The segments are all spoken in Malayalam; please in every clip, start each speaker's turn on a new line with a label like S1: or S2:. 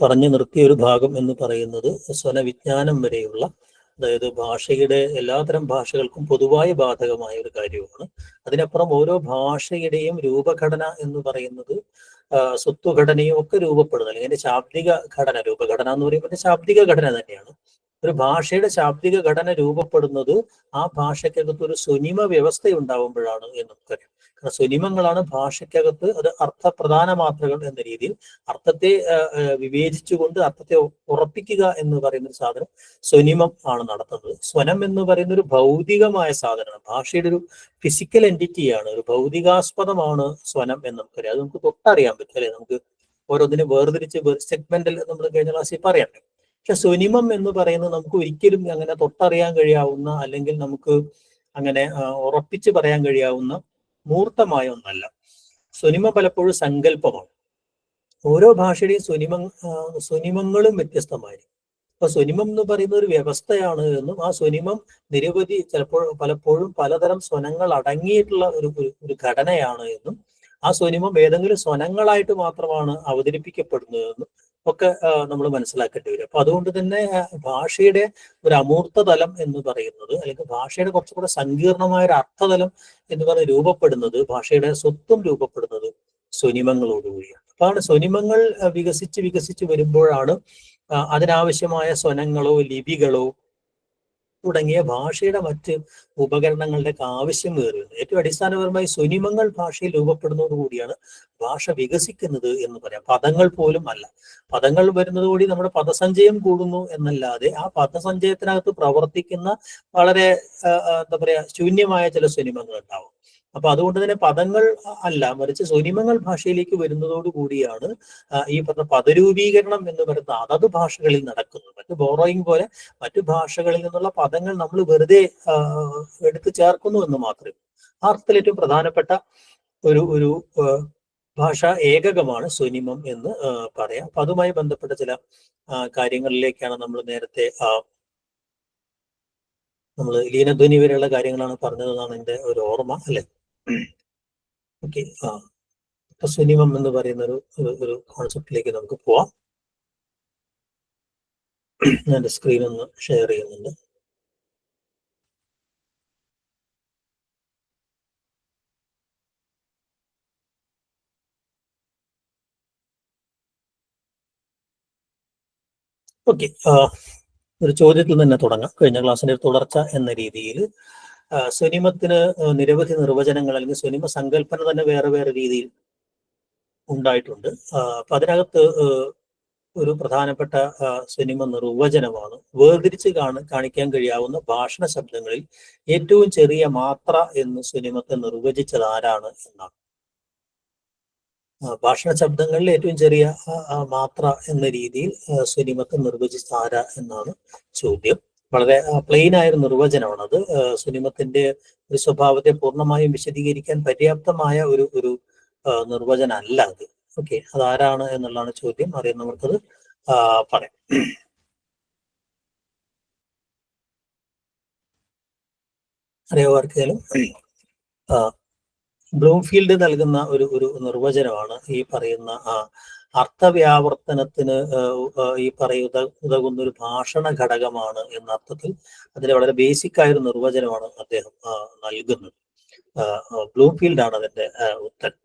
S1: പറഞ്ഞു നിർത്തിയ ഒരു ഭാഗം എന്ന് പറയുന്നത് സ്വനവിജ്ഞാനം വരെയുള്ള, അതായത് ഭാഷയുടെ എല്ലാത്തരം ഭാഷകൾക്കും പൊതുവായി ബാധകമായ ഒരു കാര്യമാണ്. അതിനപ്പുറം ഓരോ ഭാഷയുടെയും രൂപഘടന എന്ന് പറയുന്നത് സ്വത്വഘടനയും ഒക്കെ രൂപപ്പെടുന്നത്, അല്ലെങ്കിൽ അതിന്റെ ശാബ്ദിക ഘടന, രൂപഘടന എന്ന് പറയുമ്പോൾ ശാബ്ദിക ഘടന തന്നെയാണ്. ഒരു ഭാഷയുടെ ശാബ്ദിക ഘടന രൂപപ്പെടുന്നത് ആ ഭാഷയ്ക്കകത്ത് ഒരു സ്വനിമ വ്യവസ്ഥ ഉണ്ടാവുമ്പോഴാണ് എന്ന് നമുക്കറിയാം. കാരണം സ്വനിമങ്ങളാണ് ഭാഷയ്ക്കകത്ത്, അത് അർത്ഥപ്രധാന മാത്രകൾ എന്ന രീതിയിൽ അർത്ഥത്തെ വിവേചിച്ചുകൊണ്ട് അർത്ഥത്തെ ഉറപ്പിക്കുക എന്ന് പറയുന്ന ഒരു സാധനം സ്വനിമം ആണ് നടത്തുന്നത്. സ്വനം എന്ന് പറയുന്ന ഒരു ഭൗതികമായ സാധനമാണ്, ഭാഷയുടെ ഒരു ഫിസിക്കൽ എൻറ്റിറ്റിയാണ്, ഒരു ഭൗതികാസ്പദമാണ് സ്വനം എന്ന് നമുക്കറിയാം. അത് നമുക്ക് തൊട്ടറിയാൻ പറ്റും അല്ലെ, നമുക്ക് ഓരോന്നിനെ വേർതിരിച്ച് സെഗ്മെന്റൽ നമ്മൾ കഴിഞ്ഞ ക്ലാസ്സിൽ പറയാം. പക്ഷെ സ്വനിമം എന്ന് പറയുന്നത് നമുക്ക് ഒരിക്കലും അങ്ങനെ തൊട്ടറിയാൻ കഴിയാവുന്ന, അല്ലെങ്കിൽ നമുക്ക് അങ്ങനെ ഉറപ്പിച്ച് പറയാൻ കഴിയാവുന്ന മൂർത്തമായ ഒന്നല്ല. സ്വനിമ പലപ്പോഴും സങ്കല്പമാണ്. ഓരോ ഭാഷയുടെയും സ്വനിമങ്ങളും വ്യത്യസ്തമായിരിക്കും. അപ്പൊ സ്വനിമം എന്ന് പറയുന്ന ഒരു വ്യവസ്ഥയാണ് എന്നും ആ സ്വനിമം നിരവധി പലപ്പോഴും പലതരം സ്വനങ്ങൾ അടങ്ങിയിട്ടുള്ള ഒരു ഘടനയാണ് എന്നും ആ സ്വനിമം ഏതെങ്കിലും സ്വനങ്ങളായിട്ട് മാത്രമാണ് അവതരിപ്പിക്കപ്പെടുന്നതെന്നും ഒക്കെ നമ്മൾ മനസ്സിലാക്കേണ്ടി വരും. അപ്പൊ അതുകൊണ്ട് തന്നെ ഭാഷയുടെ ഒരു അമൂർത്ത തലം എന്ന് പറയുന്നത്, അല്ലെങ്കിൽ ഭാഷയുടെ കുറച്ചുകൂടെ സങ്കീർണമായ ഒരു അർത്ഥതലം എന്ന് പറയുന്നത് രൂപപ്പെടുന്നത്, ഭാഷയുടെ സ്വത്വം രൂപപ്പെടുന്നത് സ്വനിമങ്ങളോടുകൂടിയാണ്. അപ്പൊ സ്വനിമങ്ങൾ വികസിച്ച് വരുമ്പോഴാണ് അതിനാവശ്യമായ സ്വനങ്ങളോ ലിപികളോ തുടങ്ങിയ ഭാഷയുടെ മറ്റ് ഉപകരണങ്ങളുടെ ആവശ്യം കയറുന്നത്. ഏറ്റവും അടിസ്ഥാനപരമായി സ്വനിമങ്ങൾ ഭാഷയിൽ രൂപപ്പെടുന്നതോടുകൂടിയാണ് ഭാഷ വികസിക്കുന്നത് എന്ന് പറയാം. പദങ്ങൾ പോലും അല്ല, പദങ്ങൾ വരുന്നതോടുകൂടി നമ്മുടെ പദസഞ്ചയം കൂടുന്നു എന്നല്ലാതെ ആ പദസഞ്ചയത്തിനകത്ത് പ്രവർത്തിക്കുന്ന വളരെ എന്താ പറയാ ശൂന്യമായ ചില സ്വനിമങ്ങൾ ഉണ്ടാവും. അപ്പൊ അതുകൊണ്ട് തന്നെ പദങ്ങൾ അല്ല, മറിച്ച് സ്വനിമങ്ങൾ ഭാഷയിലേക്ക് വരുന്നതോടുകൂടിയാണ് ഈ പറഞ്ഞ പദരൂപീകരണം എന്ന് പറയുന്നത് അതത് ഭാഷകളിൽ നടക്കുന്നത്. മറ്റു ബോറോയിങ് പോലെ മറ്റു ഭാഷകളിൽ നിന്നുള്ള പദങ്ങൾ നമ്മൾ വെറുതെ എടുത്തു ചേർക്കുന്നു എന്ന് മാത്രമേ. ആ അർത്ഥത്തിൽ ഏറ്റവും പ്രധാനപ്പെട്ട ഒരു ഭാഷാ ഏകകമാണ് സ്വനിമം എന്ന് പറയാം. അപ്പൊ അതുമായി ബന്ധപ്പെട്ട ചില കാര്യങ്ങളിലേക്കാണ് നമ്മൾ നേരത്തെ നമ്മൾ ലീനധ്വനി വരെയുള്ള കാര്യങ്ങളാണ് പറഞ്ഞതെന്നാണ് എൻ്റെ ഒരു ഓർമ്മ, അല്ലെ? ഓക്കെ. ഇപ്പൊ സ്വനിമം എന്ന് പറയുന്ന ഒരു കോൺസെപ്റ്റിലേക്ക് നമുക്ക് പോവാം. ഞാൻ എൻ്റെ സ്ക്രീൻ ഒന്ന് ഷെയർ ചെയ്യുന്നുണ്ട്. ഓക്കെ, ഒരു ചോദ്യത്തിൽ തന്നെ തുടങ്ങാം. കഴിഞ്ഞ ക്ലാസ്സിന്റെ തുടർച്ച എന്ന രീതിയിൽ സ്വനിമത്തിന് നിരവധി നിർവചനങ്ങൾ, അല്ലെങ്കിൽ സ്വനിമ സങ്കല്പന തന്നെ വേറെ വേറെ രീതിയിൽ ഉണ്ടായിട്ടുണ്ട്. അപ്പൊ അതിനകത്ത് ഒരു പ്രധാനപ്പെട്ട സ്വനിമ നിർവചനമാണ് വേർതിരിച്ച് കാണിക്കാൻ കഴിയാവുന്ന ഭാഷണ ശബ്ദങ്ങളിൽ ഏറ്റവും ചെറിയ മാത്ര എന്ന് സ്വനിമത്തെ നിർവചിച്ചത് ആരാണ് എന്നാണ്. ഭാഷണ ശബ്ദങ്ങളിൽ ഏറ്റവും ചെറിയ മാത്ര എന്ന രീതിയിൽ സ്വനിമത്തെ നിർവചിച്ച ആരാ എന്നാണ് ചോദ്യം. വളരെ പ്ലെയിൻ ആയൊരു നിർവചനമാണ് അത്. സ്വനിമത്തിന്റെ ഒരു സ്വഭാവത്തെ പൂർണ്ണമായും വിശദീകരിക്കാൻ പര്യാപ്തമായ ഒരു നിർവചനം അല്ല അത്. ഓക്കെ, അതാരാണ് എന്നുള്ളതാണ് ചോദ്യം. അറിയുന്നവർക്കത് പറയാം. അറിയാവർക്കേലും ബ്ലൂംഫീൽഡ് നൽകുന്ന ഒരു നിർവചനമാണ് ഈ പറയുന്ന അർത്ഥവ്യാവർത്തനത്തിന് ഈ ഉതകുന്ന ഒരു ഭാഷണ ഘടകമാണ് എന്ന അർത്ഥത്തിൽ അതിന് വളരെ ബേസിക് ആയ ഒരു നിർവചനമാണ് അദ്ദേഹം നൽകുന്നത്. ബ്ലൂംഫീൽഡ് ആണ് അതിന്റെ ഉത്തരം.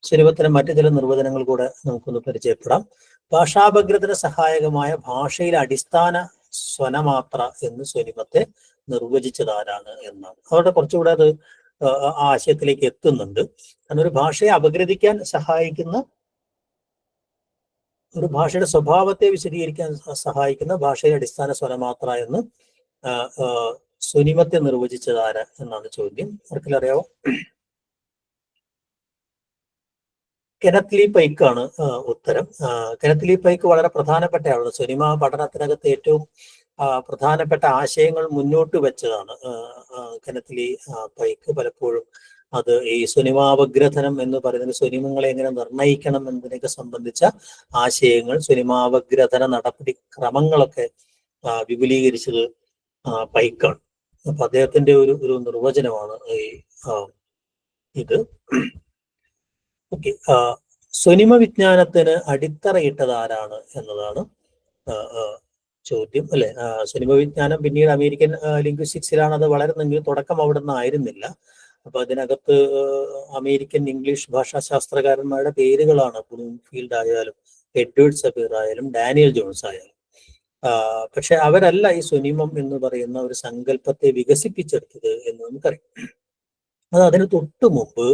S1: സ്വനിമത്തിന് മറ്റു ചില നിർവചനങ്ങൾ കൂടെ നമുക്കൊന്ന് പരിചയപ്പെടാം. ഭാഷാപഗ്രഥന സഹായകമായ ഭാഷയിലെ അടിസ്ഥാന സ്വനമാത്ര എന്ന് സ്വനിമത്തെ നിർവചിച്ചത് ആരാണ് എന്നാണ്. അവരുടെ കുറച്ചുകൂടെ അത് ആശയത്തിലേക്ക് എത്തുന്നുണ്ട്. കാരണം ഒരു ഭാഷയെ അപഗ്രഥിക്കാൻ സഹായിക്കുന്ന, ഒരു ഭാഷയുടെ സ്വഭാവത്തെ വിശദീകരിക്കാൻ സഹായിക്കുന്ന ഭാഷയുടെ അടിസ്ഥാന സ്വനമാത്ര എന്ന് സ്വനിമത്തെ നിർവചിച്ചത് ആര് എന്നാണ് ചോദ്യം. ആർക്കെങ്കിലും അറിയാവോ? കെനത്ത് ലീ പൈക്കാണ് ഉത്തരം. കെനത്ത് ലീ പൈക്ക് വളരെ പ്രധാനപ്പെട്ട ആളാണ്. സ്വനിമ പഠനത്തിനകത്ത് ഏറ്റവും പ്രധാനപ്പെട്ട ആശയങ്ങൾ മുന്നോട്ട് വെച്ചതാണ് കെനത്ത് ലീ പൈക്ക്. പലപ്പോഴും അത് ഈ സ്വനിമാവഗ്രഥനം എന്ന് പറയുന്നത് സ്വനിമങ്ങളെ എങ്ങനെ നിർണ്ണയിക്കണം എന്നതിനൊക്കെ സംബന്ധിച്ച ആശയങ്ങൾ, സ്വനിമാവഗ്രഥന നടപടി ക്രമങ്ങളൊക്കെ വിപുലീകരിച്ചത് പൈക്കാണ്. അപ്പൊ അദ്ദേഹത്തിന്റെ ഒരു നിർവചനമാണ് ഇത്. ഓക്കെ, സ്വനിമ വിജ്ഞാനത്തിന് അടിത്തറയിട്ടത് ആരാണ് എന്നതാണ് ചോദ്യം, അല്ലെ? സ്വനിമ വിജ്ഞാനം പിന്നീട് അമേരിക്കൻ ലിംഗ്വിസ്റ്റിക്സിലാണ് അത് വളരുന്നെങ്കിൽ തുടക്കം അവിടെ നിന്ന് ആയിരുന്നില്ല. അപ്പൊ അതിനകത്ത് അമേരിക്കൻ ഇംഗ്ലീഷ് ഭാഷാ ശാസ്ത്രകാരന്മാരുടെ പേരുകളാണ് ബ്ലൂംഫീൽഡ് ആയാലും എഡ്വേർഡ് സബീർ ആയാലും ഡാനിയൽ ജോൺസ് ആയാലും. പക്ഷെ അവരല്ല ഈ സ്വനിമം എന്ന് പറയുന്ന ഒരു സങ്കല്പത്തെ വികസിപ്പിച്ചെടുത്തത് എന്ന് നമുക്കറിയാം. അത് അതിന് തൊട്ടു മുമ്പ്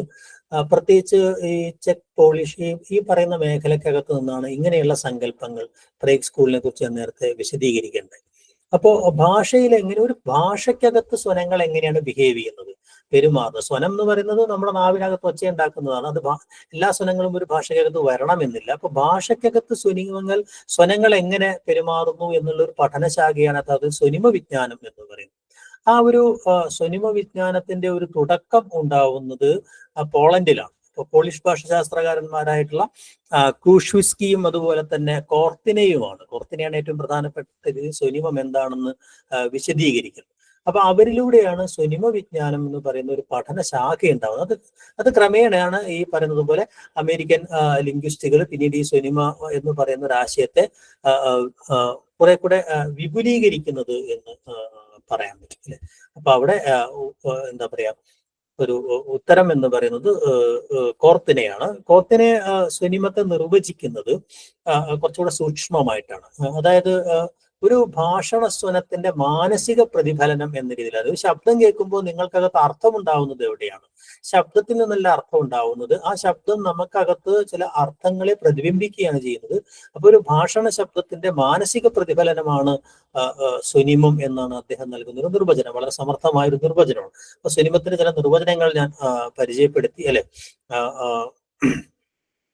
S1: പ്രത്യേകിച്ച് ഈ ചെക്ക് പോളിഷ് ഈ പറയുന്ന മേഖലക്കകത്ത് നിന്നാണ് ഇങ്ങനെയുള്ള സങ്കല്പങ്ങൾ പ്രേഗ് സ്കൂളിനെ കുറിച്ച് ഞാൻ നേരത്തെ വിശദീകരിക്കേണ്ടത്. അപ്പോൾ ഭാഷയിൽ എങ്ങനെ ഒരു ഭാഷയ്ക്കകത്ത് സ്വനങ്ങൾ എങ്ങനെയാണ് ബിഹേവ് ചെയ്യുന്നത്, പെരുമാറുന്നത്? സ്വനം എന്ന് പറയുന്നത് നമ്മുടെ നാവിനകത്ത് ഒച്ച ഉണ്ടാക്കുന്നതാണ്. അത് എല്ലാ സ്വനങ്ങളും ഒരു ഭാഷയ്ക്കകത്ത് വരണമെന്നില്ല. അപ്പൊ ഭാഷയ്ക്കകത്ത് സ്വനങ്ങൾ എങ്ങനെ പെരുമാറുന്നു എന്നുള്ള ഒരു പഠനശാഖയാണ് അത് സ്വനിമ വിജ്ഞാനം എന്ന് പറയുന്നത്. ആ ഒരു സ്വനിമ വിജ്ഞാനത്തിന്റെ ഒരു തുടക്കം ഉണ്ടാവുന്നത് പോളണ്ടിലാണ്. ഇപ്പോൾ പോളിഷ് ഭാഷാശാസ്ത്രകാരന്മാരായിട്ടുള്ള ക്രൂഷ്വിസ്കിയും അതുപോലെ തന്നെ കോർത്തിനെയുമാണ്. കോർത്തിനെയാണ് ഏറ്റവും പ്രധാനപ്പെട്ട സ്വനിമം എന്താണെന്ന് വിശദീകരിക്കുന്നത്. അപ്പൊ അവരിലൂടെയാണ് സ്വനിമ വിജ്ഞാനം എന്ന് പറയുന്ന ഒരു പഠന ശാഖ ഉണ്ടാവുന്നത്. അത് ക്രമേണയാണ് ഈ പറയുന്നത് പോലെ അമേരിക്കൻ ലിംഗ്വിസ്റ്റുകൾ പിന്നീട് ഈ സ്വനിമ എന്ന് പറയുന്ന ഒരു ആശയത്തെ കുറെ കൂടെ വിപുലീകരിക്കുന്നത് എന്ന് പറയാൻ പറ്റും, അല്ലെ? അപ്പൊ അവിടെ എന്താ പറയാ, ഒരു ഉത്തരം എന്ന് പറയുന്നത് കോർത്തിനെയാണ്. കോർത്തിനെ സ്വനിമത്തെ നിർവചിക്കുന്നത് കുറച്ചുകൂടെ സൂക്ഷ്മമായിട്ടാണ്. അതായത് ഒരു ഭാഷണ സ്വനത്തിന്റെ മാനസിക പ്രതിഫലനം എന്ന രീതിയിൽ, അത് ശബ്ദം കേൾക്കുമ്പോൾ നിങ്ങൾക്കകത്ത് അർത്ഥമുണ്ടാവുന്നത് എവിടെയാണ്? ശബ്ദത്തിൽ നിന്നല്ല അർത്ഥം ഉണ്ടാവുന്നത്. ആ ശബ്ദം നമുക്കകത്ത് ചില അർത്ഥങ്ങളെ പ്രതിബിംബിക്കുകയാണ് ചെയ്യുന്നത്. അപ്പൊ ഒരു ഭാഷണ ശബ്ദത്തിന്റെ മാനസിക പ്രതിഫലനമാണ് സ്വനിമം എന്നാണ് അദ്ദേഹം നൽകുന്ന ഒരു നിർവചനം. വളരെ സമർത്ഥമായ ഒരു നിർവചനമാണ്. അപ്പൊ സ്വനിമത്തിന് ചില നിർവചനങ്ങൾ ഞാൻ പരിചയപ്പെടുത്തി, അല്ലെ?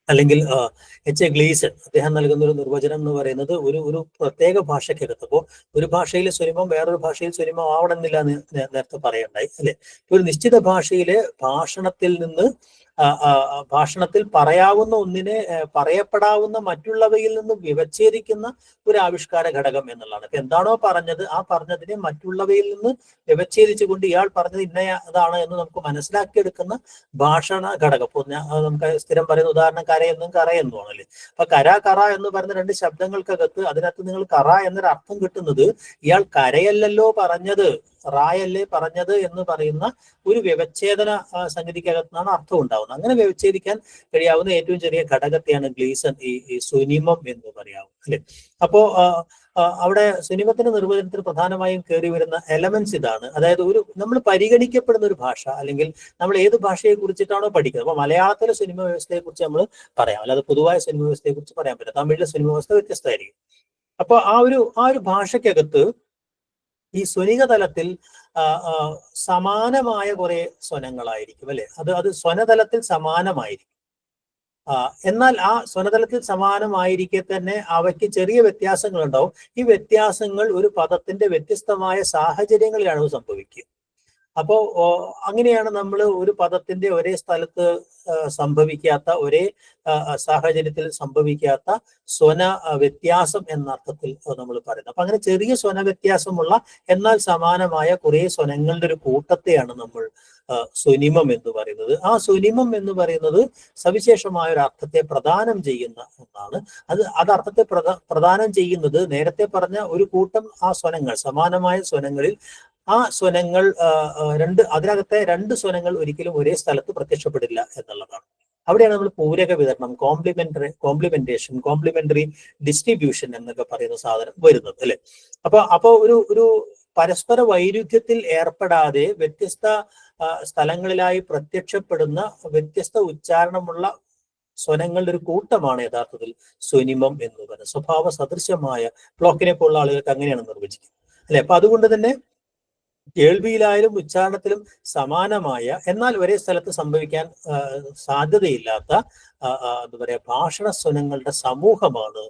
S1: അല്ലെങ്കിൽ എച്ച് എ ഗ്ലീസൺ അദ്ദേഹം നൽകുന്ന ഒരു നിർവചനം എന്ന് പറയുന്നത് ഒരു പ്രത്യേക ഭാഷയ്ക്കകത്ത്, അപ്പോൾ ഒരു ഭാഷയിൽ സ്വനിമം വേറൊരു ഭാഷയിൽ സ്വനിമം ആവണമെന്നില്ല നേരത്തെ പറയണ്ടായി, അല്ലെ? ഒരു നിശ്ചിത ഭാഷയിലെ ഭാഷണത്തിൽ പറയാവുന്ന ഒന്നിനെ പറയപ്പെടാവുന്ന മറ്റുള്ളവയിൽ നിന്ന് വിവച്ഛേദിക്കുന്ന ഒരു ആവിഷ്കാര ഘടകം എന്നുള്ളതാണ്. ഇപ്പൊ എന്താണോ പറഞ്ഞത് ആ പറഞ്ഞതിനെ മറ്റുള്ളവയിൽ നിന്ന് വിവച്ഛേദിച്ചുകൊണ്ട് ഇയാൾ പറഞ്ഞത് ഇന്നതാണ് എന്ന് നമുക്ക് മനസ്സിലാക്കിയെടുക്കുന്ന ഭാഷണ ഘടകം. ഇപ്പൊ നമുക്ക് സ്ഥിരം പറയുന്ന ഉദാഹരണം കരയെന്നും കറയെന്നുമാണ്, അല്ലേ? അപ്പൊ കറ എന്ന് പറയുന്ന രണ്ട് ശബ്ദങ്ങൾക്കകത്ത് അതിനകത്ത് നിങ്ങൾ കറ എന്നൊരു അർത്ഥം കിട്ടുന്നത് ഇയാൾ കരയല്ലല്ലോ പറഞ്ഞത്, റായല്ലേ പറഞ്ഞത് എന്ന് പറയുന്ന ഒരു വ്യവച്ഛേദന സംഗതിക്കകത്താണ് അർത്ഥം ഉണ്ടാവുന്നത്. അങ്ങനെ വ്യവച്ഛേദിക്കാൻ കഴിയാവുന്ന ഏറ്റവും ചെറിയ ഘടകത്തെയാണ് ഗ്ലീസൺ ഈ സ്വനിമം എന്ന് പറയാവുന്നത്, അല്ലെ? അപ്പോ അവിടെ സ്വനിമത്തിന്റെ നിർവചനത്തിൽ പ്രധാനമായും കയറി വരുന്ന എലമെന്റ്സ് ഇതാണ്. അതായത് നമ്മൾ പരിഗണിക്കപ്പെടുന്ന ഒരു ഭാഷ, അല്ലെങ്കിൽ നമ്മൾ ഏത് ഭാഷയെ കുറിച്ചിട്ടാണോ പഠിക്കുന്നത്. അപ്പൊ മലയാളത്തിലെ സ്വനിമ വ്യവസ്ഥയെ കുറിച്ച് നമ്മൾ പറയാം, അല്ലാതെ പൊതുവായ സ്വനിമ വ്യവസ്ഥയെ കുറിച്ച് പറയാൻ പറ്റില്ല. തമിഴിലെ സ്വനിമ വ്യവസ്ഥ വ്യത്യസ്തമായിരിക്കും. അപ്പൊ ആ ഒരു ഭാഷയ്ക്കകത്ത് ഈ സ്വനിക തലത്തിൽ സമാനമായ കുറെ സ്വനങ്ങളായിരിക്കും, അല്ലെ? അത് സ്വനതലത്തിൽ സമാനമായിരിക്കും. എന്നാൽ ആ സ്വനതലത്തിൽ സമാനമായിരിക്കെ തന്നെ അവയ്ക്ക് ചെറിയ വ്യത്യാസങ്ങൾ ഉണ്ടാവും. ഈ വ്യത്യാസങ്ങൾ ഒരു പദത്തിന്റെ വ്യത്യസ്തമായ സാഹചര്യങ്ങളിലാണ് സംഭവിക്കുക. അപ്പോ അങ്ങനെയാണ് നമ്മൾ ഒരു പദത്തിന്റെ ഒരേ സ്ഥലത്ത് സംഭവിക്കാത്ത, ഒരേ സാഹചര്യത്തിൽ സംഭവിക്കാത്ത സ്വന വ്യത്യാസം എന്ന അർത്ഥത്തിൽ നമ്മൾ പറയുന്നത്. അപ്പൊ അങ്ങനെ ചെറിയ സ്വന വ്യത്യാസമുള്ള എന്നാൽ സമാനമായ കുറെ സ്വനങ്ങളുടെ ഒരു കൂട്ടത്തെയാണ് നമ്മൾ സ്വനിമം എന്ന് പറയുന്നത്. ആ സ്വനിമം എന്ന് പറയുന്നത് സവിശേഷമായ ഒരു അർത്ഥത്തെ പ്രദാനം ചെയ്യുന്ന ഒന്നാണ്. അത് അർത്ഥത്തെ പ്രദാനം ചെയ്യുന്നത് നേരത്തെ പറഞ്ഞ ഒരു കൂട്ടം ആ സ്വനങ്ങൾ, സമാനമായ സ്വനങ്ങളിൽ ആ സ്വനങ്ങൾ അതിനകത്തെ രണ്ട് സ്വനങ്ങൾ ഒരിക്കലും ഒരേ സ്ഥലത്ത് പ്രത്യക്ഷപ്പെടില്ല എന്നുള്ളതാണ്. അവിടെയാണ് നമ്മൾ പൂരക വിതരണം, കോംപ്ലിമെന്റേഷൻ, കോംപ്ലിമെന്ററി ഡിസ്ട്രിബ്യൂഷൻ എന്നൊക്കെ പറയുന്ന സാധനം വരുന്നത്, അല്ലെ? അപ്പൊ ഒരു പരസ്പര വൈരുദ്ധ്യത്തിൽ ഏർപ്പെടാതെ വ്യത്യസ്ത സ്ഥലങ്ങളിലായി പ്രത്യക്ഷപ്പെടുന്ന വ്യത്യസ്ത ഉച്ചാരണമുള്ള സ്വനങ്ങളുടെ ഒരു കൂട്ടമാണ് യഥാർത്ഥത്തിൽ സ്വനിമം എന്ന് പറയുന്നത്. സ്വഭാവ സദൃശമായ ബ്ലോക്കിനെ പോലുള്ള ആളുകൾക്ക് അങ്ങനെയാണ് നിർവചിക്കുന്നത്, അല്ലെ? അപ്പൊ അതുകൊണ്ട് തന്നെ കേൾവിയിലായാലും ഉച്ചാരണത്തിലും സമാനമായ എന്നാൽ ഒരേ സ്ഥലത്ത് സംഭവിക്കാൻ സാധ്യതയില്ലാത്ത എന്താ പറയാ ഭാഷണ സ്വനങ്ങളുടെ സമൂഹമാണ്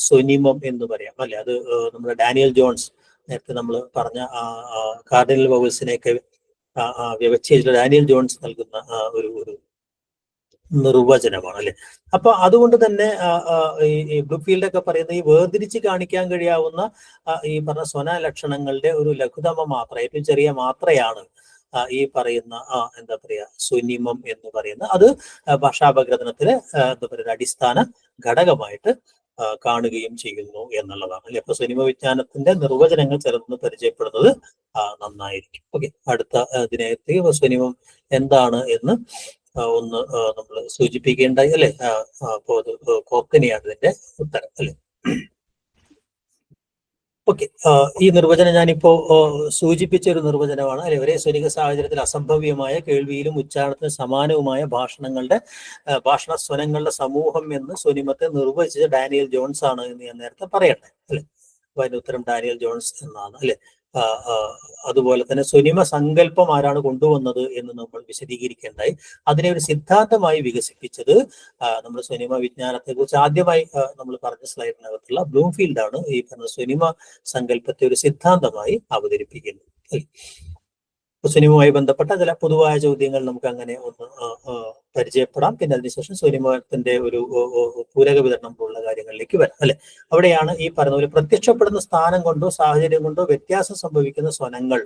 S1: സ്വനിമം എന്ന് പറയാം, അല്ലെ? അത് നമ്മുടെ ഡാനിയൽ ജോൺസ്, നേരത്തെ നമ്മൾ പറഞ്ഞ കാർഡിനൽ വവൽസിനെയൊക്കെ വ്യവച്ഛേദിച്ച ഡാനിയൽ ജോൺസ് നൽകുന്ന ഒരു നിർവചനമാണ്, അല്ലെ? അപ്പൊ അതുകൊണ്ട് തന്നെ ഈ ബ്ലൂംഫീൽഡ് ഒക്കെ പറയുന്ന ഈ വേർതിരിച്ച് കാണിക്കാൻ കഴിയാവുന്ന ഈ പറഞ്ഞ സ്വന ലക്ഷണങ്ങളുടെ ഒരു ലഘുതമ മാത്ര, ഏറ്റവും ചെറിയ മാത്രയാണ് ഈ പറയുന്ന എന്താ പറയാ സ്വനിമം എന്ന് പറയുന്ന അത് ഭാഷാപഗ്രഥനത്തിലെ എന്താ പറയുക അടിസ്ഥാന ഘടകമായിട്ട് കാണുകയും ചെയ്യുന്നു എന്നുള്ളതാണ് അല്ലെ. അപ്പൊ സ്വനിമ വിജ്ഞാനത്തിന്റെ നിർവചനങ്ങൾ ചിലതൊന്ന് പരിചയപ്പെടുന്നത് നന്നായിരിക്കും. ഓക്കെ, അടുത്ത ഇതിനകത്ത് സ്വനിമം എന്താണ് എന്ന് ഒന്ന് നമ്മൾ സൂചിപ്പിക്കേണ്ടായി അല്ലെ. അപ്പോ അത് കോക്കനെയാണ് ഇതിന്റെ ഉത്തരം അല്ലെ. ഓക്കെ, ഈ നിർവചനം ഞാനിപ്പോ സൂചിപ്പിച്ച ഒരു നിർവചനമാണ് അല്ലെ. ഒരേ സ്വനിക സാഹചര്യത്തിൽ അസംഭവ്യമായ കേൾവിയിലും ഉച്ചാരണത്തിനും സമാനവുമായ ഭാഷണ സ്വനങ്ങളുടെ സമൂഹം എന്ന് സ്വനിമത്തെ നിർവചിച്ച ഡാനിയൽ ജോൺസ് ആണ് എന്ന് ഞാൻ നേരത്തെ പറയട്ടെ അല്ലെ. അപ്പൊ അതിന്റെ ഉത്തരം ഡാനിയൽ ജോൺസ് എന്നാണ് അല്ലെ. അതുപോലെ തന്നെ സ്വനിമ സങ്കല്പം ആരാണ് കൊണ്ടുവന്നത് എന്ന് നമ്മൾ വിശദീകരിക്കേണ്ടായി. അതിനെ ഒരു സിദ്ധാന്തമായി വികസിപ്പിച്ചത് നമ്മൾ സ്വനിമ വിജ്ഞാനത്തെ കുറിച്ച് ആദ്യമായി നമ്മൾ പറഞ്ഞ സ്ലൈഡിനകത്തുള്ള ബ്ലൂംഫീൽഡ് ആണ് ഈ പറഞ്ഞ സ്വനിമ സങ്കല്പത്തെ ഒരു സിദ്ധാന്തമായി അവതരിപ്പിക്കുന്നത്. സ്വനിമവുമായി ബന്ധപ്പെട്ട ചില പൊതുവായ ചോദ്യങ്ങൾ നമുക്ക് അങ്ങനെ ഒന്ന് പരിചയപ്പെടാം. പിന്നെ അതിനുശേഷം സ്വനിമത്തിന്റെ ഒരു പൂരക വിതരണം പോലുള്ള കാര്യങ്ങളിലേക്ക് വരാം അല്ലെ. അവിടെയാണ് ഈ പറയുന്ന പോലെ പ്രത്യക്ഷപ്പെടുന്ന സ്ഥാനം കൊണ്ടോ സാഹചര്യം കൊണ്ടോ വ്യത്യാസം സംഭവിക്കുന്ന സ്വനങ്ങൾ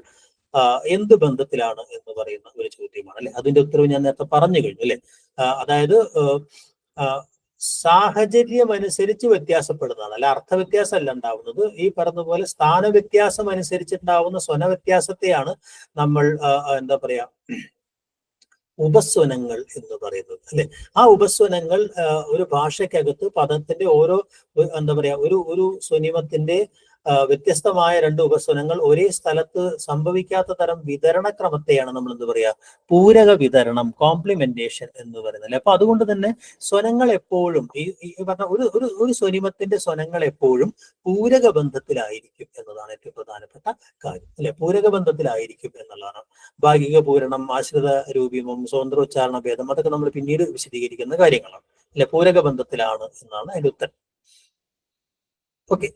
S1: എന്ത് ബന്ധത്തിലാണ് എന്ന് പറയുന്ന ഒരു ചോദ്യമാണ് അല്ലെ. അതിന്റെ ഉത്തരവ് ഞാൻ നേരത്തെ പറഞ്ഞു കഴിഞ്ഞു അല്ലെ. അതായത് സാഹചര്യം അനുസരിച്ച് വ്യത്യാസപ്പെടുന്നതാണ്, അല്ല അർത്ഥവ്യത്യാസം അല്ല ഉണ്ടാവുന്നത്. ഈ പറഞ്ഞ പോലെ സ്ഥാന വ്യത്യാസം അനുസരിച്ചുണ്ടാവുന്ന സ്വന വ്യത്യാസത്തെയാണ് നമ്മൾ എന്താ പറയാ ഉപസ്വനങ്ങൾ എന്ന് പറയുന്നത് അല്ലെ. ആ ഉപസ്വനങ്ങൾ ഒരു ഭാഷയ്ക്കകത്ത് പദത്തിന്റെ ഓരോ എന്താ പറയാ ഒരു സ്വനിമത്തിന്റെ വ്യത്യസ്തമായ രണ്ട് ഉപസ്വനങ്ങൾ ഒരേ സ്ഥലത്ത് സംഭവിക്കാത്ത തരം വിതരണക്രമത്തെയാണ് നമ്മൾ എന്ത് പറയാ പൂരക വിതരണം, കോംപ്ലിമെന്റേഷൻ എന്ന് പറയുന്നത്. അപ്പൊ അതുകൊണ്ട് തന്നെ സ്വനങ്ങൾ എപ്പോഴും ഈ പറഞ്ഞ ഒരു സ്വനിമത്തിന്റെ സ്വനങ്ങൾ എപ്പോഴും പൂരക ബന്ധത്തിലായിരിക്കും എന്നതാണ് ഏറ്റവും പ്രധാനപ്പെട്ട കാര്യം അല്ലെ. പൂരക ബന്ധത്തിലായിരിക്കും എന്നുള്ളതാണ്. ഭാഗിക പൂരണം, ആശ്രിത രൂപിമം, സ്വതന്ത്രോച്ചാരണ ഭേദം, അതൊക്കെ നമ്മൾ പിന്നീട് വിശദീകരിക്കുന്ന കാര്യങ്ങളാണ് അല്ലെ. പൂരക ബന്ധത്തിലാണ് എന്നാണ് അതിന്റെ ഉത്തരം. ഓക്കെ,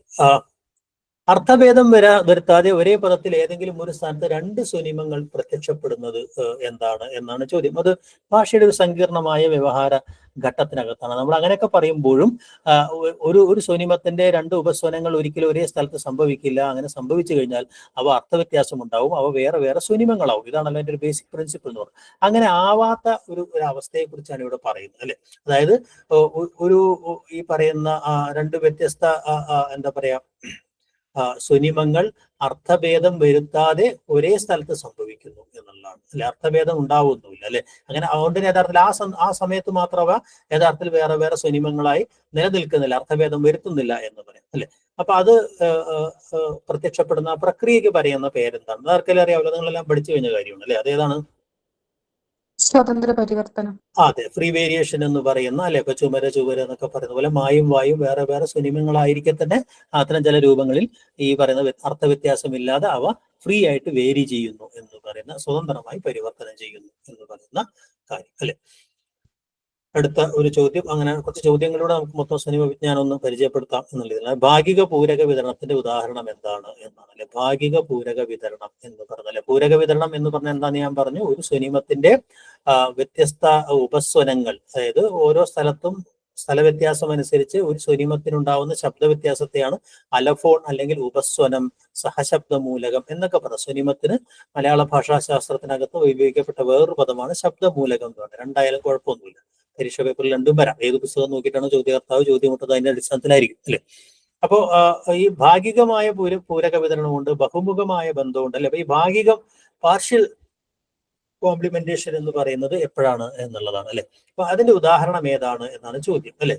S1: അർത്ഥഭേദം വരുത്താതെ ഒരേ പദത്തിൽ ഏതെങ്കിലും ഒരു സ്ഥാനത്ത് രണ്ട് സ്വനിമങ്ങൾ പ്രത്യക്ഷപ്പെടുന്നത് എന്താണ് എന്നാണ് ചോദ്യം. അത് ഭാഷയുടെ ഒരു സങ്കീർണമായ വ്യവഹാര ഘട്ടത്തിനകത്താണ്. നമ്മൾ അങ്ങനെയൊക്കെ പറയുമ്പോഴും ഒരു സ്വനിമത്തിന്റെ രണ്ട് ഉപസ്വനങ്ങൾ ഒരിക്കലും ഒരേ സ്ഥലത്ത് സംഭവിക്കില്ല. അങ്ങനെ സംഭവിച്ചു കഴിഞ്ഞാൽ അവ അർത്ഥവ്യത്യാസം ഉണ്ടാവും, അവ വേറെ വേറെ സ്വനിമങ്ങളാവും. ഇതാണല്ലോ അതിന്റെ ഒരു ബേസിക് പ്രിൻസിപ്പിൾ എന്ന് പറയുന്നത്. അങ്ങനെ ആവാത്ത ഒരു അവസ്ഥയെ കുറിച്ചാണ് ഇവിടെ പറയുന്നത് അല്ലെ. അതായത് ഈ പറയുന്ന രണ്ട് വ്യത്യസ്ത എന്താ പറയാ സ്വനിമങ്ങൾ അർത്ഥഭേദം വരുത്താതെ ഒരേ സ്ഥലത്ത് സംഭവിക്കുന്നു എന്നുള്ളതാണ് അല്ലെ. അർത്ഥഭേദം ഉണ്ടാവുന്നില്ല അല്ലെ. അങ്ങനെ അതുകൊണ്ട് യഥാർത്ഥത്തിൽ ആ സമയത്ത് മാത്രമേ യഥാർത്ഥത്തിൽ വേറെ വേറെ സ്വനിമങ്ങളായി നിലനിൽക്കുന്നില്ല, അർത്ഥഭേദം വരുത്തുന്നില്ല എന്ന് പറയാം അല്ലെ. അപ്പൊ അത് പ്രത്യക്ഷപ്പെടുന്ന പ്രക്രിയക്ക് പറയുന്ന പേരെന്താണ്? ആർക്കെല്ലാം അറിയാമല്ലോ, നിങ്ങളെല്ലാം പഠിച്ചു കഴിഞ്ഞ കാര്യമാണ് അല്ലെ. അതേതാണ്?
S2: സ്വതന്ത്ര പരിവർത്തനം.
S1: അതെ, ഫ്രീ വേരിയേഷൻ എന്ന് പറയുന്ന അല്ലെ. ഇപ്പൊ ചുമര എന്നൊക്കെ പറയുന്ന പോലെ മായും വായും വേറെ വേറെ സ്വനിമങ്ങളായിരിക്കെ തന്നെ അത്തരം ചില രൂപങ്ങളിൽ ഈ പറയുന്ന അർത്ഥവ്യത്യാസമില്ലാതെ അവ ഫ്രീ ആയിട്ട് വേരി ചെയ്യുന്നു എന്ന് പറയുന്ന, സ്വതന്ത്രമായി പരിവർത്തനം ചെയ്യുന്നു എന്ന് പറയുന്ന കാര്യം അല്ലെ. അടുത്ത ഒരു ചോദ്യം, അങ്ങനെ കുറച്ച് ചോദ്യങ്ങളിലൂടെ നമുക്ക് മൊത്തം സ്വനിമ വിജ്ഞാനം ഒന്ന് പരിചയപ്പെടുത്താം എന്നുള്ളതിനാൽ ഭാഗിക പൂരക വിതരണത്തിന്റെ ഉദാഹരണം എന്താണ് എന്നാണ് അല്ലെ. ഭാഗിക പൂരക വിതരണം എന്ന് പറഞ്ഞാൽ, പൂരക വിതരണം എന്ന് പറഞ്ഞാൽ എന്താന്ന് ഞാൻ പറഞ്ഞു. ഒരു സ്വനിമത്തിന്റെ വ്യത്യസ്ത ഉപസ്വനങ്ങൾ, അതായത് ഓരോ സ്ഥലത്തും സ്ഥലവ്യത്യാസം അനുസരിച്ച് ഒരു സ്വനിമത്തിനുണ്ടാവുന്ന ശബ്ദ വ്യത്യാസത്തെയാണ് അലഫോൺ അല്ലെങ്കിൽ ഉപസ്വനം, സഹശബ്ദ മൂലകം എന്നൊക്കെ പറയാം. സ്വനിമത്തിന് മലയാള ഭാഷാശാസ്ത്രത്തിനകത്ത് ഉപയോഗിക്കപ്പെട്ട വേറൊരു പദമാണ് ശബ്ദമൂലകം എന്ന് പറയുന്നത്. രണ്ടായാലും കുഴപ്പമൊന്നുമില്ല, പരീക്ഷ പേപ്പറിൽ രണ്ടും വരാം. ഏത് പുസ്തകം നോക്കിയിട്ടാണ് ചോദ്യകർത്താവ് ചോദ്യമുട്ടത് അതിന്റെ അടിസ്ഥാനത്തിലായിരിക്കും അല്ലെ. അപ്പോ ഈ ഭാഗികമായ പൂരക വിതരണമുണ്ട്, ബഹുമുഖമായ ബന്ധമുണ്ട് അല്ലെ. അപ്പൊ ഈ ഭാഗികം, പാർഷ്യൽ കോംപ്ലിമെന്റേഷൻ എന്ന് പറയുന്നത് എപ്പോഴാണ് എന്നുള്ളതാണ് അല്ലെ. അപ്പൊ അതിന്റെ ഉദാഹരണം ഏതാണ് എന്നാണ് ചോദ്യം അല്ലെ.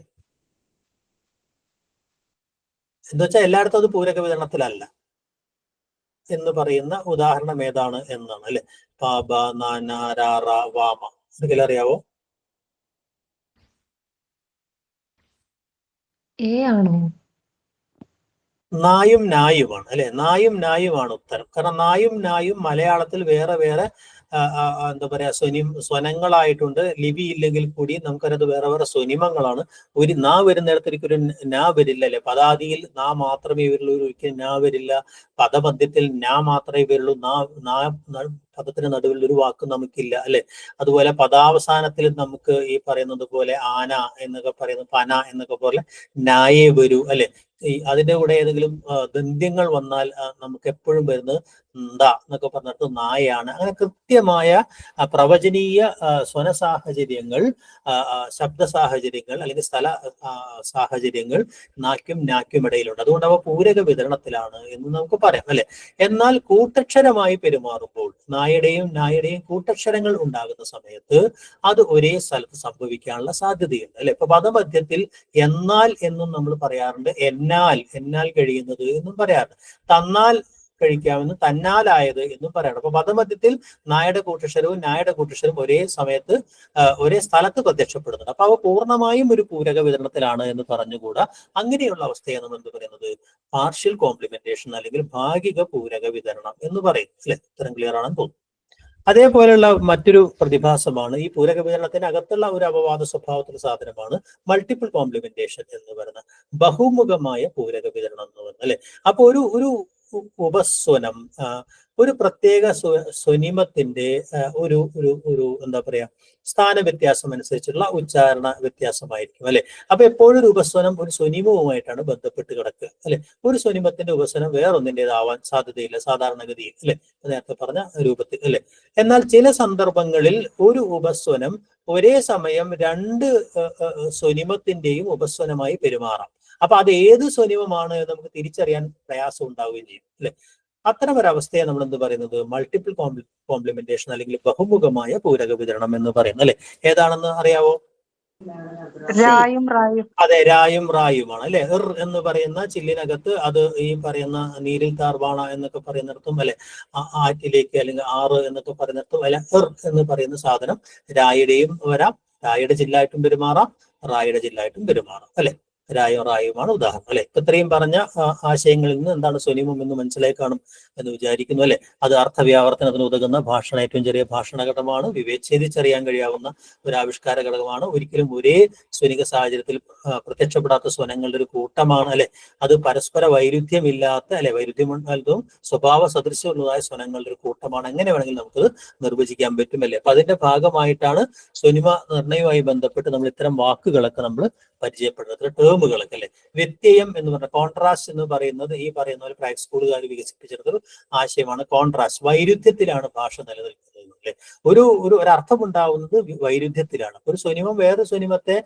S1: എന്താ വെച്ചാൽ എല്ലായിടത്തും അത് പൂരക വിതരണത്തിലല്ല എന്ന് പറയുന്ന ഉദാഹരണം ഏതാണ് എന്നാണ് അല്ലെ. പാപ, നാന, രാറ, വാമ, എന്തെങ്കിലും അറിയാവോ?
S2: ആണോ?
S1: നായും നായുമാണ് അല്ലെ. നായും നായുമാണ് ഉത്തരം. കാരണം നായും നായും മലയാളത്തിൽ വേറെ വേറെ എന്താ പറയാ സ്വനങ്ങളായിട്ടുണ്ട്. ലിപി ഇല്ലെങ്കിൽ കൂടി നമുക്കത് വേറെ വേറെ സ്വനിമങ്ങളാണ്. ഒരു നാ വരുന്നിടത്തേക്ക് ഒരു നാ വരില്ല അല്ലെ. പദാദിയിൽ നാ മാത്രമേ വരുള്ളൂ, ഒരിക്കലും നാ വരില്ല. പദമധ്യത്തിൽ നാ മാത്രമേ വരുള്ളൂ. പദത്തിന് നടുവിൽ ഒരു വാക്ക് നമുക്കില്ല അല്ലെ. അതുപോലെ പദാവസാനത്തിൽ നമുക്ക് ഈ പറയുന്നത് പോലെ ആന എന്നൊക്കെ പറയുന്നത്, പന എന്നൊക്കെ പോലെ നായേ വരൂ അല്ലെ. അതിന്റെ കൂടെ ഏതെങ്കിലും ദന്ത്യങ്ങൾ വന്നാൽ നമുക്ക് എപ്പോഴും വരുന്നത് ന്ത എന്നൊക്കെ പറഞ്ഞിട്ട് നായാണ്. അങ്ങനെ കൃത്യമായ പ്രവചനീയ സ്വന സാഹചര്യങ്ങൾ, ശബ്ദ സാഹചര്യങ്ങൾ അല്ലെങ്കിൽ സ്ഥല സാഹചര്യങ്ങൾ നാക്കും ഇടയിലുണ്ട്. അതുകൊണ്ട് അവ പൂരക വിതരണത്തിലാണ് എന്ന് നമുക്ക് പറയാം, അല്ലെ. എന്നാൽ കൂട്ടക്ഷരമായി പെരുമാറുമ്പോൾ നായുടെയും കൂട്ടക്ഷരങ്ങൾ ഉണ്ടാകുന്ന സമയത്ത് അത് ഒരേ സ്ഥലത്ത് സംഭവിക്കാനുള്ള സാധ്യതയുണ്ട്, അല്ലെ. ഇപ്പൊ പദമധ്യത്തിൽ എന്നാൽ എന്നും നമ്മൾ പറയാറുണ്ട്, എന്നാൽ കഴിയുന്നത് എന്നും പറയാറുണ്ട്, തന്നാൽ കഴിക്കാമെന്ന്, തന്നാലായത് എന്നും പറയണം. അപ്പൊ പദമധ്യത്തിൽ നായുടെ കൂട്ടക്ഷരവും ഒരേ സമയത്ത് ഒരേ സ്ഥലത്ത് പ്രത്യക്ഷപ്പെടുന്നുണ്ട്. അപ്പൊ അവ പൂർണ്ണമായും ഒരു പൂരക വിതരണത്തിലാണ് എന്ന് പറഞ്ഞുകൂടാ. അങ്ങനെയുള്ള അവസ്ഥയെ നമ്മൾ എന്ത് പറയുന്നത് പാർഷ്യൽ കോംപ്ലിമെന്റേഷൻ അല്ലെങ്കിൽ ഭാഗിക പൂരക വിതരണം എന്ന് പറയും, അല്ലെ. ഇത്രയും ക്ലിയർ ആണെന്ന് തോന്നുന്നു. അതേപോലെയുള്ള മറ്റൊരു പ്രതിഭാസമാണ് ഈ പൂരക വിതരണത്തിന് അകത്തുള്ള ഒരു അപവാദ സ്വഭാവത്തിലുള്ള സാധനമാണ് മൾട്ടിപ്പിൾ കോംപ്ലിമെന്റേഷൻ എന്ന് പറയുന്ന ബഹുമുഖമായ പൂരക വിതരണം എന്ന് പറയുന്നത്, അല്ലെ. അപ്പൊ ഒരു ഉപസ്വനം ഒരു പ്രത്യേക സ്വനിമത്തിന്റെ ഒരു ഒരു ഒരു എന്താ പറയാ സ്ഥാന വ്യത്യാസം അനുസരിച്ചുള്ള ഉച്ചാരണ വ്യത്യാസമായിരിക്കും, അല്ലെ. അപ്പൊ എപ്പോഴും ഒരു ഉപസ്വനം ഒരു സ്വനിമവുമായിട്ടാണ് ബന്ധപ്പെട്ട് കിടക്കുക, അല്ലെ. ഒരു സ്വനിമത്തിന്റെ ഉപസ്വനം വേറൊന്നിൻ്റെതാവാൻ സാധ്യതയില്ല സാധാരണഗതിയിൽ, അല്ലെ, നേരത്തെ പറഞ്ഞ രൂപത്തിൽ, അല്ലെ. എന്നാൽ ചില സന്ദർഭങ്ങളിൽ ഒരു ഉപസ്വനം ഒരേ സമയം രണ്ട് സ്വനിമത്തിന്റെയും ഉപസ്വനമായി പെരുമാറാം. അപ്പൊ അത് ഏത് സ്വനിമമാണ് എന്ന് നമുക്ക് തിരിച്ചറിയാൻ പ്രയാസം ഉണ്ടാവുകയും ചെയ്യും, അല്ലെ. അത്തരം ഒരവസ്ഥയെ നമ്മൾ എന്ത് പറയുന്നത് മൾട്ടിപ്പിൾ കോംപ്ലിമെന്റേഷൻ അല്ലെങ്കിൽ ബഹുമുഖമായ പൂരക വിതരണം എന്ന് പറയുന്നത്, അല്ലെ. ഏതാണെന്ന് അറിയാവോ? അതെ, രായും റായുമാണ്, അല്ലെ. എന്ന് പറയുന്ന ചില്ലിനകത്ത് അത് ഈ പറയുന്ന നീരിൽ താർവാണ എന്നൊക്കെ പറയുന്നിടത്തും, അല്ലെ, ആറ്റിലേക്ക് അല്ലെങ്കിൽ ആറ് എന്നൊക്കെ പറയുന്നിടത്തും, അല്ലെ, എന്ന് പറയുന്ന സാധനം രായുടെയും വരാം, രായുടെ ജില്ലായിട്ടും പെരുമാറാം, റായുടെ ജില്ലായിട്ടും പെരുമാറാം, അല്ലെ. റായുമാണ് ഉദാഹരണം, അല്ലെ. ഇത്രയും പറഞ്ഞ ആശയങ്ങളിൽ നിന്ന് എന്താണ് സ്വനിമം എന്ന് മനസ്സിലായി കാണും എന്ന് വിചാരിക്കുന്നു, അല്ലെ. അത് അർത്ഥവ്യാവർത്തനത്തിന് ഉതകുന്ന ഏറ്റവും ചെറിയ ഭാഷണ ഘടകമാണ്, വിവേചിച്ചറിയാൻ കഴിയാവുന്ന ഒരു ആവിഷ്കാര ഘടകമാണ്. ഒരിക്കലും ഒരേ സ്വനിക സാഹചര്യത്തിൽ പ്രത്യക്ഷപ്പെടാത്ത സ്വനങ്ങളുടെ ഒരു കൂട്ടമാണ്, അല്ലെ. അത് പരസ്പര വൈരുദ്ധ്യമില്ലാത്ത, അല്ലെ, വൈരുദ്ധ്യമുള്ളതും സ്വഭാവ സദൃശ്യമുള്ളതായ സ്വനങ്ങളുടെ ഒരു കൂട്ടമാണ്. എങ്ങനെ വേണമെങ്കിൽ നമുക്കത് നിർവചിക്കാൻ പറ്റും, അല്ലെ. അപ്പൊ അതിന്റെ ഭാഗമായിട്ടാണ് സ്വനിമ നിർണയവുമായി ബന്ധപ്പെട്ട് നമ്മൾ ഇത്തരം വാക്കുകളൊക്കെ നമ്മൾ പരിചയപ്പെടുന്നത്, ടേമുകളൊക്കെ, അല്ലെ. വ്യത്യയം എന്ന് പറഞ്ഞ കോൺട്രാസ്റ്റ് എന്ന് പറയുന്നത് ഈ പറയുന്ന പോലെ പ്രൈവറ്റ് സ്കൂളുകാർ വികസിപ്പിച്ചെടുത്തൊരു ആശയമാണ്. കോൺട്രാസ്റ്റ്, വൈരുദ്ധ്യത്തിലാണ് ഭാഷ നിലനിൽക്കുന്നത്, അല്ലെ. ഒരു അർത്ഥം ഉണ്ടാവുന്നത് വൈരുദ്ധ്യത്തിലാണ്. ഒരു സ്വനിമം വേറെ സ്വനിമത്തെ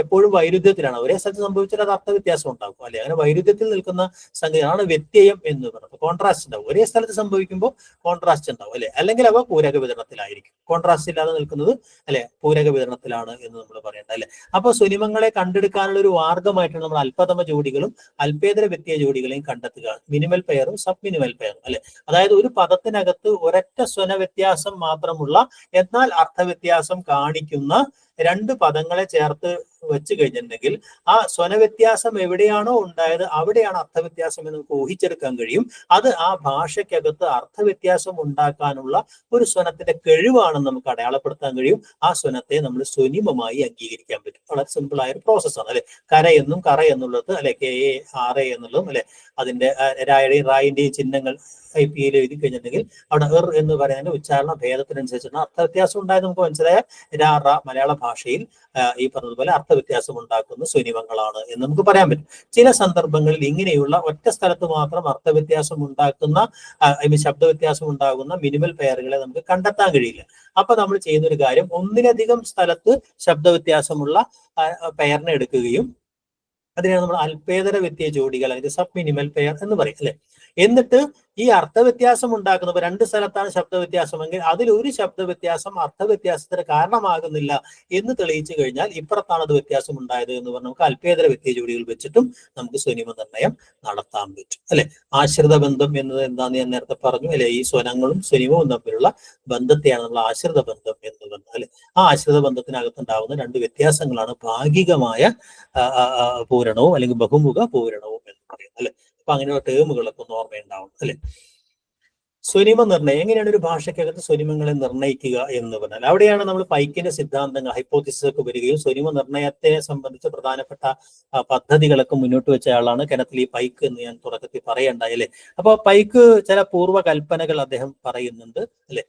S1: എപ്പോഴും വൈരുദ്ധ്യത്തിലാണ്, ഒരേ സ്ഥലത്ത് സംഭവിച്ചാൽ അത് അർത്ഥവ്യത്യാസം ഉണ്ടാകും, അല്ലെ. അങ്ങനെ വൈരുദ്ധ്യത്തിൽ നിൽക്കുന്ന സംഗതിയാണ് വ്യത്യയം എന്ന് പറയുന്നത്. കോൺട്രാസ്റ്റ് ഉണ്ടാവും, ഒരേ സ്ഥലത്ത് സംഭവിക്കുമ്പോൾ കോൺട്രാസ്റ്റ് ഉണ്ടാവും, അല്ലെ. അല്ലെങ്കിൽ അവ പൂരക വിതരണത്തിലായിരിക്കും. കോൺട്രാസ്റ്റ് ഇല്ലാതെ നിൽക്കുന്നത്, അല്ലെ, പൂരക വിതരണത്തിലാണ് എന്ന് നമ്മൾ പറയേണ്ടത്, അല്ലെ. അപ്പോൾ സ്വനിമങ്ങളെ കണ്ടെടുക്കാനുള്ള ഒരു മാർഗമായിട്ടാണ് നമ്മൾ അല്പതമ ജോഡികളും അല്പേതര വ്യത്യയ ജോഡികളെയും കണ്ടെത്തുക, മിനിമൽ പെയറും സബ് മിനിമൽ പെയറും, അല്ലെ. അതായത് ഒരു പദത്തിനകത്ത് ഒരൊറ്റ സ്വന വ്യത്യാസം മാത്രമുള്ള എന്നാൽ അർത്ഥവ്യത്യാസം കാണിക്കുന്ന രണ്ട് പദങ്ങളെ ചേർത്ത് വെച്ച് കഴിഞ്ഞിട്ടുണ്ടെങ്കിൽ ആ സ്വനവ്യത്യാസം എവിടെയാണോ ഉണ്ടായത് അവിടെയാണ് അർത്ഥവ്യത്യാസം എന്ന് നമുക്ക് ഊഹിച്ചെടുക്കാൻ കഴിയും. അത് ആ ഭാഷയ്ക്കകത്ത് അർത്ഥവ്യത്യാസം ഉണ്ടാക്കാനുള്ള ഒരു സ്വനത്തിന്റെ കഴിവാണെന്ന് നമുക്ക് അടയാളപ്പെടുത്താൻ കഴിയും. ആ സ്വനത്തെ നമ്മൾ സ്വനിമമായി അംഗീകരിക്കാൻ പറ്റും. വളരെ സിമ്പിൾ ആയ ഒരു പ്രോസസ്സാണ്, അല്ലെ. കരയെന്നും കറ എന്നുള്ളത്, അല്ലെ, KARA എന്നുള്ളതും, അല്ലെ, അതിന്റെ രായുടെയും റായിന്റെയും ചിഹ്നങ്ങൾ IPയിൽ എഴുതി കഴിഞ്ഞിട്ടുണ്ടെങ്കിൽ അവിടെ എന്ന് പറയുന്നതിന്റെ ഉച്ചാരണ ഭേദത്തിനനുസരിച്ചാണ് അർത്ഥവ്യത്യാസം ഉണ്ടായത് നമുക്ക് മനസ്സിലായാൽ മലയാള ഭാഷയിൽ ഈ പറഞ്ഞതുപോലെ അർത്ഥവ്യത്യാസം ഉണ്ടാക്കുന്ന സ്വനിമങ്ങളാണ് എന്ന് നമുക്ക് പറയാൻ പറ്റും. ചില സന്ദർഭങ്ങളിൽ ഇങ്ങനെയുള്ള ഒറ്റ സ്ഥലത്ത് മാത്രം അർത്ഥവ്യത്യാസം ഉണ്ടാക്കുന്ന ശബ്ദവ്യത്യാസം ഉണ്ടാകുന്ന മിനിമൽ പെയറുകളെ നമുക്ക് കണ്ടെത്താൻ കഴിയില്ല. അപ്പൊ നമ്മൾ ചെയ്യുന്ന ഒരു കാര്യം, ഒന്നിലധികം സ്ഥലത്ത് ശബ്ദവ്യത്യാസമുള്ള പെയറിനെ എടുക്കുകയും അതിനാണ് നമ്മൾ അല്പേതര വ്യത്യയ ജോഡികൾ അല്ലെങ്കിൽ സബ് മിനിമൽ പെയർ എന്ന് പറയും, അല്ലെ. എന്നിട്ട് ഈ അർത്ഥവ്യത്യാസം ഉണ്ടാക്കുന്നപ്പോൾ രണ്ട് സ്ഥലത്താണ് ശബ്ദവ്യത്യാസമെങ്കിൽ അതിലൊരു ശബ്ദവ്യത്യാസം അർത്ഥവ്യത്യാസത്തിന് കാരണമാകുന്നില്ല എന്ന് തെളിയിച്ചു കഴിഞ്ഞാൽ ഇപ്പുറത്താണ് അത് വ്യത്യാസം ഉണ്ടായത് എന്ന് പറഞ്ഞാൽ നമുക്ക് അല്പേതര വ്യത്യയ ജോഡികൾ വെച്ചിട്ടും നമുക്ക് സ്വനിമ നിർണ്ണയം നടത്താൻ പറ്റും, അല്ലെ. ആശ്രിത ബന്ധം എന്നത് എന്താന്ന് ഞാൻ നേരത്തെ പറഞ്ഞു, അല്ലെ. ഈ സ്വനങ്ങളും സ്വനിമവും തമ്മിലുള്ള ബന്ധത്തെയാണ് നമ്മൾ ആശ്രിത ബന്ധം എന്ന് പറഞ്ഞത്, അല്ലെ. ആ ആശ്രിത ബന്ധത്തിനകത്തുണ്ടാവുന്ന രണ്ട് വ്യത്യാസങ്ങളാണ് ഭാഗികമായ പൂരണവും അല്ലെങ്കിൽ ബഹുമുഖ പൂരണവും എന്ന് പറയുന്നത്, അല്ലെ. അപ്പൊ അങ്ങനെയുള്ള ടേമുകളൊക്കെ ഒന്ന് ഓർമ്മയുണ്ടാവും, അല്ലെ. സ്വനിമ നിർണ്ണയം, എങ്ങനെയാണ് ഒരു ഭാഷയ്ക്കകത്ത് സ്വനിമങ്ങളെ നിർണ്ണയിക്കുക എന്ന് പറഞ്ഞാൽ അവിടെയാണ് നമ്മൾ പൈക്കിന്റെ സിദ്ധാന്തങ്ങൾ ഹൈപ്പോത്തിസിസ് ഒക്കെ വരികയും സ്വനിമ നിർണ്ണയത്തെ സംബന്ധിച്ച് പ്രധാനപ്പെട്ട പദ്ധതികളൊക്കെ മുന്നോട്ട് വെച്ച ആളാണ് കെനത്ത് ലീ പൈക്ക് എന്ന് ഞാൻ തുടക്കത്തിൽ പറയണ്ടായി, അല്ലെ. അപ്പൊ പൈക്ക് ചില പൂർവ്വ കൽപ്പനകൾ അദ്ദേഹം പറയുന്നുണ്ട്, അല്ലെ.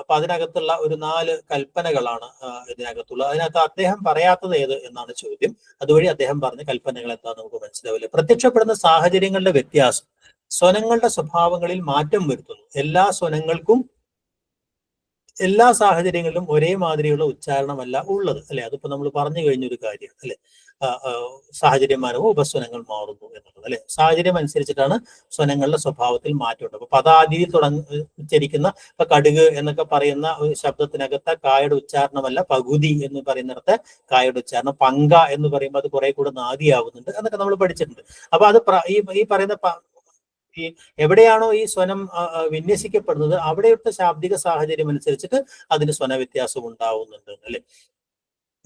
S1: അപ്പൊ അതിനകത്തുള്ള ഒരു 4 കൽപ്പനകളാണ് ഇതിനകത്തുള്ളത്. അതിനകത്ത് അദ്ദേഹം പറയാത്തത് ഏത് എന്നാണ് ചോദ്യം. അതുവഴി അദ്ദേഹം പറഞ്ഞ കൽപ്പനകൾ എന്താണെന്ന് നമുക്ക് മനസ്സിലാവില്ല. പ്രത്യക്ഷപ്പെടുന്ന സാഹചര്യങ്ങളുടെ വ്യത്യാസം, സ്വനങ്ങളുടെ സ്വഭാവങ്ങളിൽ മാറ്റം വരുത്തുന്നു. എല്ലാ സ്വനങ്ങൾക്കും എല്ലാ സാഹചര്യങ്ങളിലും ഒരേ മാതിരിയുള്ള ഉച്ചാരണമല്ല ഉള്ളത്, അല്ലെ? അതിപ്പോ നമ്മൾ പറഞ്ഞു കഴിഞ്ഞൊരു കാര്യം, അല്ലെ? സാഹചര്യം മാറുമ്പോൾ ഉപസ്വനങ്ങൾ മാറുന്നു എന്നുള്ളത്, അല്ലെ? സാഹചര്യം അനുസരിച്ചിട്ടാണ് സ്വനങ്ങളുടെ സ്വഭാവത്തിൽ മാറ്റമുണ്ട്. അപ്പൊ പദാദിയിൽ ഉച്ചരിക്കുന്ന ഇപ്പൊ കടുക് എന്നൊക്കെ പറയുന്ന ഒരു ശബ്ദത്തിനകത്ത് കായുടെ ഉച്ചാരണമല്ല പകുതി എന്ന് പറയുന്നിടത്ത് കായുടെ ഉച്ചാരണം. പങ്ക എന്ന് പറയുമ്പോൾ അത് കുറെ കൂടെ നാദിയാവുന്നുണ്ട് എന്നൊക്കെ നമ്മൾ പഠിച്ചിട്ടുണ്ട്. അപ്പൊ അത് ഈ പറയുന്ന ഈ എവിടെയാണോ ഈ സ്വനം വിന്യസിക്കപ്പെടുന്നത് അവിടെയുള്ള ശാബ്ദിക സാഹചര്യം അനുസരിച്ചിട്ട് അതിന് സ്വന വ്യത്യാസം ഉണ്ടാവുന്നുണ്ട്, അല്ലെ?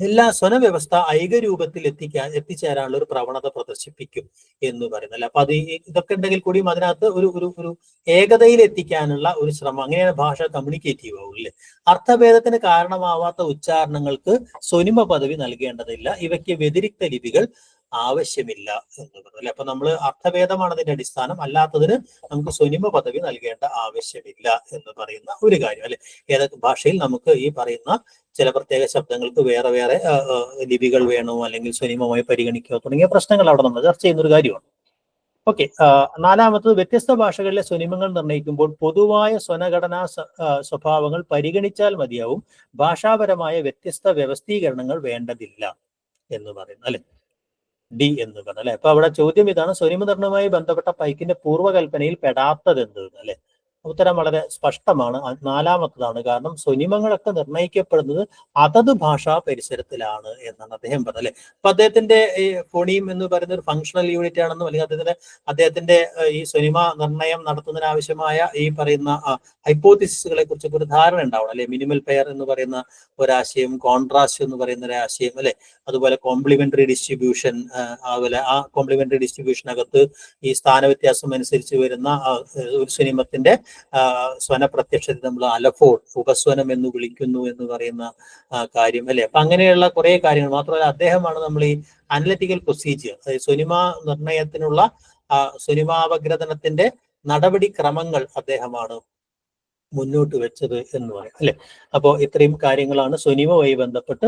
S1: എല്ലാ സ്വനവ്യവസ്ഥ ഐകരൂപത്തിൽ എത്തിച്ചേരാനുള്ള ഒരു പ്രവണത പ്രദർശിപ്പിക്കും എന്ന് പറയുന്നത്, അല്ലെ? അപ്പൊ അത് ഇതൊക്കെ ഉണ്ടെങ്കിൽ കൂടിയും അതിനകത്ത് ഒരു ഒരു ഒരു ഏകതയിൽ എത്തിക്കാനുള്ള ഒരു ശ്രമം, അങ്ങനെയാണ് ഭാഷ കമ്മ്യൂണിക്കേറ്റീവ് ആവും, അല്ലെ? അർത്ഥഭേദത്തിന് കാരണമാവാത്ത ഉച്ചാരണങ്ങൾക്ക് സ്വനിമ പദവി നൽകേണ്ടതില്ല. ഇവയ്ക്ക് വ്യതിരിക്ത ലിപികൾ ആവശ്യമില്ല എന്ന് പറഞ്ഞു, അല്ലെ? അപ്പൊ നമ്മൾ അർത്ഥഭേദമാണ് അതിന്റെ അടിസ്ഥാനം, അല്ലാത്തതിന് നമുക്ക് സ്വനിമ പദവി നൽകേണ്ട ആവശ്യമില്ല എന്ന് പറയുന്ന ഒരു കാര്യം, അല്ലെ? ഏതൊക്കെ ഭാഷയിൽ നമുക്ക് ഈ പറയുന്ന ചില പ്രത്യേക ശബ്ദങ്ങൾക്ക് വേറെ വേറെ ലിപികൾ വേണോ അല്ലെങ്കിൽ സ്വനിമമായി പരിഗണിക്കോ തുടങ്ങിയ പ്രശ്നങ്ങൾ അവിടെ നമ്മൾ ചർച്ച ചെയ്യുന്ന ഒരു കാര്യമാണ്. ഓക്കെ. നാലാമത്തത്, വ്യത്യസ്ത ഭാഷകളിലെ സ്വനിമങ്ങൾ നിർണ്ണയിക്കുമ്പോൾ പൊതുവായ സ്വനഘടനാ സ്വഭാവങ്ങൾ പരിഗണിച്ചാൽ മതിയാവും, ഭാഷാപരമായ വ്യത്യസ്ത വ്യവസ്ഥീകരണങ്ങൾ വേണ്ടതില്ല എന്ന് പറയുന്നു, അല്ലെ? ഡി എന്ന് പറഞ്ഞു, അല്ലെ? അപ്പൊ അവിടെ ചോദ്യം ഇതാണ്, സ്വനിമ നിർണ്ണയവുമായി ബന്ധപ്പെട്ട പൈക്കിന്റെ പൂർവ്വകൽപ്പനയിൽ പെടാത്തത് എന്ത്, അല്ലെ? ഉത്തരം വളരെ സ്പഷ്ടമാണ്, നാലാമത്തതാണ്. കാരണം സ്വനിമങ്ങളൊക്കെ നിർണ്ണയിക്കപ്പെടുന്നത് അതത് ഭാഷാ പരിസരത്തിലാണ് എന്നാണ് അദ്ദേഹം പറഞ്ഞത്, അല്ലെ? അപ്പൊ അദ്ദേഹത്തിന്റെ ഈ ഫോണീം എന്ന് പറയുന്ന ഒരു ഫങ്ഷണൽ യൂണിറ്റ് ആണെന്നും അല്ലെങ്കിൽ അദ്ദേഹത്തിന്റെ ഈ സ്വനിമ നിർണ്ണയം നടത്തുന്നതിനാവശ്യമായ ഈ പറയുന്ന ഹൈപ്പോത്തിസിസുകളെ കുറിച്ചൊക്കെ ഒരു ധാരണ ഉണ്ടാവണം, അല്ലെ? മിനിമൽ പെയർ എന്ന് പറയുന്ന ഒരാശയം, കോൺട്രാസ്റ്റ് എന്ന് പറയുന്ന ഒരു ആശയം, അല്ലെ? അതുപോലെ കോംപ്ലിമെന്ററി ഡിസ്ട്രിബ്യൂഷൻ, അതുപോലെ ആ കോംപ്ലിമെന്ററി ഡിസ്ട്രിബ്യൂഷനകത്ത് ഈ സ്ഥാനവ്യത്യാസം അനുസരിച്ച് വരുന്ന ഒരു സ്വനിമത്തിന്റെ സ്വനപ്രത്യക്ഷത്തിൽ നമ്മൾ അലഫോൺ, ഉപസ്വനം എന്ന് വിളിക്കുന്നു എന്ന് പറയുന്ന കാര്യം, അല്ലെ? അപ്പൊ അങ്ങനെയുള്ള കുറെ കാര്യങ്ങൾ. മാത്രമല്ല അദ്ദേഹമാണ് നമ്മൾ ഈ അനലിറ്റിക്കൽ പ്രൊസീജിയർ, അതായത് സ്വനിമ നിർണയത്തിനുള്ള സ്വനിമാപഗ്രഥനത്തിന്റെ നടപടിക്രമങ്ങൾ അദ്ദേഹമാണ് മുന്നോട്ട് വെച്ചത് എന്ന് പറയാം, അല്ലെ? അപ്പോൾ ഇത്രയും കാര്യങ്ങളാണ് സ്വനിമവുമായി ബന്ധപ്പെട്ട്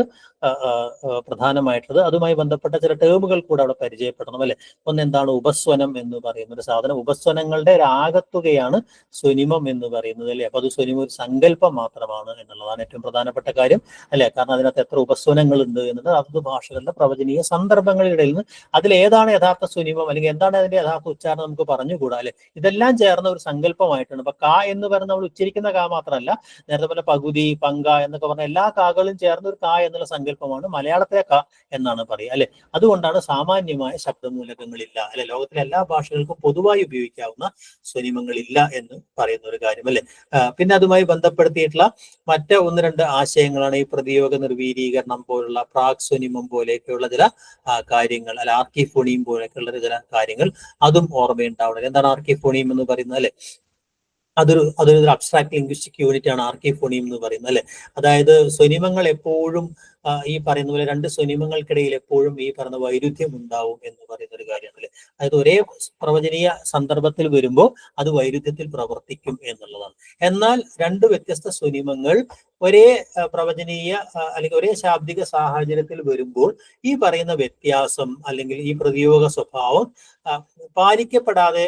S1: പ്രധാനമായിട്ടുള്ളത്. അതുമായി ബന്ധപ്പെട്ട ചില ടേമുകൾ കൂടെ അവിടെ പരിചയപ്പെടണം, അല്ലെ? ഒന്ന്, എന്താണ് ഉപസ്വനം എന്ന് പറയുന്ന ഒരു സാധനം? ഉപസ്വനങ്ങളുടെ ഒരു ആകത്തുകയാണ് സ്വനിമം എന്ന് പറയുന്നത്, അല്ലെ? അപ്പൊ അത് സ്വനിമം ഒരു സങ്കല്പം മാത്രമാണ് എന്നുള്ളതാണ് ഏറ്റവും പ്രധാനപ്പെട്ട കാര്യം, അല്ലെ? കാരണം അതിനകത്ത് എത്ര ഉപസ്വനങ്ങൾ ഉണ്ട് എന്നത് അതത് ഭാഷകളുടെ പ്രവചനീയ സന്ദർഭങ്ങളിടയിൽ നിന്ന് അതിലേതാണ് യഥാർത്ഥ സ്വനിമം അല്ലെങ്കിൽ എന്താണ് അതിന്റെ യഥാർത്ഥ ഉച്ചാരണം നമുക്ക് പറഞ്ഞുകൂടാ, അല്ലെ? ഇതെല്ലാം ചേർന്ന ഒരു സങ്കല്പമായിട്ടാണ്. അപ്പൊ കാ എന്ന് പറയുന്നത് നമ്മൾ ഉച്ചരിക്കുന്ന കാ മാത്രമല്ല, നേരത്തെ പോലെ പകുതി, പങ്ക എന്നൊക്കെ പറഞ്ഞ എല്ലാ കാകളും ചേർന്ന ഒരു കാ എന്നുള്ള സങ്കല്പമാണ് മലയാളത്തിലെ കാ എന്നാണ് പറയുക, അല്ലെ? അതുകൊണ്ടാണ് സാമാന്യമായ ശബ്ദമൂലകങ്ങളില്ല, അല്ലെ? ലോകത്തിലെ എല്ലാ ഭാഷകൾക്കും പൊതുവായി ഉപയോഗിക്കാവുന്ന സ്വനിമങ്ങളില്ല എന്ന് പറയുന്ന ഒരു കാര്യം, അല്ലെ? പിന്നെ അതുമായി ബന്ധപ്പെടുത്തിയിട്ടുള്ള മറ്റ് ഒന്ന് രണ്ട് ആശയങ്ങളാണ് ഈ പ്രതിയോഗ നിർവീരീകരണം പോലുള്ള പ്രാക് സ്വനിമം പോലെയൊക്കെയുള്ള ചില കാര്യങ്ങൾ, അല്ലെ? ആർക്കിഫോണിയം പോലെയൊക്കെയുള്ള ചില കാര്യങ്ങൾ, അതും ഓർമ്മയുണ്ടാവണം. എന്താണ് ആർക്കിഫോണിയം എന്ന് പറയുന്നത്, അല്ലെ? അതൊരു അബ്സ്ട്രാക്ട് ലിംഗ്വിസ്റ്റിക് യൂണിറ്റ് ആണ് ആർക്കിഫോണിയം എന്ന് പറയുന്നത്, അല്ലെ? അതായത് സ്വനിമങ്ങൾ എപ്പോഴും ഈ പറയുന്ന പോലെ രണ്ട് സ്വനിമങ്ങൾക്കിടയിൽ എപ്പോഴും ഈ പറയുന്ന വൈരുദ്ധ്യം ഉണ്ടാവും എന്ന് പറയുന്ന ഒരു കാര്യമാണ്, അല്ലെ? അതായത് ഒരേ പ്രവചനീയ സന്ദർഭത്തിൽ വരുമ്പോൾ അത് വൈരുദ്ധ്യത്തിൽ പ്രവർത്തിക്കും എന്നുള്ളതാണ്. എന്നാൽ രണ്ട് വ്യത്യസ്ത സ്വനിമങ്ങൾ ഒരേ പ്രവചനീയ അല്ലെങ്കിൽ ഒരേ ശാബ്ദിക സാഹചര്യത്തിൽ വരുമ്പോൾ ഈ പറയുന്ന വ്യത്യാസം അല്ലെങ്കിൽ ഈ പ്രതിയോഗ സ്വഭാവം പാലിക്കപ്പെടാതെ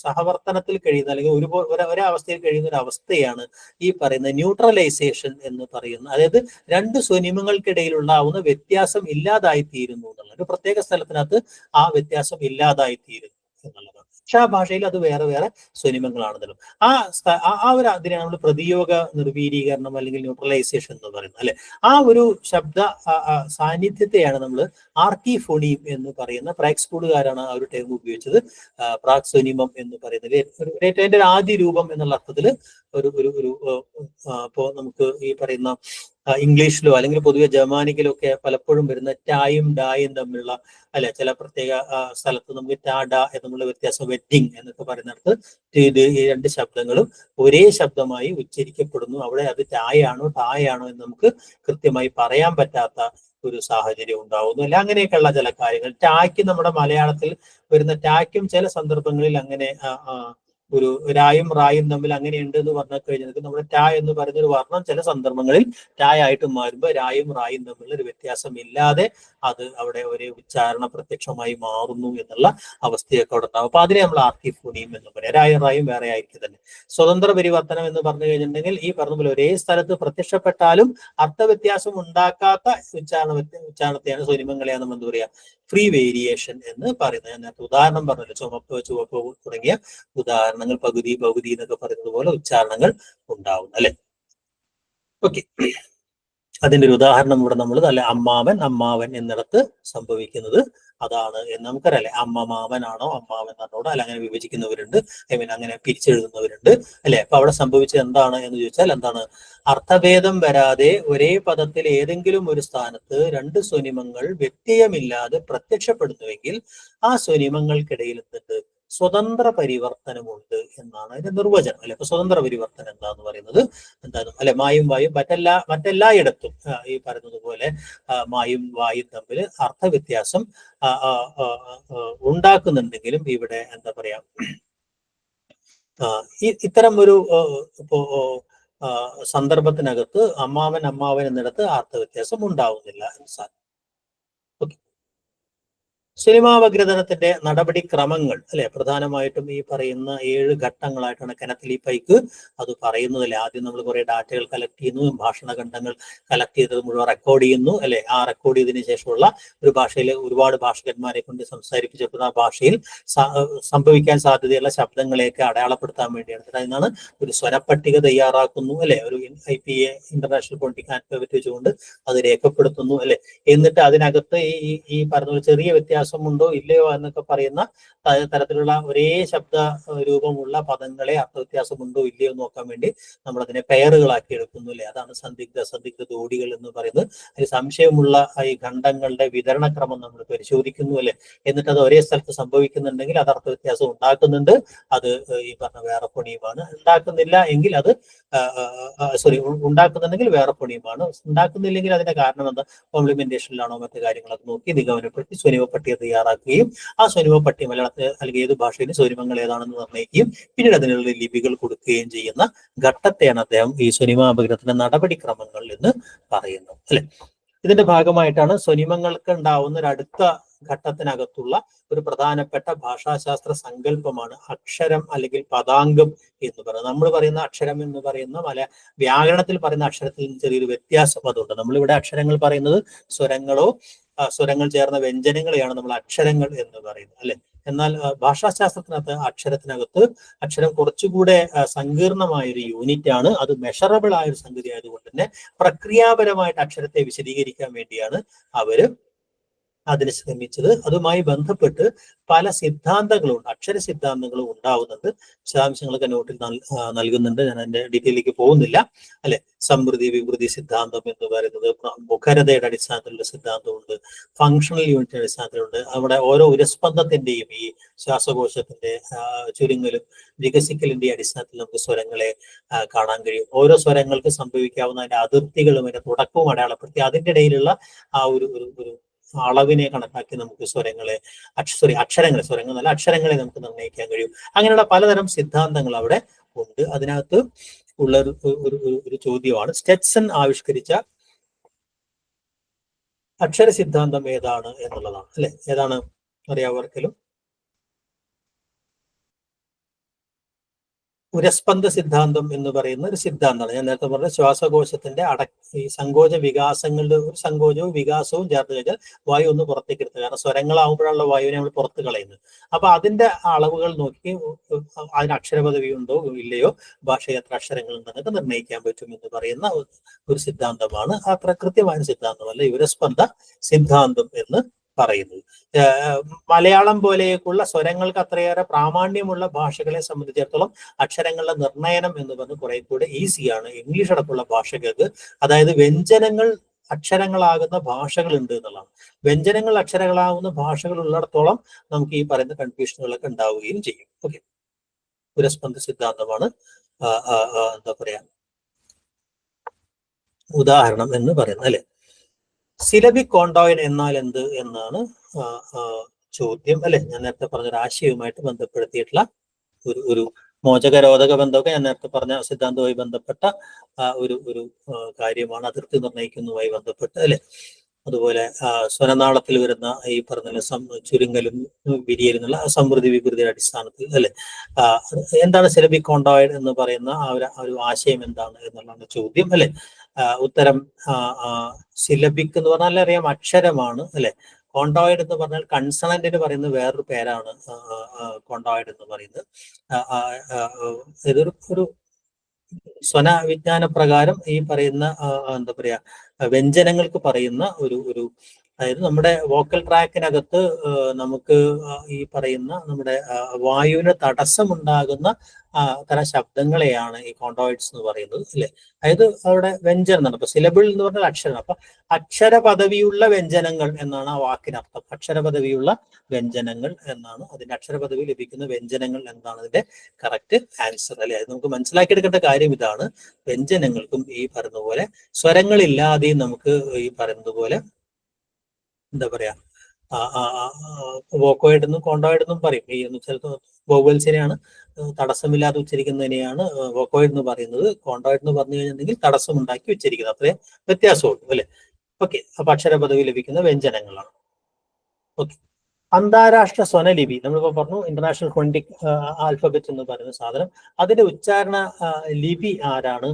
S1: സഹവർത്തനത്തിൽ കഴിയുന്ന അല്ലെങ്കിൽ ഒരേ അവസ്ഥയിൽ കഴിയുന്ന ഒരു അവസ്ഥയാണ് ഈ പറയുന്ന ന്യൂട്രലൈസേഷൻ എന്ന് പറയുന്നത്. അതായത് രണ്ട് സ്വനിമങ്ങൾക്കിടയിൽ ഉണ്ടാവുന്ന വ്യത്യാസം ഇല്ലാതായിത്തീരുന്നു എന്നുള്ളത്, ഒരു പ്രത്യേക സ്ഥലത്തിനകത്ത് ആ വ്യത്യാസം ഇല്ലാതായിത്തീരുന്നു എന്നുള്ളതാണ്. പക്ഷെ ആ ഭാഷയിൽ അത് വേറെ വേറെ സ്വനിമങ്ങളാണെന്നല്ലോ. ആ ഒരു അതിനെ നമ്മൾ പ്രതിയോഗ നിർവീരീകരണം അല്ലെങ്കിൽ ന്യൂട്രലൈസേഷൻ എന്ന് പറയുന്നത്, അല്ലെ? ആ ഒരു ശബ്ദ സാന്നിധ്യത്തെയാണ് നമ്മൾ ആർക്കിഫോണിയം എന്ന് പറയുന്ന പ്രാക് സ്കൂളുകാരാണ് ആ ഒരു ടേം ഉപയോഗിച്ചത്, പ്രാക് സ്വനിമം എന്ന് പറയുന്നത്. അതിന്റെ ഒരു ആദ്യ രൂപം എന്നുള്ള അർത്ഥത്തിൽ ഇപ്പോ നമുക്ക് ഈ പറയുന്ന ഇംഗ്ലീഷിലോ അല്ലെങ്കിൽ പൊതുവെ ജർമാനിക്കിലോ ഒക്കെ പലപ്പോഴും വരുന്ന ടായും ഡായും തമ്മിലുള്ള, അല്ലെ, ചില പ്രത്യേക സ്ഥലത്ത് നമുക്ക് ടാ ഡ എന്നുള്ള വ്യത്യാസം, വെഡിങ് എന്നൊക്കെ പറയുന്നിടത്ത് ഈ രണ്ട് ശബ്ദങ്ങളും ഒരേ ശബ്ദമായി ഉച്ചരിക്കപ്പെടുന്നു. അവിടെ അത് ടായാണോ ടായാണോ എന്ന് നമുക്ക് കൃത്യമായി പറയാൻ പറ്റാത്ത ഒരു സാഹചര്യം ഉണ്ടാവുന്നു, അല്ലെ? അങ്ങനെയൊക്കെയുള്ള ചില കാര്യങ്ങൾ. ടായ്ക്ക് നമ്മുടെ മലയാളത്തിൽ വരുന്ന ടായ്ക്കും ചില സന്ദർഭങ്ങളിൽ അങ്ങനെ ഒരു രായും റായും തമ്മിൽ അങ്ങനെയുണ്ട് എന്ന് പറഞ്ഞു കഴിഞ്ഞാൽ നമ്മുടെ ടാ എന്ന് പറയുന്ന ഒരു വർണ്ണം ചില സന്ദർഭങ്ങളിൽ ടായായിട്ട് മാറുമ്പോൾ രായും റായും തമ്മിലുള്ള ഒരു വ്യത്യാസം ഇല്ലാതെ അത് അവിടെ ഒരു ഉച്ചാരണ പ്രത്യക്ഷമായി മാറുന്നു എന്നുള്ള അവസ്ഥയൊക്കെ അവിടെ ഉണ്ടാവും. അപ്പൊ അതിനെ നമ്മൾ ആർട്ടിഫോണിയം എന്ന് പറയാം. രായും റായും വേറെ ആയിരിക്കും തന്നെ. സ്വതന്ത്ര പരിവർത്തനം എന്ന് പറഞ്ഞു കഴിഞ്ഞിട്ടുണ്ടെങ്കിൽ ഈ പറഞ്ഞ പോലെ ഒരേ സ്ഥലത്ത് പ്രത്യക്ഷപ്പെട്ടാലും അർത്ഥവ്യത്യാസം ഉണ്ടാക്കാത്ത ഉച്ചാരണത്തെയാണ് സ്വനിമങ്ങളെയാണ് നമ്മൾ എന്താ പറയുക ഫ്രീ വേരിയേഷൻ എന്ന് പറയുന്നത്. ഞാൻ നേരത്തെ ഉദാഹരണം പറഞ്ഞല്ലോ, ചുമപ്പ് ചുവപ്പ് തുടങ്ങിയ ഉദാഹരണങ്ങൾ, പകുതി പകുതി എന്നൊക്കെ പറയുന്നത് പോലെ ഉച്ചാരണങ്ങൾ ഉണ്ടാവും അല്ലെ. ഓക്കെ, അതിന്റെ ഒരു ഉദാഹരണം ഇവിടെ നമ്മൾ അല്ലെ അമ്മാവൻ അമ്മാവൻ എന്നിടത്ത് സംഭവിക്കുന്നത് അതാണ് എന്ന് നമുക്കറിയാം. അമ്മമാവനാണോ അമ്മാവൻ എന്നോട് അല്ല, അങ്ങനെ വിഭജിക്കുന്നവരുണ്ട്, അങ്ങനെ പിരിച്ചെഴുതുന്നവരുണ്ട് അല്ലെ. അപ്പൊ അവിടെ സംഭവിച്ചത് എന്താണ് എന്ന് ചോദിച്ചാൽ എന്താണ്, അർത്ഥഭേദം വരാതെ ഒരേ പദത്തിൽ ഏതെങ്കിലും ഒരു സ്ഥാനത്ത് രണ്ട് സ്വനിമങ്ങൾ വ്യത്യയമില്ലാതെ പ്രത്യക്ഷപ്പെടുന്നുവെങ്കിൽ ആ സ്വനിമങ്ങൾക്കിടയിൽ എന്തുണ്ട്, സ്വതന്ത്ര പരിവർത്തനമുണ്ട് എന്നാണ് അതിന്റെ നിർവചനം അല്ലെ. അപ്പൊ സ്വതന്ത്ര പരിവർത്തനം എന്താന്ന് പറയുന്നത് എന്താണ് അല്ലെ, മായും വായും മറ്റെല്ലായിടത്തും ഈ പറയുന്നത് പോലെ മായും വായും തമ്മിൽ അർത്ഥവ്യത്യാസം ഉണ്ടാക്കുന്നുണ്ടെങ്കിലും ഇവിടെ എന്താ പറയാ ഇത്തരം ഒരു ഇപ്പോ സന്ദർഭത്തിനകത്ത് അമ്മാവൻ അമ്മാവൻ എന്നിടത്ത് അർത്ഥവ്യത്യാസം ഉണ്ടാവുന്നില്ല എന്ന് സാധിക്കും. സിനിമാവഗ്രഥനത്തിന്റെ നടപടിക്രമങ്ങൾ അല്ലെ, പ്രധാനമായിട്ടും ഈ പറയുന്ന 7 ഘട്ടങ്ങളായിട്ടാണ് കെനത്ത് പൈക്ക് അത് പറയുന്നതല്ലേ. ആദ്യം നമ്മൾ കുറെ ഡാറ്റകൾ കളക്ട് ചെയ്യുന്നു, ഭാഷണഖണ്ഡങ്ങൾ കളക്ട് ചെയ്തത് മുഴുവൻ റെക്കോർഡ് ചെയ്യുന്നു അല്ലെ. ആ റെക്കോർഡ് ചെയ്തതിനു ശേഷമുള്ള ഒരു ഭാഷയിൽ ഒരുപാട് ഭാഷകന്മാരെ കൊണ്ട് സംസാരിപ്പിച്ചപ്പോൾ ആ ഭാഷയിൽ സംഭവിക്കാൻ സാധ്യതയുള്ള ശബ്ദങ്ങളെയൊക്കെ അടയാളപ്പെടുത്താൻ വേണ്ടിയാണ്. അതിനാണ് ഒരു സ്വരപ്പട്ടിക തയ്യാറാക്കുന്നു അല്ലെ, ഒരു IPA ഇന്റർനാഷണൽ ഫോണറ്റിക് ആൽഫബറ്റ് വെച്ചുകൊണ്ട് അത് രേഖപ്പെടുത്തുന്നു അല്ലെ. എന്നിട്ട് അതിനകത്ത് ഈ പറഞ്ഞ ചെറിയ വ്യത്യാസമുണ്ടോ ഇല്ലയോ എന്നൊക്കെ പറയുന്ന തരത്തിലുള്ള ഒരേ ശബ്ദ രൂപമുള്ള പദങ്ങളെ അർത്ഥവ്യത്യാസമുണ്ടോ ഇല്ലയോ എന്ന് നോക്കാൻ വേണ്ടി നമ്മൾ അതിനെ പെയറുകളാക്കി എടുക്കുന്നു അല്ലെ. അതാണ് സന്ദിഗ്ധ ദോടികൾ എന്ന് പറയുന്നത്. അതിൽ സംശയമുള്ള ഈ ഖണ്ഡങ്ങളുടെ വിതരണക്രമം നമ്മൾ പരിശോധിക്കുന്നു അല്ലെ. എന്നിട്ട് അത് ഒരേ സ്ഥലത്ത് സംഭവിക്കുന്നുണ്ടെങ്കിൽ അത് അർത്ഥവ്യത്യാസം ഉണ്ടാക്കുന്നുണ്ട്, അത് ഈ പറഞ്ഞ വേറെ പണിയുമാണ്. ഉണ്ടാക്കുന്നില്ല എങ്കിൽ അത് ഉണ്ടാക്കുന്നുണ്ടെങ്കിൽ വേറെ പണിയുമാണ്. ഉണ്ടാക്കുന്നില്ലെങ്കിൽ അതിന്റെ കാരണം എന്താ, കോംപ്ലിമെന്റേഷനിലാണോ മറ്റു കാര്യങ്ങളൊക്കെ നോക്കി നിഗമനപ്പെടുത്തി സ്വനിമ പട്ടിക തയ്യാറാക്കുകയും ആ സ്വനിമ പട്ടിക മലയാളത്തിൽ അല്ലെങ്കിൽ ഏത് ഭാഷയിലും സ്വനിമങ്ങൾ ഏതാണെന്ന് നിർണ്ണയിക്കുകയും പിന്നീട് അതിനുള്ള ലിപികൾ കൊടുക്കുകയും ചെയ്യുന്ന ഘട്ടത്തെയാണ് അദ്ദേഹം ഈ സ്വനിമാപഗ്രഥന നടപടിക്രമങ്ങൾ എന്ന് പറയുന്നത് അല്ലെ. ഇതിന്റെ ഭാഗമായിട്ടാണ് സ്വനിമങ്ങൾക്ക് ഉണ്ടാവുന്ന ഒരു അടുത്ത ഘട്ടത്തിനകത്തുള്ള ഒരു പ്രധാനപ്പെട്ട ഭാഷാശാസ്ത്ര സങ്കല്പമാണ് അക്ഷരം അല്ലെങ്കിൽ പദാംഗം എന്ന് പറയുന്നത്. നമ്മൾ പറയുന്ന അക്ഷരം എന്ന് പറയുന്ന വ്യാകരണത്തിൽ പറയുന്ന അക്ഷരത്തിൽ നിന്ന് ചെറിയൊരു വ്യത്യാസം അതുണ്ട്. നമ്മളിവിടെ അക്ഷരങ്ങൾ പറയുന്നത് സ്വരങ്ങൾ ചേർന്ന വ്യഞ്ജനങ്ങളെയാണ് നമ്മൾ അക്ഷരങ്ങൾ എന്ന് പറയുന്നത് അല്ലെ. എന്നാൽ ഭാഷാശാസ്ത്രത്തിനകത്ത് അക്ഷരം കുറച്ചുകൂടെ സങ്കീർണമായ ഒരു യൂണിറ്റ് ആണ്. അത് മെഷറബിൾ ആയ ഒരു സംഗതി ആയതുകൊണ്ട് തന്നെ പ്രക്രിയാപരമായിട്ട് അക്ഷരത്തെ വിശദീകരിക്കാൻ വേണ്ടിയാണ് അവര് അതിന് ശ്രമിച്ചത്. അതുമായി ബന്ധപ്പെട്ട് പല സിദ്ധാന്തങ്ങളുണ്ട്, അക്ഷര സിദ്ധാന്തങ്ങളും ഉണ്ടാവുന്നുണ്ട്. വിശദാംശങ്ങളൊക്കെ നോട്ടിൽ നൽകുന്നുണ്ട്, ഞാൻ അതിന്റെ ഡീറ്റെയിലേക്ക് പോകുന്നില്ല അല്ലെ. സമൃദ്ധി വിവൃതി സിദ്ധാന്തം എന്ന് പറയുന്നത് മുഖരതയുടെ അടിസ്ഥാനത്തിലുള്ള സിദ്ധാന്തമുണ്ട്, ഫങ്ഷണൽ യൂണിറ്റിന്റെ അടിസ്ഥാനത്തിലുണ്ട്. അവിടെ ഓരോ ഉരസ്പന്ദത്തിന്റെയും ഈ ശ്വാസകോശത്തിന്റെ ചുരുങ്ങലും വികസിക്കലിന്റെ അടിസ്ഥാനത്തിൽ നമുക്ക് സ്വരങ്ങളെ കാണാൻ കഴിയും. ഓരോ സ്വരങ്ങൾക്ക് സംഭവിക്കാവുന്ന അതിന്റെ അതിർത്തികളും അതിന്റെ തുടക്കവും അടയാളപ്പെടുത്തി അതിന്റെ ഇടയിലുള്ള ആ ഒരു അളവിനെ കണക്കാക്കി നമുക്ക് അക്ഷരങ്ങളെ നമുക്ക് നിർണ്ണയിക്കാൻ കഴിയും. അങ്ങനെയുള്ള പലതരം സിദ്ധാന്തങ്ങൾ അവിടെ ഉണ്ട്. അതിനകത്ത് ഉള്ള ഒരു ചോദ്യമാണ് സ്റ്റെറ്റ്സൺ ആവിഷ്കരിച്ച അക്ഷര സിദ്ധാന്തം ഏതാണ് എന്നുള്ളതാണ് അല്ലെ. ഏതാണ് അറിയാവർക്കെങ്കിലും? ഉരസ്പന്ദ സിദ്ധാന്തം എന്ന് പറയുന്ന ഒരു സിദ്ധാന്തമാണ്. ഞാൻ നേരത്തെ പറഞ്ഞ ശ്വാസകോശത്തിന്റെ ഈ സങ്കോച വികാസങ്ങളുടെ ഒരു സങ്കോചവും വികാസവും ചേർത്ത് കഴിഞ്ഞാൽ വായു ഒന്ന് പുറത്തേക്ക് എടുത്ത്, കാരണം സ്വരങ്ങളാവുമ്പോഴുള്ള വായുവിനെ നമ്മൾ പുറത്ത് കളയുന്നത്. അപ്പൊ അതിന്റെ അളവുകൾ നോക്കി അതിന് അക്ഷരപദവി ഉണ്ടോ ഇല്ലയോ, ഭാഷയിൽ എത്ര അക്ഷരങ്ങൾ ഉണ്ടെന്നൊക്കെ നിർണ്ണയിക്കാൻ പറ്റും എന്ന് പറയുന്ന ഒരു സിദ്ധാന്തമാണ്. അത്ര കൃത്യമായ സിദ്ധാന്തമല്ല ഈ ഉരസ്പന്ദ സിദ്ധാന്തം എന്ന് പറയുന്നത്. മലയാളം പോലെയൊക്കെയുള്ള സ്വരങ്ങൾക്ക് അത്രയേറെ പ്രാമാണ്യമുള്ള ഭാഷകളെ സംബന്ധിച്ചിടത്തോളം അക്ഷരങ്ങളുടെ നിർണ്ണയനം എന്ന് പറഞ്ഞ് കുറെ കൂടെ ഈസിയാണ് ഇംഗ്ലീഷ് അടക്കമുള്ള ഭാഷകൾക്ക്. അതായത് വ്യഞ്ജനങ്ങൾ അക്ഷരങ്ങളാകുന്ന ഭാഷകൾ ഉണ്ട് എന്നുള്ളതാണ്. വ്യഞ്ജനങ്ങൾ അക്ഷരങ്ങളാകുന്ന ഭാഷകൾ ഉള്ളിടത്തോളം നമുക്ക് ഈ പറയുന്ന കൺഫ്യൂഷനുകളൊക്കെ ഉണ്ടാവുകയും ചെയ്യും. ഓക്കെ, ഉരസ്പന്ദ സിദ്ധാന്തമാണ് എന്താ പറയാ ഉദാഹരണം എന്ന് പറയുന്നത് അല്ലെ. സിലബിക് കോണ്ടോയിൻ എന്നാൽ എന്ത് എന്നാണ് ചോദ്യം അല്ലെ. ഞാൻ നേരത്തെ പറഞ്ഞൊരു ആശയവുമായിട്ട് ബന്ധപ്പെടുത്തിയിട്ടുള്ള ഒരു മോചകരോധക ബന്ധമൊക്കെ ഞാൻ നേരത്തെ പറഞ്ഞ സിദ്ധാന്തവുമായി ബന്ധപ്പെട്ട ഒരു ഒരു കാര്യമാണ്. അതിർത്തി നിർണ്ണയിക്കുന്നതുമായി ബന്ധപ്പെട്ട് അല്ലെ. അതുപോലെ സ്വരനാളത്തിൽ വരുന്ന ഈ പറഞ്ഞ ചുരുങ്ങലും വിരിയലും സമൃദ്ധി വികൃതിയുടെ അടിസ്ഥാനത്തിൽ അല്ലെ. എന്താണ് സിലബിക് കോണ്ടോയിഡ് എന്ന് പറയുന്ന ആ ഒരു ആശയം എന്താണ് എന്നുള്ളതാണ് ചോദ്യം അല്ലെ. ഉത്തരം സിലബിക് എന്ന് പറഞ്ഞാൽ അറിയാം അക്ഷരമാണ് അല്ലെ. കോണ്ടോയിഡ് എന്ന് പറഞ്ഞാൽ കൺസണന്റിന് പറയുന്ന വേറൊരു പേരാണ് കോണ്ടോയിഡ് എന്ന് പറയുന്നത്. ഇതൊരു ഒരു സ്വന വിജ്ഞാന പ്രകാരം ഈ പറയുന്ന എന്താ പറയാ വ്യഞ്ജനങ്ങൾക്ക് പറയുന്ന ഒരു ഒരു അതായത് നമ്മുടെ വോക്കൽ ട്രാക്കിനകത്ത് നമുക്ക് ഈ പറയുന്ന നമ്മുടെ വായുവിന് തടസ്സമുണ്ടാകുന്ന തരം ശബ്ദങ്ങളെയാണ് ഈ കോണ്ടോയിഡ്സ് എന്ന് പറയുന്നത് അല്ലെ. അതായത് അവിടെ വ്യഞ്ജനം അപ്പൊ സിലബിൾ എന്ന് പറഞ്ഞാൽ അക്ഷരം. അപ്പൊ അക്ഷര പദവിയുള്ള വ്യഞ്ജനങ്ങൾ എന്നാണ് ആ വാക്കിനർത്ഥം. അക്ഷര പദവിയുള്ള വ്യഞ്ജനങ്ങൾ എന്നാണ് അതിന്റെ അക്ഷര പദവി ലഭിക്കുന്ന വ്യഞ്ജനങ്ങൾ എന്നാണ് അതിന്റെ കറക്റ്റ് ആൻസർ അല്ലെ. അത് നമുക്ക് മനസ്സിലാക്കിയെടുക്കേണ്ട കാര്യം ഇതാണ്. വ്യഞ്ജനങ്ങൾക്കും ഈ പറയുന്ന പോലെ സ്വരങ്ങളില്ലാതെയും നമുക്ക് ഈ പറയുന്നത് പോലെ എന്താ പറയാ വോക്കോയിഡ് എന്നും കോണ്ടോയിഡ് എന്നും പറയും. ഈ ചിലപ്പോൾ വോവൽസിനെയാണ് തടസ്സമില്ലാതെ ഉച്ചരിക്കുന്നതിനെയാണ് വോക്കോയിഡ് എന്ന് പറയുന്നത്. കോണ്ടോയിഡ് എന്ന് പറഞ്ഞു കഴിഞ്ഞിട്ടുണ്ടെങ്കിൽ തടസ്സം ഉണ്ടാക്കി ഉച്ചരിക്കുന്നത്. അത്രയും വ്യത്യാസമുള്ളൂ അല്ലെ. ഓക്കെ, അപ്പൊ അക്ഷര പദവി ലഭിക്കുന്ന വ്യഞ്ജനങ്ങളാണ്. ഓക്കെ, അന്താരാഷ്ട്ര സ്വനലിപി നമ്മളിപ്പോ പറഞ്ഞു. ഇന്റർനാഷണൽ ഫോണിറ്റിക് ആൽഫബറ്റ് എന്ന് പറയുന്ന സാധനം, അതിന്റെ ഉച്ചാരണ ലിപി ആരാണ്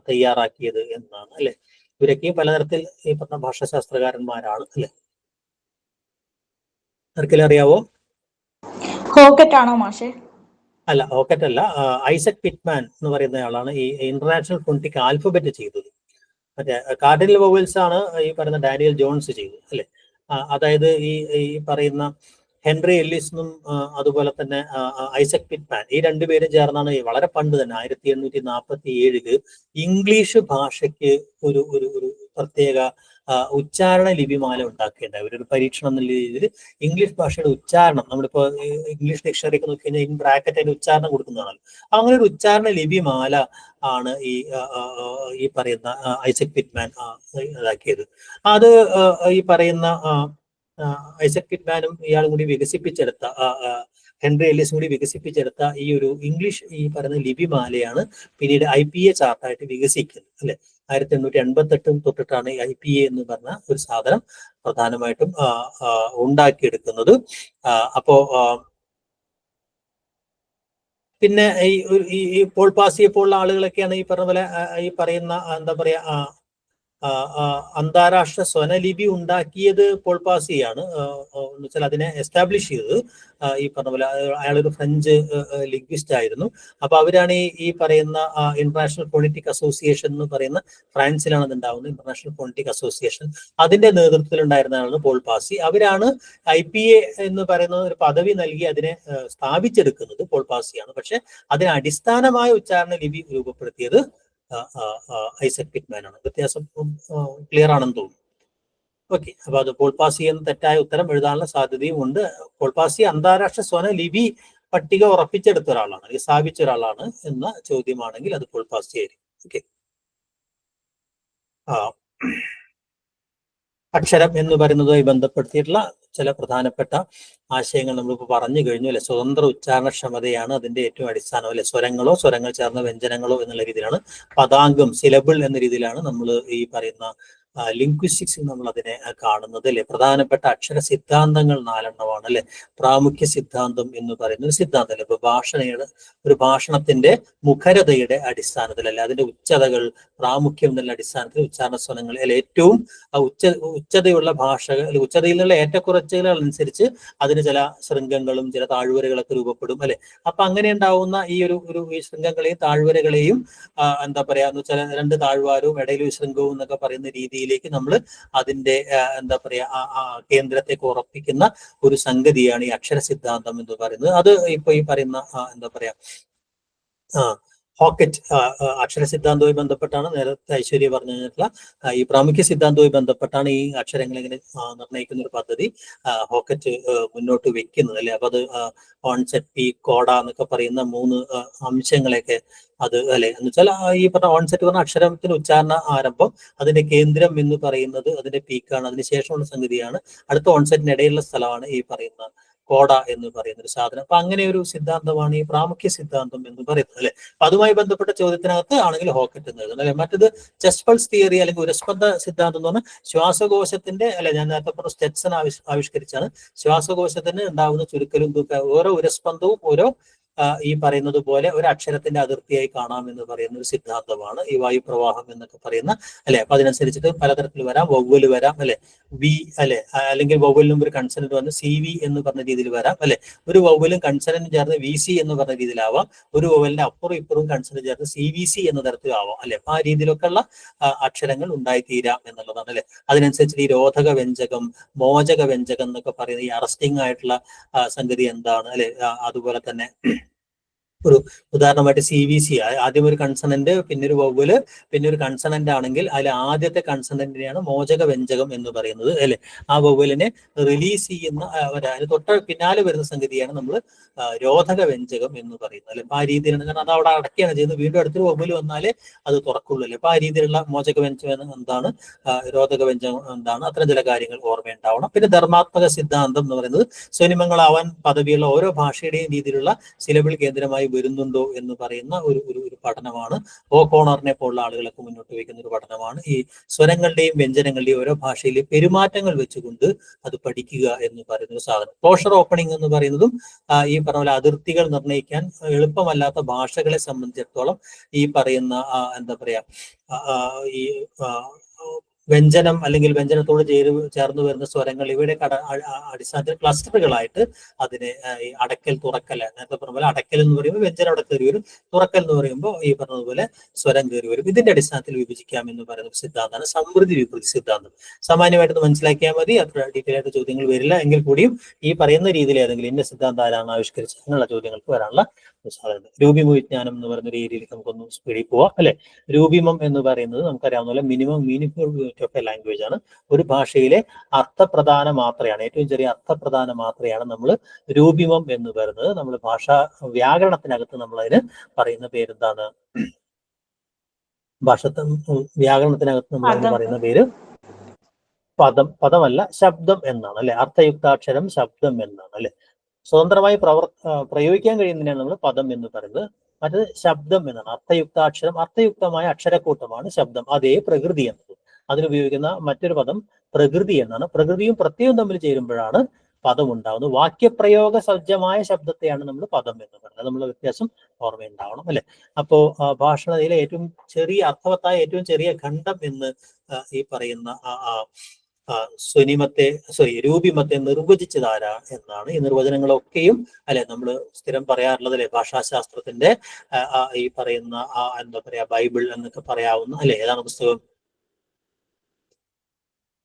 S1: തയ്യാറാക്കിയത് എന്നാണ് അല്ലെ. ഇവരൊക്കെയും പലതരത്തിൽ ഈ പറഞ്ഞ ഭാഷാശാസ്ത്രകാരന്മാരാണ് അല്ലെ. ആർക്കെങ്കിലും അറിയാവോ?
S3: ഹോക്കറ്റ് ആണോ മാഷെ?
S1: അല്ല, ഹോക്കറ്റ് അല്ല. ഐസക് പിറ്റ്മാൻ എന്ന് പറയുന്ന ആളാണ് ഈ ഇന്റർനാഷണൽ ഫോണിറ്റിക് ആൽഫബറ്റ് ചെയ്തത്. മറ്റേ കാർഡിനൽ വോവൽസ് ആണ് ഈ പറയുന്ന ഡാനിയൽ ജോൺസ് ചെയ്തത് അല്ലെ. അതായത് ഈ പറയുന്ന ഹെൻറി എല്ലിസും അതുപോലെ തന്നെ ഐസക് പിറ്റ്മാൻ, ഈ രണ്ടുപേരും ചേർന്നാണ് വളരെ പണ്ട് തന്നെ 1847 ഇംഗ്ലീഷ് ഭാഷയ്ക്ക് ഒരു ഒരു ഒരു പ്രത്യേക ഉച്ചാരണ ലിപിമാല ഉണ്ടാക്കേണ്ടത്. ഒരു പരീക്ഷണം എന്നുള്ള രീതിയിൽ ഇംഗ്ലീഷ് ഭാഷയുടെ ഉച്ചാരണം, നമ്മളിപ്പോ ഇംഗ്ലീഷ് ഡിക്ഷണറി നോക്കി കഴിഞ്ഞാൽ ഇൻ ബ്രാക്കറ്റ് അതിന്റെ ഉച്ചാരണം കൊടുക്കുന്നതാണല്ലോ. അങ്ങനെ ഒരു ഉച്ചാരണ ലിപിമാല ആണ് ഈ പറയുന്ന ഐസക് പിറ്റ്മാൻ ഇതാക്കിയത്. അത് ഈ പറയുന്ന ഐസക് പിറ്റ്മാനും ഇയാളും കൂടി വികസിപ്പിച്ചെടുത്ത ഹെൻറി എല്ലിസും കൂടി വികസിപ്പിച്ചെടുത്ത ഈ ഒരു ഇംഗ്ലീഷ് ഈ പറയുന്ന ലിപിമാലയാണ് പിന്നീട് IPA ചാർട്ടായിട്ട് വികസിക്കുന്നത് അല്ലെ. 1888 തൊട്ടിട്ടാണ് ഈ IPA എന്ന് പറഞ്ഞ ഒരു സാധനം പ്രധാനമായിട്ടും ഉണ്ടാക്കിയെടുക്കുന്നത്. അപ്പോ പിന്നെ ഈ പോൾ പാസിയെ പോലുള്ള ആളുകളൊക്കെയാണ് ഈ പറഞ്ഞ പോലെ ഈ പറയുന്ന എന്താ പറയാ അന്താരാഷ്ട്ര സ്വനലിപി ഉണ്ടാക്കിയത്. പോൾ പാസിയാണ് എന്ന് വെച്ചാൽ അതിനെ എസ്റ്റാബ്ലിഷ് ചെയ്തത്. ഈ പറഞ്ഞ പോലെ അയാളൊരു ഫ്രഞ്ച് ലിംഗ്വിസ്റ്റ് ആയിരുന്നു. അപ്പൊ അവരാണ് ഈ പറയുന്ന ഇന്റർനാഷണൽ ഫോണിറ്റിക് അസോസിയേഷൻ എന്ന് പറയുന്ന, ഫ്രാൻസിലാണ് അത് ഉണ്ടാവുന്നത്, ഇന്റർനാഷണൽ ഫോണിറ്റിക് അസോസിയേഷൻ. അതിന്റെ നേതൃത്വത്തിൽ ഉണ്ടായിരുന്നതാണ് പോൾ പാസി. അവരാണ് IPA എന്ന് പറയുന്ന ഒരു പദവി നൽകി അതിനെ സ്ഥാപിച്ചെടുക്കുന്നത് പോൾ പാസിയാണ്. പക്ഷെ അതിന് അടിസ്ഥാനമായ ഉച്ചാരണ ലിപി രൂപപ്പെടുത്തിയത് ഐസക് പിറ്റ്മാൻ ആണ്. വ്യത്യാസം ക്ലിയർ ആണെന്ന് തോന്നുന്നു. ഓക്കെ, അപ്പൊ അത് പോൾ പാസി എന്ന് തെറ്റായ ഉത്തരം എഴുതാനുള്ള സാധ്യതയും ഉണ്ട്. പോൾ പാസി അന്താരാഷ്ട്ര സ്വന ലിപി പട്ടിക ഉറപ്പിച്ചെടുത്ത ഒരാളാണ്, അല്ലെങ്കിൽ സ്ഥാപിച്ച ഒരാളാണ് എന്ന ചോദ്യമാണെങ്കിൽ അത് പോൾ പാസി ആയിരിക്കും. ഓക്കെ, അക്ഷരം എന്ന് പറയുന്നതുമായി ബന്ധപ്പെടുത്തിയിട്ടുള്ള ചില പ്രധാനപ്പെട്ട ആശയങ്ങൾ നമ്മളിപ്പോൾ പറഞ്ഞു കഴിഞ്ഞു അല്ലെ. സ്വതന്ത്ര ഉച്ചാരണക്ഷമതയാണ് അതിന്റെ ഏറ്റവും അടിസ്ഥാനം അല്ലെ. സ്വരങ്ങളോ സ്വരങ്ങൾ ചേർന്ന വ്യഞ്ജനങ്ങളോ എന്നുള്ള രീതിയിലാണ്. പദാംഗം, സിലബിൾ എന്ന രീതിയിലാണ് നമ്മൾ ഈ പറയുന്ന ലിംഗ്വിസ്റ്റിക്സിൽ നമ്മൾ അതിനെ കാണുന്നത് അല്ലെ. പ്രധാനപ്പെട്ട അക്ഷര സിദ്ധാന്തങ്ങൾ 4 അല്ലെ. പ്രാമുഖ്യ സിദ്ധാന്തം എന്ന് പറയുന്ന ഒരു സിദ്ധാന്തം അല്ലെ. ഇപ്പൊ ഒരു ഭാഷണത്തിന്റെ മുഖരതയുടെ അടിസ്ഥാനത്തിൽ അല്ലെ, അതിന്റെ ഉച്ചതകൾ, പ്രാമുഖ്യം എന്നുള്ള അടിസ്ഥാനത്തിൽ ഉച്ചാരണ സ്വരങ്ങൾ അല്ലെ, ഏറ്റവും ഉച്ചതയുള്ള ഭാഷകൾ, ഉച്ചതയിൽ നിന്നുള്ള ഏറ്റക്കുറച്ചുകൾ അനുസരിച്ച് അതിന് ചില ശൃംഗങ്ങളും ചില താഴ്വരകളൊക്കെ രൂപപ്പെടും അല്ലെ. അപ്പൊ അങ്ങനെ ഉണ്ടാവുന്ന ഈ ഈ ശൃംഗങ്ങളെയും താഴ്വരകളെയും എന്താ പറയാ എന്ന് വെച്ചാൽ 2 താഴ്വാരവും ഇടയിലും ശൃംഗവും എന്നൊക്കെ പറയുന്ന രീതിയിലേക്ക് നമ്മൾ അതിന്റെ എന്താ പറയാ കേന്ദ്രത്തേക്ക് ഉറപ്പിക്കുന്ന ഒരു സംഗതിയാണ് ഈ അക്ഷര സിദ്ധാന്തം എന്ന് പറയുന്നത്. അത് ഇപ്പൊ ഈ പറയുന്ന എന്താ പറയാ ഹോക്കറ്റ് അക്ഷര സിദ്ധാന്തവുമായി ബന്ധപ്പെട്ടാണ്. നേരത്തെ ഐശ്വര്യ പറഞ്ഞു കഴിഞ്ഞിട്ടുള്ള ഈ പ്രാമുഖ്യ സിദ്ധാന്തവുമായി ബന്ധപ്പെട്ടാണ് ഈ അക്ഷരങ്ങൾ ഇങ്ങനെ നിർണ്ണയിക്കുന്ന ഒരു പദ്ധതി ഹോക്കറ്റ് മുന്നോട്ട് വെക്കുന്നത് അല്ലെ. അപ്പൊ അത് ഓൺസെറ്റ്, പീക്ക്, കോഡ എന്നൊക്കെ പറയുന്ന 3 അംശങ്ങളെയൊക്കെ അത് അല്ലെ എന്ന് വെച്ചാൽ ഈ പറഞ്ഞ ഓൺസെറ്റ് പറഞ്ഞ അക്ഷരത്തിന് ഉച്ചാരണ ആരംഭം, അതിന്റെ കേന്ദ്രം എന്ന് പറയുന്നത് അതിന്റെ പീക്കാണ്, അതിനുശേഷമുള്ള സംഗതിയാണ്, അടുത്ത ഓൺസെറ്റിന് ഇടയിലുള്ള സ്ഥലമാണ് ഈ പറയുന്ന കോട എന്ന് പറയുന്ന ഒരു സാധനം. അപ്പൊ അങ്ങനെ ഒരു സിദ്ധാന്തമാണ് ഈ പ്രാമുഖ്യ സിദ്ധാന്തം എന്ന് പറയുന്നത് അല്ലെ. അപ്പൊ അതുമായി ബന്ധപ്പെട്ട ചോദ്യത്തിനകത്ത് ആണെങ്കിൽ ഹോക്കറ്റ് എന്ന് എഴുതുന്നത് അല്ലെ. മറ്റത് ചെസ്റ്റ് പൾസ് തിയറി അല്ലെങ്കിൽ ഉരസ്പന്ദ സിദ്ധാന്തം എന്ന് പറഞ്ഞാൽ ശ്വാസകോശത്തിന്റെ അല്ലെ, ഞാൻ നേരത്തെ പറഞ്ഞ സ്റ്റെറ്റ്സൺ ആവിഷ്കരിച്ചാണ്. ശ്വാസകോശത്തിന് ഉണ്ടാകുന്ന ചുരുക്കലും ഓരോ ഉരസ്പന്ദവും ഓരോ ഈ പറയുന്നത് പോലെ ഒരു അക്ഷരത്തിന്റെ അതിർത്തിയായി കാണാം എന്ന് പറയുന്ന ഒരു സിദ്ധാന്തമാണ് ഈ വായുപ്രവാഹം എന്നൊക്കെ പറയുന്ന അല്ലെ. അപ്പൊ അതിനനുസരിച്ചിട്ട് പലതരത്തിൽ വരാം, വവ്വല് വരാം അല്ലെ, വി അല്ലെ, അല്ലെങ്കിൽ വവ്വലിനും ഒരു കൺസണന്റ് വന്ന് സി വി എന്ന് പറഞ്ഞ രീതിയിൽ വരാം അല്ലെ. ഒരു വവ്വലും കൺസണന്റും ചേർന്ന് വി സി എന്ന് പറഞ്ഞ രീതിയിലാവാം. ഒരു വവ്വലിന്റെ അപ്പുറം ഇപ്പുറവും കൺസണന്റ് ചേർന്ന് സി വി സി എന്ന തരത്തിലാവാം അല്ലെ. അപ്പൊ ആ രീതിയിലൊക്കെയുള്ള അക്ഷരങ്ങൾ ഉണ്ടായിത്തീരാം എന്നുള്ളതാണ് അല്ലെ. അതിനനുസരിച്ച് ഈ രോധക വ്യഞ്ജകം, മോചക വ്യഞ്ജകം എന്നൊക്കെ പറയുന്ന ഈ അറസ്റ്റിംഗ് ആയിട്ടുള്ള സംഗതി എന്താണ് അല്ലെ. അതുപോലെ തന്നെ ഒരു ഉദാഹരണമായിട്ട് സി വി സി, ആദ്യം ഒരു കൺസണന്റ് പിന്നെ ഒരു വവ്വല് പിന്നെ ഒരു കൺസണന്റ് ആണെങ്കിൽ അതിൽ ആദ്യത്തെ കൺസണന്റിനെയാണ് മോചക വ്യഞ്ജകം എന്ന് പറയുന്നത് അല്ലെ. ആ വവ്വലിനെ റിലീസ് ചെയ്യുന്ന അതിന് തൊട്ട് പിന്നാലെ വരുന്ന സംഗതിയാണ് നമ്മൾ രോധക വ്യഞ്ജകം എന്ന് പറയുന്നത് അല്ലെ. അപ്പൊ ആ രീതിയിലാണ്, കാരണം അത് അവിടെ അടക്കുകയാണ് ചെയ്യുന്നത്, വീണ്ടും അടുത്തൊരു വവ്വല് വന്നാലേ അത് തുറക്കുള്ളൂ അല്ലെ. അപ്പൊ ആ രീതിയിലുള്ള മോചക വ്യഞ്ജകം എന്താണ്, രോധക വ്യഞ്ജകം എന്താണ്, അത്തരം ചില കാര്യങ്ങൾ ഓർമ്മയുണ്ടാവണം. പിന്നെ ധർമാത്മക സിദ്ധാന്തം എന്ന് പറയുന്നത് സ്വനിമങ്ങളാവാൻ പദവിയുള്ള ഓരോ ഭാഷയുടെയും രീതിയിലുള്ള സിലബിൾ കേന്ദ്രമായി വരുന്നുണ്ടോ എന്ന് പറയുന്ന ഒരു പഠനമാണ്. ഓകോണറിനെ പോലുള്ള ആളുകളൊക്കെ മുന്നോട്ട് വയ്ക്കുന്ന ഒരു പഠനമാണ് ഈ സ്വരങ്ങളുടെയും വ്യഞ്ജനങ്ങളുടെയും ഓരോ ഭാഷയിലെ പെരുമാറ്റങ്ങൾ വെച്ചുകൊണ്ട് അത് പഠിക്കുക എന്ന് പറയുന്ന ഒരു സാധനം. ക്ലോഷർ ഓപ്പണിംഗ് എന്ന് പറയുന്നതും ഈ പറഞ്ഞ പോലെ അതിർത്തികൾ നിർണ്ണയിക്കാൻ എളുപ്പമല്ലാത്ത ഭാഷകളെ സംബന്ധിച്ചിടത്തോളം ഈ പറയുന്ന എന്താ പറയാ ഈ വ്യഞ്ജനം അല്ലെങ്കിൽ വ്യഞ്ജനത്തോട് ചേർന്ന് വരുന്ന സ്വരങ്ങൾ ഇവയുടെ അടിസ്ഥാനത്തിൽ ക്ലസ്റ്ററുകളായിട്ട് അതിനെ ഈ അടക്കൽ തുറക്കൽ, നേരത്തെ പറഞ്ഞ പോലെ അടക്കൽ എന്ന് പറയുമ്പോൾ വ്യഞ്ജനം അവിടെ കയറി വരും, തുറക്കൽ എന്ന് പറയുമ്പോൾ ഈ പറഞ്ഞതുപോലെ സ്വരം കയറി വരും. ഇതിന്റെ അടിസ്ഥാനത്തിൽ വിഭജിക്കാം എന്ന് പറയുന്ന സിദ്ധാന്തമാണ് സമൃദ്ധി വിഭൃതി സിദ്ധാന്തം. സാമാന്യമായിട്ട് മനസ്സിലാക്കിയാൽ മതി, അത്ര ഡീറ്റെയിൽ ആയിട്ട് ചോദ്യങ്ങൾ വരില്ല. എങ്കിൽ കൂടിയും ഈ പറയുന്ന രീതിയിൽ ഏതെങ്കിലും ഇന്ന സിദ്ധാന്തം ആരാണ് ആവിഷ്കരിച്ചത് എന്നുള്ള ചോദ്യങ്ങൾക്ക് വരാനുള്ള സാധ്യത. രൂപിമ വിജ്ഞാനം എന്ന് പറയുന്ന രീതിയിലേക്ക് നമുക്കൊന്ന് സ്പീഡിൽ പോവാം അല്ലെ. രൂപിമം എന്ന് പറയുന്നത് നമുക്കറിയാവുന്ന പോലെ minimum meaning of A language ആണ്. ഒരു ഭാഷയിലെ അർത്ഥപ്രധാന മാത്രയാണ്, ഏറ്റവും ചെറിയ അർത്ഥപ്രധാന മാത്രയാണ് നമ്മൾ രൂപിമം എന്ന് പറയുന്നത്. നമ്മൾ ഭാഷാ വ്യാകരണത്തിനകത്ത് നമ്മൾ അതിന് പറയുന്ന പേരെന്താണ്, വ്യാകരണത്തിനകത്ത് നമ്മൾ അതിന് പറയുന്ന പേര് പദമല്ല ശബ്ദം എന്നാണ് അല്ലെ. അർത്ഥയുക്താക്ഷരം ശബ്ദം എന്നാണ് അല്ലെ. സ്വതന്ത്രമായി പ്രയോഗിക്കാൻ കഴിയുന്നതിനാണ് നമ്മൾ പദം എന്ന് പറയുന്നത്. മറ്റത് ശബ്ദം എന്നാണ്. അർത്ഥയുക്താക്ഷരം, അർത്ഥയുക്തമായ അക്ഷരക്കൂട്ടമാണ് ശബ്ദം. അതേ പ്രകൃതി എന്നത്. അതിനുപയോഗിക്കുന്ന മറ്റൊരു പദം പ്രകൃതി എന്നാണ്. പ്രകൃതിയും പ്രത്യയവും തമ്മിൽ ചേരുമ്പോഴാണ് പദം ഉണ്ടാവുന്നത്. വാക്യപ്രയോഗ സജ്ജമായ ശബ്ദത്തെയാണ് നമ്മൾ പദം എന്ന് പറയുന്നത്. നമ്മൾ വ്യത്യാസം ഓർമ്മയുണ്ടാവണം അല്ലെ. അപ്പോ ഭാഷണത്തിലെ ഏറ്റവും ചെറിയ അർത്ഥവത്തായ ഏറ്റവും ചെറിയ ഖണ്ഡം എന്ന് ഈ പറയുന്ന രൂപിമത്തെ നിർവചിച്ചതാരാ എന്നാണ്. ഈ നിർവചനങ്ങളൊക്കെയും അല്ലെ നമ്മൾ സ്ഥിരം പറയാറുള്ളത് അല്ലെ. ഭാഷാശാസ്ത്രത്തിന്റെ ഈ പറയുന്ന എന്താ പറയാ ബൈബിൾ എന്നൊക്കെ പറയാവുന്ന അല്ലെ, ഏതാണ് പുസ്തകം?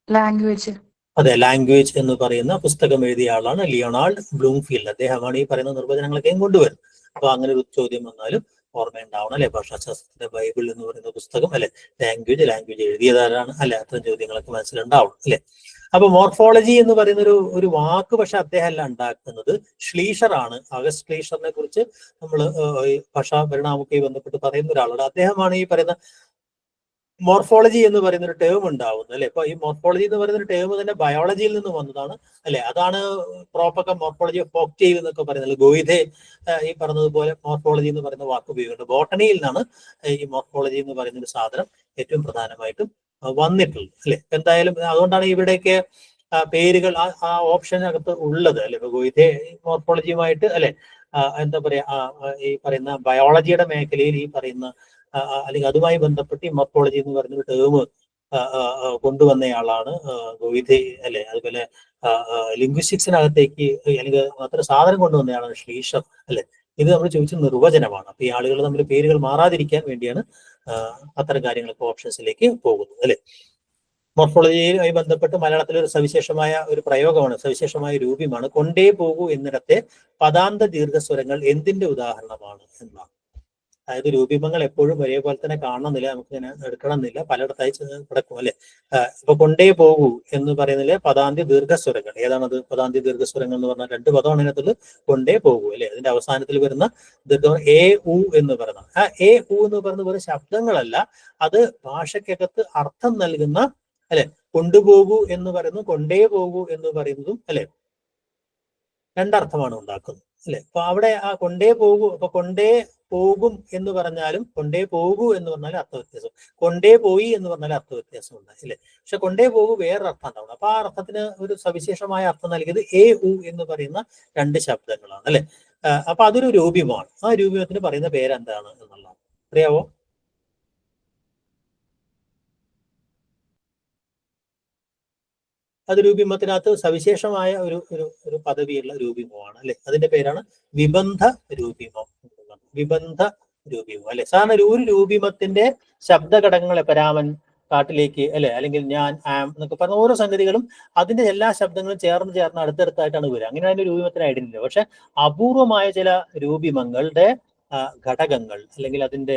S2: ലാംഗ്വേജ്.
S1: അതെ, ലാംഗ്വേജ് എന്ന് പറയുന്ന പുസ്തകം എഴുതിയ ആളാണ് ലിയോണാൾഡ് ബ്ലൂംഫീൽഡ്. അദ്ദേഹമാണ് ഈ പറയുന്ന നിർവചനങ്ങളൊക്കെയും കൊണ്ടുവരുന്നത്. അപ്പൊ അങ്ങനെ ഒരു ചോദ്യം വന്നാലും ഓർമ്മയുണ്ടാവണം അല്ലെ. ഭാഷാശാസ്ത്രത്തിന്റെ ബൈബിൾ എന്ന് പറയുന്ന പുസ്തകം അല്ലെ. ലാംഗ്വേജ് എഴുതിയതാരാണ് അല്ലെ. അത്തരം ചോദ്യങ്ങളൊക്കെ മനസ്സിലുണ്ടാവണം അല്ലെ. അപ്പൊ മോർഫോളജി എന്ന് പറയുന്ന ഒരു വാക്ക് പക്ഷെ അദ്ദേഹം അല്ല ഉണ്ടാക്കുന്നത്, ഷ്ലീഷർ ആണ്. അഗസ്റ്റ് ഷ്ലീഷറിനെ കുറിച്ച് നമ്മൾ ഭാഷാ പരിണാമവുമായി ബന്ധപ്പെട്ട് പറയുന്ന ഒരാളാണ്. അദ്ദേഹമാണ് ഈ പറയുന്ന മോർഫോളജി എന്ന് പറയുന്ന ഒരു ടേം ഉണ്ടാവുന്നത് അല്ലെ. അപ്പൊ ഈ മോർഫോളജി എന്ന് പറയുന്ന ഒരു ടേം തന്നെ ബയോളജിയിൽ നിന്ന് വന്നതാണ് അല്ലെ. അതാണ് പ്രോപ്പർ മോർഫോളജി ഓഫ് ഫോക്റ്റെയിൽ എന്നൊക്കെ പറയുന്നത്. ഗോയിധെ ഈ പറഞ്ഞതുപോലെ മോർഫോളജി എന്ന് പറയുന്ന വാക്ക് ഉപയോഗിക്കുന്നുണ്ട്. ബോട്ടണിയിൽ നിന്നാണ് ഈ മോർഫോളജി എന്ന് പറയുന്ന ഒരു സാധനം ഏറ്റവും പ്രധാനമായിട്ടും വന്നിട്ടുള്ളത് അല്ലെ. എന്തായാലും അതുകൊണ്ടാണ് ഇവിടെയൊക്കെ പേരുകൾ ആ ഓപ്ഷനകത്ത് ഉള്ളത് അല്ലെ. ഇപ്പൊ ഗോയിധെ മോർഫോളജിയുമായിട്ട് അല്ലെ എന്താ പറയാ ഈ പറയുന്ന ബയോളജിയുടെ മേഖലയിൽ ഈ പറയുന്ന അല്ലെങ്കിൽ അതുമായി ബന്ധപ്പെട്ട് ഈ മോർഫോളജി എന്ന് പറയുന്ന ടേം കൊണ്ടുവന്നയാളാണ് ഗോയിധെ അല്ലെ. അതുപോലെ ലിംഗ്വിസ്റ്റിക്സിനകത്തേക്ക് അല്ലെങ്കിൽ അത്ര സാധനം കൊണ്ടുവന്നയാളാണ് ഷ്ലീഷർ അല്ലെ. ഇത് നമ്മൾ ചോദിച്ച നിർവചനമാണ്. അപ്പൊ ഈ ആളുകൾ തമ്മിൽ പേരുകൾ മാറാതിരിക്കാൻ വേണ്ടിയാണ് അത്തരം കാര്യങ്ങളൊക്കെ ഓപ്ഷൻസിലേക്ക് പോകുന്നത് അല്ലെ. മോർഫോളജിയുമായി ബന്ധപ്പെട്ട് മലയാളത്തിലെ ഒരു സവിശേഷമായ ഒരു പ്രയോഗമാണ്, സവിശേഷമായ രൂപമാണ് കൊണ്ടേ പോകൂ എന്നിടത്തെ പദാന്ത ദീർഘസ്വരങ്ങൾ എന്തിന്റെ ഉദാഹരണമാണ് എന്നാണ്. അതായത് രൂപിമങ്ങൾ എപ്പോഴും ഒരേപോലെ തന്നെ കാണണമെന്നില്ല, നമുക്ക് ഇങ്ങനെ എടുക്കണമെന്നില്ല, പലയിടത്തായി കിടക്കും അല്ലെ. ഇപ്പൊ കൊണ്ടേ പോകൂ എന്ന് പറയുന്നതിലെ പദാന്ത്യ ദീർഘസ്വരങ്ങൾ ഏതാണത്? പദാന്ത്യ ദീർഘസ്വരങ്ങൾ എന്ന് പറഞ്ഞാൽ രണ്ട് പദമാണ് അതിനകത്തുള്ളത്. കൊണ്ടേ പോകൂ അല്ലെ. അതിന്റെ അവസാനത്തിൽ വരുന്ന ദീർഘം എ ഉ എന്ന് പറയുന്നത്. ആ എ ഉ എന്ന് പറയുന്ന വെറും ശബ്ദങ്ങളല്ല, അത് ഭാഷയ്ക്കകത്ത് അർത്ഥം നൽകുന്ന അല്ലെ. കൊണ്ടുപോകൂ എന്ന് പറയുന്നു, കൊണ്ടേ പോകൂ എന്ന് പറയുന്നതും അല്ലെ. രണ്ടർത്ഥമാണ് ഉണ്ടാക്കുന്നത് അല്ലെ. അപ്പൊ അവിടെ ആ കൊണ്ടേ പോകൂ, അപ്പൊ കൊണ്ടേ പോകും എന്ന് പറഞ്ഞാലും കൊണ്ടേ പോകൂ എന്ന് പറഞ്ഞാൽ അർത്ഥവ്യത്യാസം, കൊണ്ടേ പോയി എന്ന് പറഞ്ഞാൽ അർത്ഥവ്യത്യാസം ഉണ്ട് അല്ലെ. പക്ഷെ കൊണ്ടേ പോകൂ വേറൊരു അർത്ഥം ഉണ്ടാവും. അപ്പൊ ആ അർത്ഥത്തിന് ഒരു സവിശേഷമായ അർത്ഥം നൽകിയത് എ ഉ എന്ന് പറയുന്ന രണ്ട് ശബ്ദങ്ങളാണ് അല്ലെ. അപ്പൊ അതൊരു രൂപമാണ്. ആ രൂപത്തിന് പറയുന്ന പേരെന്താണ് എന്നുള്ളതാണ്. അറിയാവോ? അത് രൂപിമത്തിനകത്ത് സവിശേഷമായ ഒരു പദവിയുള്ള രൂപിമമാണ് അല്ലെ. അതിന്റെ പേരാണ് വിബന്ധ രൂപിമം. വിബന്ധ രൂപിമം അല്ലെ. സാധാരണ ഒരു രൂപിമത്തിന്റെ ശബ്ദഘടകങ്ങളെ രാമൻ കാട്ടിലേക്ക് അല്ലെ, അല്ലെങ്കിൽ ഞാൻ ആം എന്നൊക്കെ പറഞ്ഞ ഓരോ സംഗതികളും അതിന്റെ എല്ലാ ശബ്ദങ്ങളും ചേർന്ന് അടുത്തടുത്തായിട്ടാണ് വരിക. അങ്ങനെ അതിന്റെ രൂപിമത്തിന് ഐഡന്റിറ്റി. പക്ഷെ അപൂർവമായ ചില രൂപിമങ്ങളുടെ ഘടകങ്ങൾ അല്ലെങ്കിൽ അതിന്റെ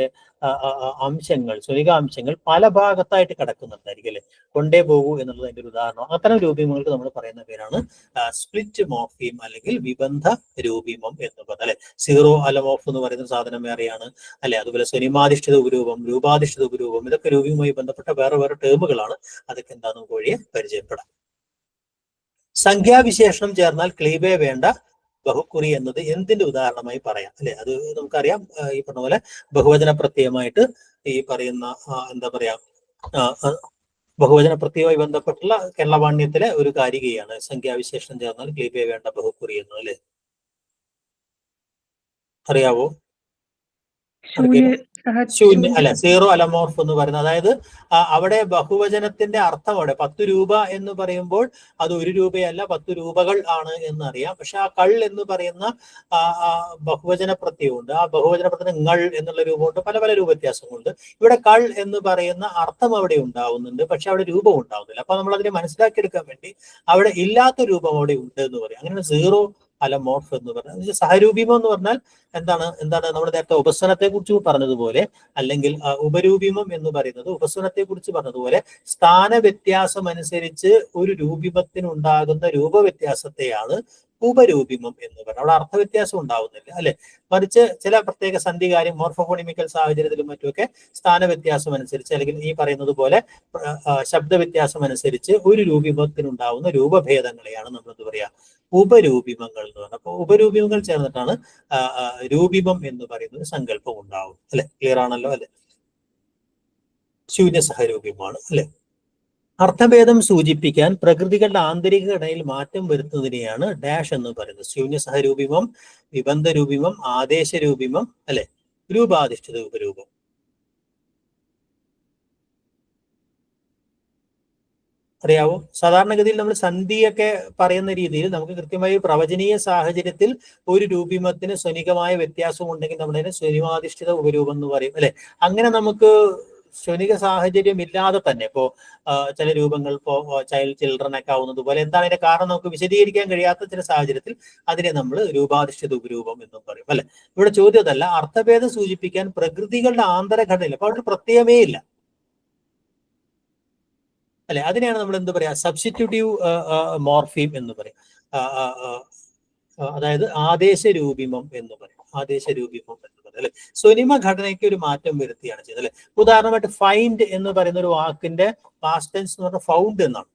S1: അംശങ്ങൾ, സ്വനികാംശങ്ങൾ പല ഭാഗത്തായിട്ട് കിടക്കുന്നുണ്ടായിരിക്കും അല്ലെ. കൊണ്ടേ പോകൂ എന്നുള്ളത് അതിന്റെ ഒരു ഉദാഹരണം. അത്തരം രൂപിമങ്ങൾക്ക് നമ്മൾ പറയുന്ന പേരാണ് സ്പ്ലിറ്റ് മോർഫീം അല്ലെങ്കിൽ വിബന്ധ രൂപിമം എന്ന് പറഞ്ഞാൽ അല്ലെ. സീറോ അലമോഫ് എന്ന് പറയുന്ന സാധനം വേറെയാണ് അല്ലെ. അതുപോലെ സ്വനിമാധിഷ്ഠിത ഉപരൂപം, രൂപാധിഷ്ഠിത ഉപരൂപം, ഇതൊക്കെ രൂപയുമായി ബന്ധപ്പെട്ട വേറെ ടേമുകളാണ്. അതൊക്കെ എന്താണെന്ന് വഴിയെ പരിചയപ്പെടാം. സംഖ്യാവിശേഷണം ചേർന്നാൽ ക്ലീബേ വേണ്ട ബഹുക്കുറി എന്നത് എന്തിന്റെ ഉദാഹരണമായി പറയാം അല്ലെ. അത് നമുക്കറിയാം. ഈ പറഞ്ഞ പോലെ ബഹുവചന പ്രത്യയമായിട്ട് ഈ പറയുന്ന എന്താ പറയാ ബഹുവചന പ്രത്യയവുമായി ബന്ധപ്പെട്ടുള്ള കേരളവാണ്യത്തിലെ ഒരു കാരികയാണ് സംഖ്യാവിശേഷണം ചേർന്നാൽ ക്ലീബേ വേണ്ട ബഹുക്കുറി എന്നത് അല്ലെ. അറിയാവോ? ശൂന്യ അല്ല, സീറോ അലമോർഫ് എന്ന് പറയുന്നത്. അതായത് അവിടെ ബഹുവചനത്തിന്റെ അർത്ഥം അവിടെ 10 രൂപ എന്ന് പറയുമ്പോൾ അത് 1 രൂപയല്ല 10 രൂപകൾ ആണ് എന്നറിയാം. പക്ഷെ ആ കൾ എന്ന് പറയുന്ന ബഹുവചന പ്രത്യയമുണ്ട്. ആ ബഹുവചന പ്രത്യയം ങ്ങൾ എന്നുള്ള രൂപമുണ്ട്. പല രൂപ വ്യത്യാസങ്ങളുണ്ട്. ഇവിടെ കൾ എന്ന് പറയുന്ന അർത്ഥം അവിടെ ഉണ്ടാവുന്നുണ്ട്, പക്ഷെ അവിടെ രൂപം ഉണ്ടാവുന്നില്ല. അപ്പൊ നമ്മൾ അതിനെ മനസ്സിലാക്കിയെടുക്കാൻ വേണ്ടി അവിടെ ഇല്ലാത്ത രൂപം അവിടെ ഉണ്ട് എന്ന് പറയും. അങ്ങനെയാണ് സീറോ അലമോർഫ് എന്ന് പറഞ്ഞാൽ. സഹരൂപിമം എന്ന് പറഞ്ഞാൽ എന്താണ് നമ്മൾ നേരത്തെ ഉപസ്വനത്തെ കുറിച്ച് പറഞ്ഞതുപോലെ, അല്ലെങ്കിൽ ഉപരൂപിമം എന്ന് പറയുന്നത് ഉപസ്വനത്തെ കുറിച്ച് പറഞ്ഞതുപോലെ സ്ഥാന വ്യത്യാസം അനുസരിച്ച് ഒരു രൂപിമത്തിനുണ്ടാകുന്ന രൂപവ്യത്യാസത്തെയാണ് ഉപരൂപിമം എന്ന് പറയുന്നത്. അവിടെ അർത്ഥവ്യത്യാസം ഉണ്ടാവുന്നില്ല അല്ലെ. മറിച്ച് ചില പ്രത്യേക സന്ധികാര്യം മോർഫോഫോണിമിക്കൽ സാഹചര്യത്തിലും മറ്റുമൊക്കെ സ്ഥാനവ്യത്യാസം അനുസരിച്ച് അല്ലെങ്കിൽ ഈ പറയുന്നത് പോലെ ശബ്ദവ്യത്യാസം അനുസരിച്ച് ഒരു രൂപിമത്തിനുണ്ടാവുന്ന രൂപഭേദങ്ങളെയാണ് നമ്മൾ എന്താ പറയാ ഉപരൂപിമങ്ങൾ എന്ന് പറയുന്നത്. അപ്പൊ ഉപരൂപിമങ്ങൾ ചേർന്നിട്ടാണ് രൂപിമം എന്ന് പറയുന്ന ഒരു സങ്കല്പം ഉണ്ടാവും അല്ലെ. ക്ലിയർ ആണല്ലോ അല്ലെ. ശൂന്യ സഹരൂപിമാണ് അല്ലെ. അർത്ഥഭേദം സൂചിപ്പിക്കാൻ പ്രകൃതികളുടെ ആന്തരിക ഘടനയിൽ മാറ്റം വരുത്തുന്നതിനെയാണ് ഡാഷ് എന്ന് പറയുന്നത്. ശൂന്യ സഹരൂപിമം, വിബന്ധ രൂപിമം, ആദേശ രൂപിമം അല്ലെ, രൂപാധിഷ്ഠിത ഉപരൂപം. അറിയാവോ? സാധാരണഗതിയിൽ നമ്മൾ സന്ധിയൊക്കെ പറയുന്ന രീതിയിൽ നമുക്ക് കൃത്യമായി പ്രവചനീയ സാഹചര്യത്തിൽ ഒരു രൂപിമത്തിന് സ്വനികമായ വ്യത്യാസം ഉണ്ടെങ്കിൽ നമ്മളതിനെ സ്വനിമാധിഷ്ഠിത ഉപരൂപം എന്ന് പറയും അല്ലെ. അങ്ങനെ നമുക്ക് സ്വനിക സാഹചര്യം ഇല്ലാതെ തന്നെ ഇപ്പോ ചില രൂപങ്ങൾ ഇപ്പോ ചിൽഡ്രൻ ഒക്കെ ആവുന്നത് പോലെ എന്താണ് അതിന്റെ കാരണം നമുക്ക് വിശദീകരിക്കാൻ കഴിയാത്ത ചില സാഹചര്യത്തിൽ അതിനെ നമ്മൾ രൂപാധിഷ്ഠിത ഉപരൂപം എന്നും പറയും അല്ലെ. ഇവിടെ ചോദ്യം അതല്ല, അർത്ഥഭേദം സൂചിപ്പിക്കാൻ പ്രകൃതികളുടെ ആന്തരഘടനയിൽ അപ്പൊ അവിടെ പ്രത്യയമേ ഇല്ല അല്ലെ. അതിനെയാണ് നമ്മൾ എന്ത് പറയാ സബ്സ്റ്റിറ്റ്യൂട്ടീവ് മോർഫീം എന്ന് പറയും. അതായത് ആദേശ രൂപിമം എന്ന് പറയും. ആദേശ രൂപിമം എന്ന് പറയും അല്ലെ. സ്വനിമ ഘടനയ്ക്ക് ഒരു മാറ്റം വരുത്തിയാണ് ചെയ്തത് അല്ലെ. ഉദാഹരണമായിട്ട് ഫൈൻഡ് എന്ന് പറയുന്ന ഒരു വാക്കിന്റെ പാസ്റ്റ് ടെൻസ് എന്ന് പറഞ്ഞാൽ ഫൗണ്ട് എന്നാണ്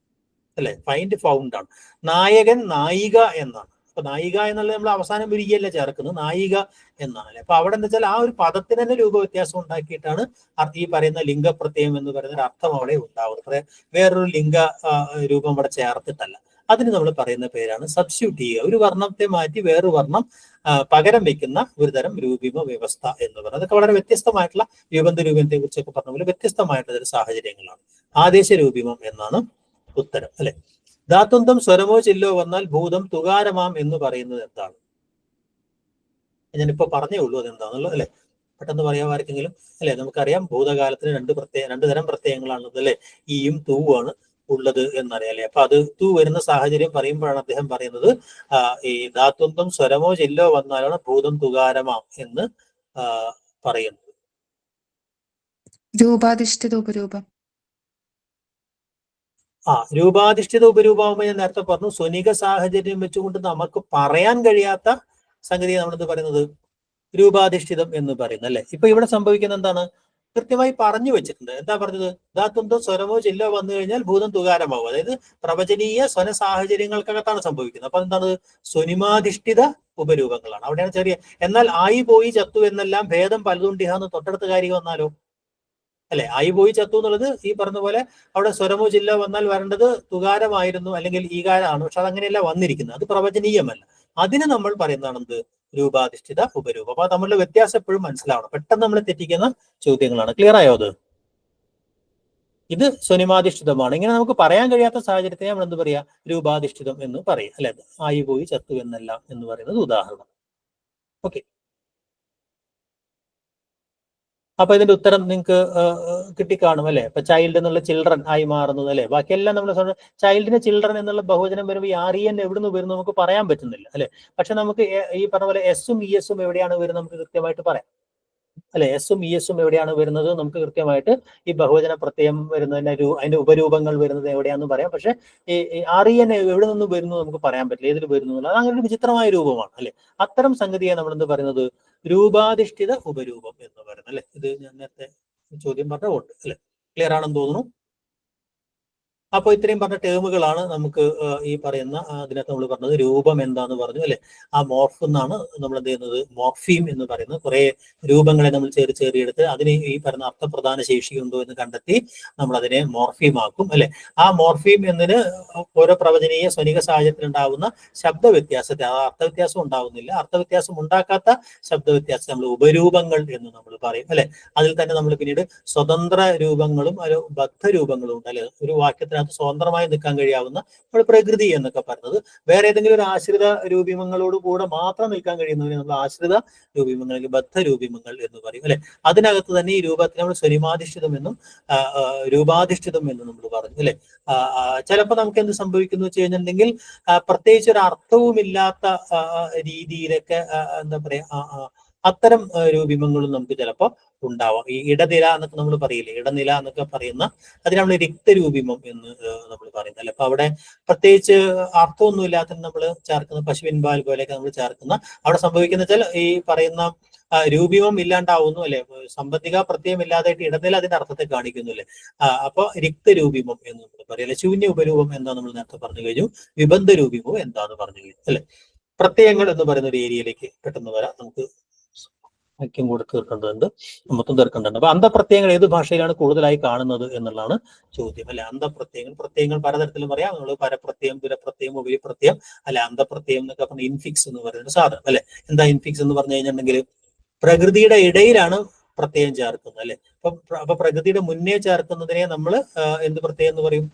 S1: അല്ലെ. ഫൈൻഡ് ഫൗണ്ട് ആണ്. നായകൻ നായിക എന്നാണ്. അപ്പൊ നായിക എന്നുള്ളത് നമ്മൾ അവസാനം ഒരിക്കലല്ല ചേർക്കുന്നത്, നായിക എന്നാണ് അല്ലെ. അപ്പൊ അവിടെ എന്താ വെച്ചാൽ ആ ഒരു പദത്തിന് തന്നെ രൂപവ്യത്യാസം ഉണ്ടാക്കിയിട്ടാണ് ഈ പറയുന്ന ലിംഗപ്രത്യയം എന്ന് പറയുന്ന ഒരു അർത്ഥം അവിടെ ഉണ്ടാവുന്നത്. വേറൊരു ലിംഗ രൂപം അവിടെ ചേർത്തിട്ടല്ല. അതിന് നമ്മൾ പറയുന്ന പേരാണ് സബ്സ്റ്റിറ്റ്യൂട്ട് ചെയ്യുക. ഒരു വർണ്ണത്തെ മാറ്റി വേറൊരു വർണ്ണം പകരം വെക്കുന്ന ഒരു തരം രൂപിമ വ്യവസ്ഥ എന്ന് പറയുന്നത്. അതൊക്കെ വളരെ വ്യത്യസ്തമായിട്ടുള്ള വിബന്ധ രൂപത്തെ കുറിച്ചൊക്കെ പറഞ്ഞ പോലെ വ്യത്യസ്തമായിട്ടുള്ള സാഹചര്യങ്ങളാണ്. ആദേശ രൂപിമം എന്നാണ് ഉത്തരം അല്ലെ. ധാത്വന്തം സ്വരമോ ചില്ലോ വന്നാൽ ഭൂതം തുകാരമാം എന്ന് പറയുന്നത് എന്താണ്? ഞാനിപ്പോ പറഞ്ഞേ ഉള്ളൂ അതെന്താണെന്നുള്ളത് അല്ലെ. പെട്ടെന്ന് പറയാൻ ആർക്കെങ്കിലും അല്ലെ. നമുക്കറിയാം ഭൂതകാലത്തിന് രണ്ട് തരം പ്രത്യയങ്ങളാണുള്ളത് അല്ലെ. ഈയും തൂവാണ് ഉള്ളത് എന്നറിയാം അല്ലെ. അപ്പൊ അത് തൂ വരുന്ന സാഹചര്യം പറയുമ്പോഴാണ് അദ്ദേഹം പറയുന്നത് ഈ ധാത്വന്തം സ്വരമോ ചില്ലോ വന്നാലാണ് ഭൂതം തുകാരമാം എന്ന് പറയുന്നത്.
S2: രൂപാധിഷ്ഠിത ഉപരൂപം.
S1: രൂപാധിഷ്ഠിത ഉപരൂപമാകുമ്പോൾ ഞാൻ നേരത്തെ പറഞ്ഞു സ്വനിക സാഹചര്യം വെച്ചുകൊണ്ട് നമുക്ക് പറയാൻ കഴിയാത്ത സംഗതിയെ നമ്മളെന്ത് പറയുന്നത് രൂപാധിഷ്ഠിതം എന്ന് പറയുന്നത് അല്ലെ. ഇപ്പൊ ഇവിടെ സംഭവിക്കുന്ന എന്താണ്? കൃത്യമായി പറഞ്ഞു വെച്ചിട്ടുണ്ട്. എന്താ പറഞ്ഞത്? ധാത്തുന്തോ സ്വരമോ ചില്ലോ വന്നു കഴിഞ്ഞാൽ ഭൂതം തുകാരമാവും. അതായത് പ്രവചനീയ സ്വന സാഹചര്യങ്ങൾക്കകത്താണ് സംഭവിക്കുന്നത്. അപ്പൊ എന്താണ്? സ്വനിമാധിഷ്ഠിത ഉപരൂപങ്ങളാണ്. അവിടെയാണ് ചെറിയ. എന്നാൽ ആയി പോയി ചത്തു എന്നെല്ലാം ഭേദം പലതുണ്ടിഹാന്ന് തൊട്ടടുത്ത കാര്യം വന്നാലോ അല്ലെ? ആയി പോയി ചത്തു എന്നുള്ളത് ഈ പറഞ്ഞ പോലെ അവിടെ സ്വരമോ ചില്ലോ വന്നാൽ വരേണ്ടത് തുകാരമായിരുന്നു, അല്ലെങ്കിൽ ഈകാരമാണ്. പക്ഷെ അതങ്ങനെയല്ല വന്നിരിക്കുന്നത്. അത് പ്രവചനീയമല്ല. അതിന് നമ്മൾ പറയുന്നതാണെന്ത്? രൂപാധിഷ്ഠിത ഉപരൂപം. അപ്പൊ തമ്മിലുള്ള വ്യത്യാസം എപ്പോഴും മനസ്സിലാവണം. പെട്ടെന്ന് നമ്മൾ തെറ്റിക്കുന്ന ചോദ്യങ്ങളാണ്. ക്ലിയർ ആയോ അത്? ഇത് സ്വനിമാധിഷ്ഠിതമാണ്. ഇങ്ങനെ നമുക്ക് പറയാൻ കഴിയാത്ത സാഹചര്യത്തെ നമ്മൾ എന്ത് പറയാ? രൂപാധിഷ്ഠിതം എന്ന് പറയും. അല്ലെ? ആയി പോയി ചത്തു എന്നെല്ലാം എന്ന് പറയുന്നത് ഉദാഹരണം. ഓക്കെ, അപ്പൊ ഇതിന്റെ ഉത്തരം നിങ്ങൾക്ക് കിട്ടിക്കാണും അല്ലെ? ഇപ്പൊ ചൈൽഡ് എന്നുള്ള ചിൽഡ്രൻ ആയി മാറുന്നത് അല്ലെ? ബാക്കിയെല്ലാം നമ്മൾ ചൈൽഡിന് ചിൽഡ്രൻ എന്നുള്ള ബഹുവചനം വരുമ്പോൾ ഈ ആറിയൻ എവിടുന്ന് വരുന്നു നമുക്ക് പറയാൻ പറ്റുന്നില്ല അല്ലെ? പക്ഷെ നമുക്ക് ഈ പറഞ്ഞ പോലെ എസും ഇ എസും എവിടെയാണ് വരുന്നത് നമുക്ക് കൃത്യമായിട്ട് പറയാം അല്ലെ? എസും ഇ എസും എവിടെയാണ് വരുന്നത് നമുക്ക് കൃത്യമായിട്ട് ഈ ബഹുവചന പ്രത്യയം വരുന്നതിന്റെ അതിന്റെ ഉപരൂപങ്ങൾ വരുന്നത് എവിടെയാണെന്ന് പറയാം. പക്ഷെ ഈ ആറിയൻ എവിടെ നിന്ന് വരുന്നു നമുക്ക് പറയാൻ പറ്റില്ല, ഏതിൽ വരുന്നു എന്നുള്ളത്. അങ്ങനെ ഒരു വിചിത്രമായ രൂപമാണ് അല്ലെ? അത്തരം സംഗതിയെ നമ്മൾ എന്ത് പറയുന്നത്? രൂപാധിഷ്ഠിത ഉപരൂപം എന്ന് പറയുന്നത് അല്ലെ? ഇത് ഞാൻ നേരത്തെ ചോദ്യം പറഞ്ഞുകൊണ്ട് അല്ലെ? ക്ലിയർ ആണെന്ന് തോന്നുന്നു. അപ്പൊ ഇത്രയും പറഞ്ഞ ടേമുകളാണ് നമുക്ക് ഈ പറയുന്ന അതിനകത്ത് നമ്മൾ പറഞ്ഞത്. രൂപം എന്താന്ന് പറഞ്ഞു അല്ലെ? ആ മോർഫ് എന്നാണ് നമ്മൾ എന്ത് ചെയ്യുന്നത്? മോർഫീം എന്ന് പറയുന്നത്. കുറെ രൂപങ്ങളെ നമ്മൾ ചേറിയെടുത്ത് അതിന് ഈ പറയുന്ന അർത്ഥപ്രധാന ശേഷിയുണ്ടോ എന്ന് കണ്ടെത്തി നമ്മൾ അതിനെ മോർഫീം ആക്കും അല്ലെ? ആ മോർഫീം എന്നതിന് ഓരോ പ്രവചനീയ സ്വനിക സാഹചര്യത്തിൽ ഉണ്ടാകുന്ന ശബ്ദ വ്യത്യാസത്തെ, ആ അർത്ഥവ്യത്യാസം ഉണ്ടാകുന്നില്ല. അർത്ഥവ്യത്യാസം ഉണ്ടാക്കാത്ത ശബ്ദ വ്യത്യാസം നമ്മൾ ഉപരൂപങ്ങൾ എന്ന് നമ്മൾ പറയും അല്ലെ? അതിൽ തന്നെ നമ്മൾ പിന്നീട് സ്വതന്ത്ര രൂപങ്ങളും ബദ്ധരൂപങ്ങളും ഉണ്ട് അല്ലെ? ഒരു വാക്യത്തിന് സ്വതന്ത്രമായി നിൽക്കാൻ കഴിയാവുന്ന നമ്മൾ പ്രകൃതി എന്നൊക്കെ പറയുന്നത്. വേറെ ഏതെങ്കിലും ഒരു ആശ്രിത രൂപിമങ്ങളോട് കൂടെ മാത്രം നിൽക്കാൻ കഴിയുന്നതിന് നമ്മൾ ആശ്രിത രൂപിമങ്ങൾ അല്ലെങ്കിൽ ബദ്ധരൂപിമങ്ങൾ എന്ന് പറയും അല്ലെ? അതിനകത്ത് തന്നെ ഈ രൂപത്തിന് നമ്മൾ സ്വനിമാധിഷ്ഠിതം എന്നും രൂപാധിഷ്ഠിതം എന്നും നമ്മൾ പറഞ്ഞു അല്ലെ? ചിലപ്പോൾ നമുക്ക് എന്ത് സംഭവിക്കുന്നു വെച്ച് കഴിഞ്ഞിട്ടുണ്ടെങ്കിൽ പ്രത്യേകിച്ച് ഒരു അർത്ഥവുമില്ലാത്ത രീതിയിലൊക്കെ എന്താ പറയാ അത്തരം രൂപിമങ്ങളും നമുക്ക് ചിലപ്പോൾ ഉണ്ടാവാം. ഈ ഇടനില എന്നൊക്കെ നമ്മൾ പറയില്ലേ? ഇടനില എന്നൊക്കെ പറയുന്ന അതിന് നമ്മൾ രക്തരൂപിമം എന്ന് നമ്മൾ പറയുന്നത് അല്ലെ? അപ്പൊ അവിടെ പ്രത്യേകിച്ച് അർത്ഥമൊന്നും ഇല്ലാത്ത നമ്മൾ ചേർക്കുന്ന പശുവിൻ പാൽ പോലെയൊക്കെ നമ്മൾ ചേർക്കുന്ന അവിടെ സംഭവിക്കുന്ന വെച്ചാൽ ഈ പറയുന്ന രൂപിമം ഇല്ലാണ്ടാവുന്നു അല്ലെ? സംബന്ധിക പ്രത്യയം ഇല്ലാതായിട്ട് ഇടനില അതിന്റെ അർത്ഥത്തെ കാണിക്കുന്നു അല്ലെ? അപ്പൊ രക്തരൂപിമം എന്ന് നമ്മൾ പറയും അല്ലെ? ശൂന്യ ഉപരൂപം എന്താ നമ്മൾ നേരത്തെ പറഞ്ഞു കഴിഞ്ഞു. വിബന്ധ രൂപിമം എന്താന്ന് പറഞ്ഞു കഴിഞ്ഞു അല്ലെ? പ്രത്യയങ്ങൾ എന്ന് പറയുന്ന ഒരു ഏരിയയിലേക്ക് പെട്ടെന്ന് വരാം. നമുക്ക് ഐക്യം കൂടെ തീർക്കേണ്ടതുണ്ട്, മൊത്തം തീർക്കേണ്ടതുണ്ട്. അപ്പൊ അന്തപ്രത്യയങ്ങൾ ഏത് ഭാഷയിലാണ് കൂടുതലായി കാണുന്നത് എന്നുള്ളതാണ് ചോദ്യം അല്ലെ? പ്രത്യയങ്ങൾ പലതരത്തിലും പറയാം. നമ്മൾ പരപ്രത്യയം, പുരപ്രത്യയം, ഉപരിപ്രത്യയം അല്ലെ? അന്തപ്രത്യയം എന്നൊക്കെ പറഞ്ഞ ഇൻഫിക്സ് എന്ന് പറയുന്ന സാധനം അല്ലെ? എന്താ ഇൻഫിക്സ് എന്ന് പറഞ്ഞു കഴിഞ്ഞിട്ടുണ്ടെങ്കിൽ പ്രകൃതിയുടെ ഇടയിലാണ് പ്രത്യയം ചേർക്കുന്നത് അല്ലെ? അപ്പൊ പ്രകൃതിയുടെ മുന്നേ ചേർക്കുന്നതിനെ നമ്മൾ എന്ത് പ്രത്യയം എന്ന് പറയും?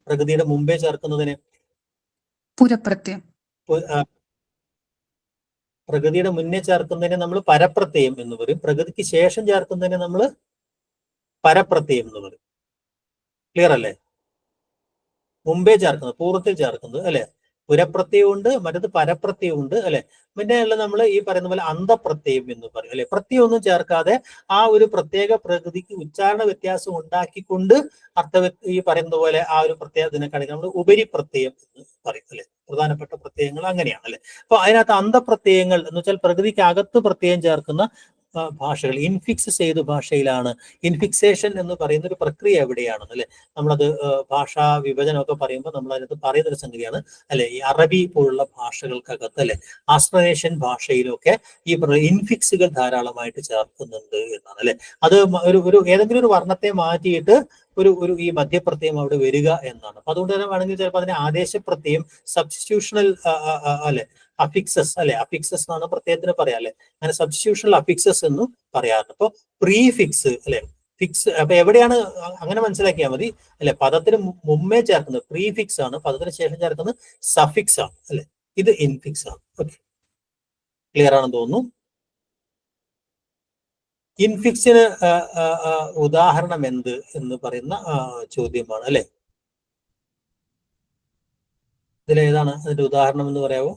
S1: പ്രകൃതിയുടെ മുമ്പേ ചേർക്കുന്നതിനെ
S2: പുരപ്രത്യയം.
S1: പ്രകൃതിയുടെ മുന്നേ ചേർക്കുന്നതിനെ നമ്മൾ പരപ്രത്യയം എന്ന് പറയും. പ്രകൃതിക്ക് ശേഷം ചേർക്കുന്നതിനെ നമ്മൾ പരപ്രത്യയം എന്ന് പറയും. ക്ലിയർ അല്ലേ? മുമ്പേ ചേർക്കുന്നത്, പൂർവ്വത്തിൽ ചേർക്കുന്നത് അല്ലെ? പുരപ്രത്യയം ഉണ്ട്, മറ്റത് പരപ്രത്യയം ഉണ്ട് അല്ലെ? പിന്നെ ഉള്ള നമ്മൾ ഈ പറയുന്ന പോലെ അന്തപ്രത്യയം എന്ന് പറയും അല്ലെ? പ്രത്യയം ഒന്നും ചേർക്കാതെ ആ ഒരു പ്രത്യേക പ്രകൃതിക്ക് ഉച്ചാരണ വ്യത്യാസം ഉണ്ടാക്കിക്കൊണ്ട് ഈ പറയുന്ന പോലെ ആ ഒരു പ്രത്യേകത്തിനെ കാണിക്കാൻ നമ്മൾ ഉപരിപ്രത്യയം എന്ന് പറയും അല്ലെ? പ്രധാനപ്പെട്ട പ്രത്യയങ്ങൾ അങ്ങനെയാണ് അല്ലെ? അപ്പൊ അതിനകത്ത് അന്തപ്രത്യയങ്ങൾ എന്ന് വെച്ചാൽ പ്രകൃതിക്ക് അകത്ത് പ്രത്യയം ചേർക്കുന്ന ഭാഷകൾ. ഇൻഫിക്സ് ഏത് ഭാഷയിലാണ്? ഇൻഫിക്സേഷൻ എന്ന് പറയുന്ന ഒരു പ്രക്രിയ എവിടെയാണെന്ന് അല്ലെ? നമ്മളത് ഭാഷാ വിഭജനമൊക്കെ പറയുമ്പോൾ നമ്മൾ അതിനകത്ത് പറയുന്ന ഒരു സംഗതിയാണ് അല്ലെ? ഈ അറബി പോലുള്ള ഭാഷകൾക്കകത്ത് അല്ലെ? ആസ്ട്രനേഷ്യൻ ഭാഷയിലൊക്കെ ഈ ഇൻഫിക്സുകൾ ധാരാളമായിട്ട് ചേർക്കുന്നുണ്ട് എന്നാണ് അല്ലെ? അത് ഒരു ഏതെങ്കിലും ഒരു വർണ്ണത്തെ മാറ്റിയിട്ട് ഒരു ഈ മധ്യപ്രത്യയം അവിടെ വരിക എന്നാണ്. അപ്പൊ അതുകൊണ്ട് തന്നെ വേണമെങ്കിൽ ചിലപ്പോൾ അതിനെ ആദേശപ്രത്യയം, സബ്സ്റ്റിറ്റ്യൂഷണൽ അല്ലെ? അഫിക്സസ് അല്ലെ? അഫിക്സസ് എന്നാണ് പ്രത്യയത്തിന് പറയാം അല്ലെ? അങ്ങനെ സബ്സ്റ്റിറ്റ്യൂഷണൽ അഫിക്സസ് എന്നും പറയാറുണ്ട്. അപ്പൊ പ്രീഫിക്സ് അല്ലെ? ഫിക്സ് അപ്പൊ എവിടെയാണ് അങ്ങനെ മനസ്സിലാക്കിയാൽ മതി അല്ലെ? പദത്തിന് മുമ്പേ ചേർക്കുന്നത് പ്രീഫിക്സ് ആണ്, പദത്തിന് ശേഷം ചേർക്കുന്നത് സഫിക്സ് ആണ് അല്ലെ? ഇത് ഇൻഫിക്സ് ആണ്. ഓക്കെ, ക്ലിയർ ആണെന്ന് തോന്നുന്നു. ഇൻഫിക്സിന് ഉദാഹരണം എന്ത് എന്ന് പറയുന്ന ചോദ്യമാണ് അല്ലെ? ഇതിലേതാണ് അതിന്റെ ഉദാഹരണം എന്ന് പറയാവോ?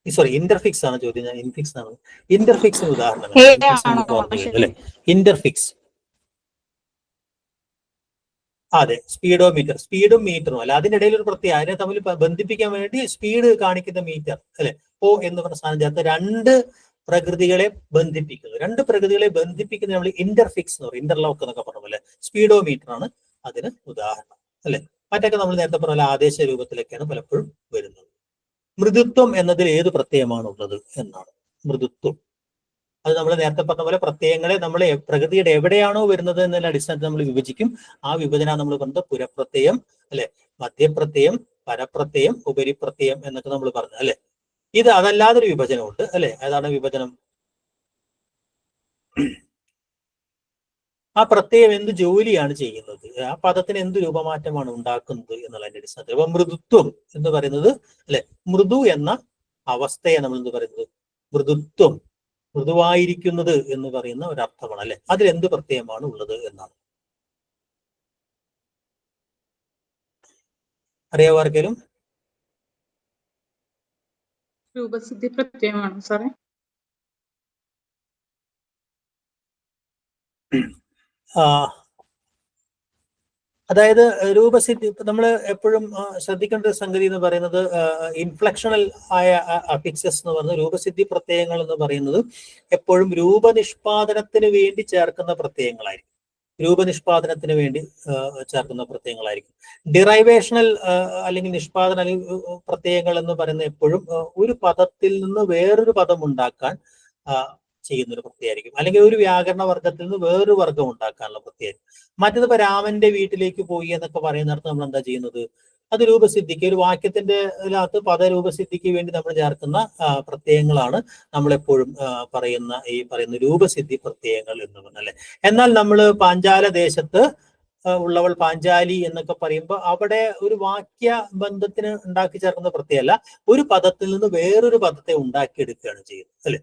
S1: സോറി, ഇന്റർഫിക്സ് ആണ് ചോദ്യം. ഞാൻ ഇൻഫിക്സ് ആണ്. ഇന്റർഫിക്സിന് ഉദാഹരണം അല്ലെ? ഇന്റർഫിക്സ്, അതെ, സ്പീഡോമീറ്റർ. സ്പീഡും മീറ്ററും അല്ല, അതിനിടയിൽ ഒരു പ്രത്യേക അതിനെ തമ്മിൽ ബന്ധിപ്പിക്കാൻ വേണ്ടി സ്പീഡ് കാണിക്കുന്ന മീറ്റർ അല്ലെ? ഓ എന്ന് പറഞ്ഞ സാധനം ചേർത്ത് രണ്ട് പ്രകൃതികളെ ബന്ധിപ്പിക്കുന്നത്. രണ്ട് പ്രകൃതികളെ ബന്ധിപ്പിക്കുന്നത് നമ്മൾ ഇന്റർഫിക്സ് എന്ന് പറയും, ഇന്റർലോക്ക് എന്നൊക്കെ പറഞ്ഞ പോലെ. സ്പീഡോമീറ്റർ ആണ് അതിന് ഉദാഹരണം, അല്ലെ. മറ്റൊക്കെ നമ്മൾ നേരത്തെ പറഞ്ഞ ആദേശ രൂപത്തിലൊക്കെയാണ് പലപ്പോഴും വരുന്നത്. മൃദുത്വം എന്നതിൽ ഏത് പ്രത്യയമാണ് ഉള്ളത് എന്നാണ് മൃദുത്വം. അത് നമ്മൾ നേരത്തെ പറഞ്ഞ പോലെ പ്രത്യയങ്ങളെ നമ്മൾ പ്രകൃതിയുടെ എവിടെയാണോ വരുന്നത് എന്നതിന്റെ അടിസ്ഥാനത്തിൽ നമ്മൾ വിഭജിക്കും. ആ വിഭജനം നമ്മൾ പറഞ്ഞത് പുരപ്രത്യയം, അല്ലെ, മധ്യപ്രത്യയം, പരപ്രത്യയം, ഉപരിപ്രത്യയം എന്നൊക്കെ നമ്മൾ പറഞ്ഞു, അല്ലെ. ഇത് അതല്ലാതൊരു വിഭജനമുണ്ട്, അല്ലെ. അതാണ് വിഭജനം. ആ പ്രത്യയം എന്ത് ജോലിയാണ് ചെയ്യുന്നത്, ആ പദത്തിന് എന്ത് രൂപമാറ്റമാണ് ഉണ്ടാക്കുന്നത് എന്നുള്ളതിന്റെ അടിസ്ഥാനത്തിൽ. അപ്പൊ മൃദുത്വം എന്ന് പറയുന്നത്, അല്ലെ, മൃദു എന്ന അവസ്ഥയെ നമ്മൾ എന്ത് പറയുന്നത്, മൃദുത്വം, മൃദുവായിരിക്കുന്നത് എന്ന് പറയുന്ന ഒരർത്ഥമാണ്, അല്ലെ. അതിൽ എന്ത് പ്രത്യയമാണ് ഉള്ളത് എന്നാണ്. അറിയാവോ ആർക്കെങ്കിലും?
S3: രൂപസിദ്ധി പ്രത്യയമാണ് സാറേ.
S1: അതായത് രൂപസിദ്ധി നമ്മൾ എപ്പോഴും ശ്രദ്ധിക്കേണ്ട ഒരു സംഗതി എന്ന് പറയുന്നത്, ഇൻഫ്ലക്ഷണൽ ആയ അഫിക്സസ് എന്ന് പറയുന്നത്, രൂപസിദ്ധി പ്രത്യയങ്ങൾ എന്ന് പറയുന്നത് എപ്പോഴും രൂപനിഷ്പാദനത്തിന് വേണ്ടി ചേർക്കുന്ന പ്രത്യയങ്ങളായിരിക്കും. രൂപനിഷ്പാദനത്തിന് വേണ്ടി ചേർക്കുന്ന പ്രത്യയങ്ങളായിരിക്കും. ഡിറൈവേഷണൽ അല്ലെങ്കിൽ നിഷ്പാദന പ്രത്യയങ്ങൾ എന്ന് പറയുന്നത് എപ്പോഴും ഒരു പദത്തിൽ നിന്ന് വേറൊരു പദം ഉണ്ടാക്കാൻ ചെയ്യുന്നൊരു പ്രത്യയമായിരിക്കും, അല്ലെങ്കിൽ ഒരു വ്യാകരണ വർഗത്തിൽ നിന്ന് വേറൊരു വർഗം ഉണ്ടാക്കാനുള്ള പ്രത്യയമായിരിക്കും. മറ്റേതിപ്പോ രാമന്റെ വീട്ടിലേക്ക് പോയി എന്നൊക്കെ പറയുന്നിടത്ത് നമ്മൾ എന്താ ചെയ്യുന്നത്, അത് രൂപസിദ്ധിക്ക്, ഒരു വാക്യത്തിന്റെ അകത്ത് പദരൂപസിദ്ധിക്ക് വേണ്ടി നമ്മൾ ചേർക്കുന്ന പ്രത്യയങ്ങളാണ് നമ്മളെപ്പോഴും പറയുന്ന രൂപസിദ്ധി പ്രത്യയങ്ങൾ എന്ന് പറഞ്ഞല്ലേ. എന്നാൽ നമ്മൾ പാഞ്ചാല ദേശത്ത് ഉള്ളവൾ പാഞ്ചാലി എന്നൊക്കെ പറയുമ്പോൾ അവിടെ ഒരു വാക്യ ബന്ധത്തിന് ഉണ്ടാക്കി ചേർക്കുന്ന പ്രത്യയമല്ല, ഒരു പദത്തിൽ നിന്ന് വേറൊരു പദത്തെ ഉണ്ടാക്കിയെടുക്കുകയാണ് ചെയ്യുന്നത്, അല്ലെ.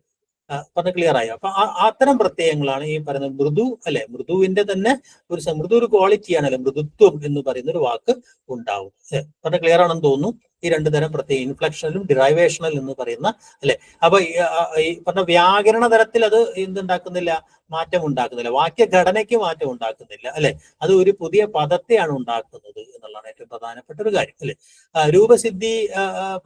S1: പറഞ്ഞ ക്ലിയർ ആയോ? അപ്പൊ അത്തരം പ്രത്യയങ്ങളാണ് ഈ പറയുന്നത് മൃദു, അല്ലെ. മൃദുവിന്റെ തന്നെ മൃദു ഒരു ക്വാളിറ്റിയാണ്, അല്ലെ. മൃദുത്വം എന്ന് പറയുന്ന ഒരു വാക്ക് ഉണ്ടാവും. പറഞ്ഞ ക്ലിയർ ആണെന്ന് തോന്നുന്നു. ഈ രണ്ടു തരം പ്രത്യയം, ഇൻഫ്ലക്ഷണലും ഡിറൈവേഷണൽ എന്ന് പറയുന്ന, അല്ലെ. അപ്പൊ ഈ പറഞ്ഞ വ്യാകരണ തലത്തിൽ അത് എന്തുണ്ടാക്കുന്നില്ല, മാറ്റം ഉണ്ടാക്കുന്നില്ല, വാക്യഘടനയ്ക്ക് മാറ്റം ഉണ്ടാക്കുന്നില്ല, അല്ലെ. അത് ഒരു പുതിയ പദത്തെയാണ് ഉണ്ടാക്കുന്നത് എന്നുള്ളതാണ് ഏറ്റവും പ്രധാനപ്പെട്ട ഒരു കാര്യം, അല്ലെ. രൂപസിദ്ധി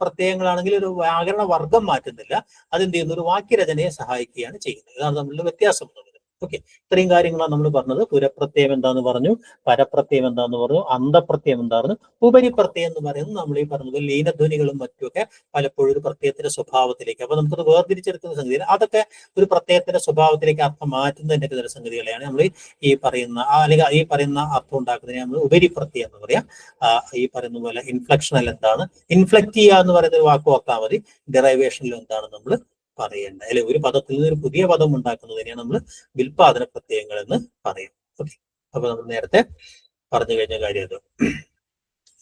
S1: പ്രത്യയങ്ങളാണെങ്കിൽ ഒരു വ്യാകരണ വർഗം മാറ്റുന്നില്ല, അതെന്ത് ചെയ്യുന്നു, ഒരു വാക്യരചനയെ സഹായിക്കുകയാണ് ചെയ്യുന്നത്. ഇതാണ് തമ്മിലുള്ള വ്യത്യാസം എന്നുള്ളത്. ഓക്കെ, ഇത്രയും കാര്യങ്ങളാണ് നമ്മൾ പറഞ്ഞത്. പുരപ്രത്യയം എന്താന്ന് പറഞ്ഞു, പരപ്രത്യയം എന്താന്ന് പറഞ്ഞു, അന്തപ്രത്യയം എന്തായിരുന്നു, ഉപരിപ്രത്യയം എന്ന് പറയുന്നത് നമ്മൾ ഈ പറഞ്ഞത് ലീനധ്വനികളും മറ്റുമൊക്കെ പലപ്പോഴും ഒരു പ്രത്യയത്തിന്റെ സ്വഭാവത്തിലേക്ക്, അപ്പൊ നമുക്കത് വേർതിരിച്ചെടുക്കുന്ന സംഗതികൾ, അതൊക്കെ ഒരു പ്രത്യയത്തിന്റെ സ്വഭാവത്തിലേക്ക് അർത്ഥം മാറ്റുന്നതിന്റെ ചില സംഗതികളെയാണ് നമ്മൾ ഈ പറയുന്ന, അല്ലെങ്കിൽ ഈ പറയുന്ന അർത്ഥം ഉണ്ടാക്കുന്നതിനെ നമ്മൾ ഉപരിപ്രത്യയം എന്ന് പറയാം. ഈ പറയുന്ന പോലെ ഇൻഫ്ലക്ഷണൽ എന്താണ്, ഇൻഫ്ലക്ട് ചെയ്യുക എന്ന് പറയുന്ന ഒരു വാക്ക് ഓർത്താൽ മതി. ഡെറൈവേഷനിൽ എന്താണ് നമ്മൾ പറയേണ്ടത്, അല്ലെ. ഒരു പദത്തിൽ നിന്ന് ഒരു പുതിയ പദം ഉണ്ടാക്കുന്നതിനെയാണ് നമ്മൾ വിൽപാദന പ്രത്യയങ്ങൾ എന്ന് പറയും. ഓക്കെ, അപ്പൊ നമ്മൾ നേരത്തെ പറഞ്ഞു കഴിഞ്ഞ കാര്യം അത്.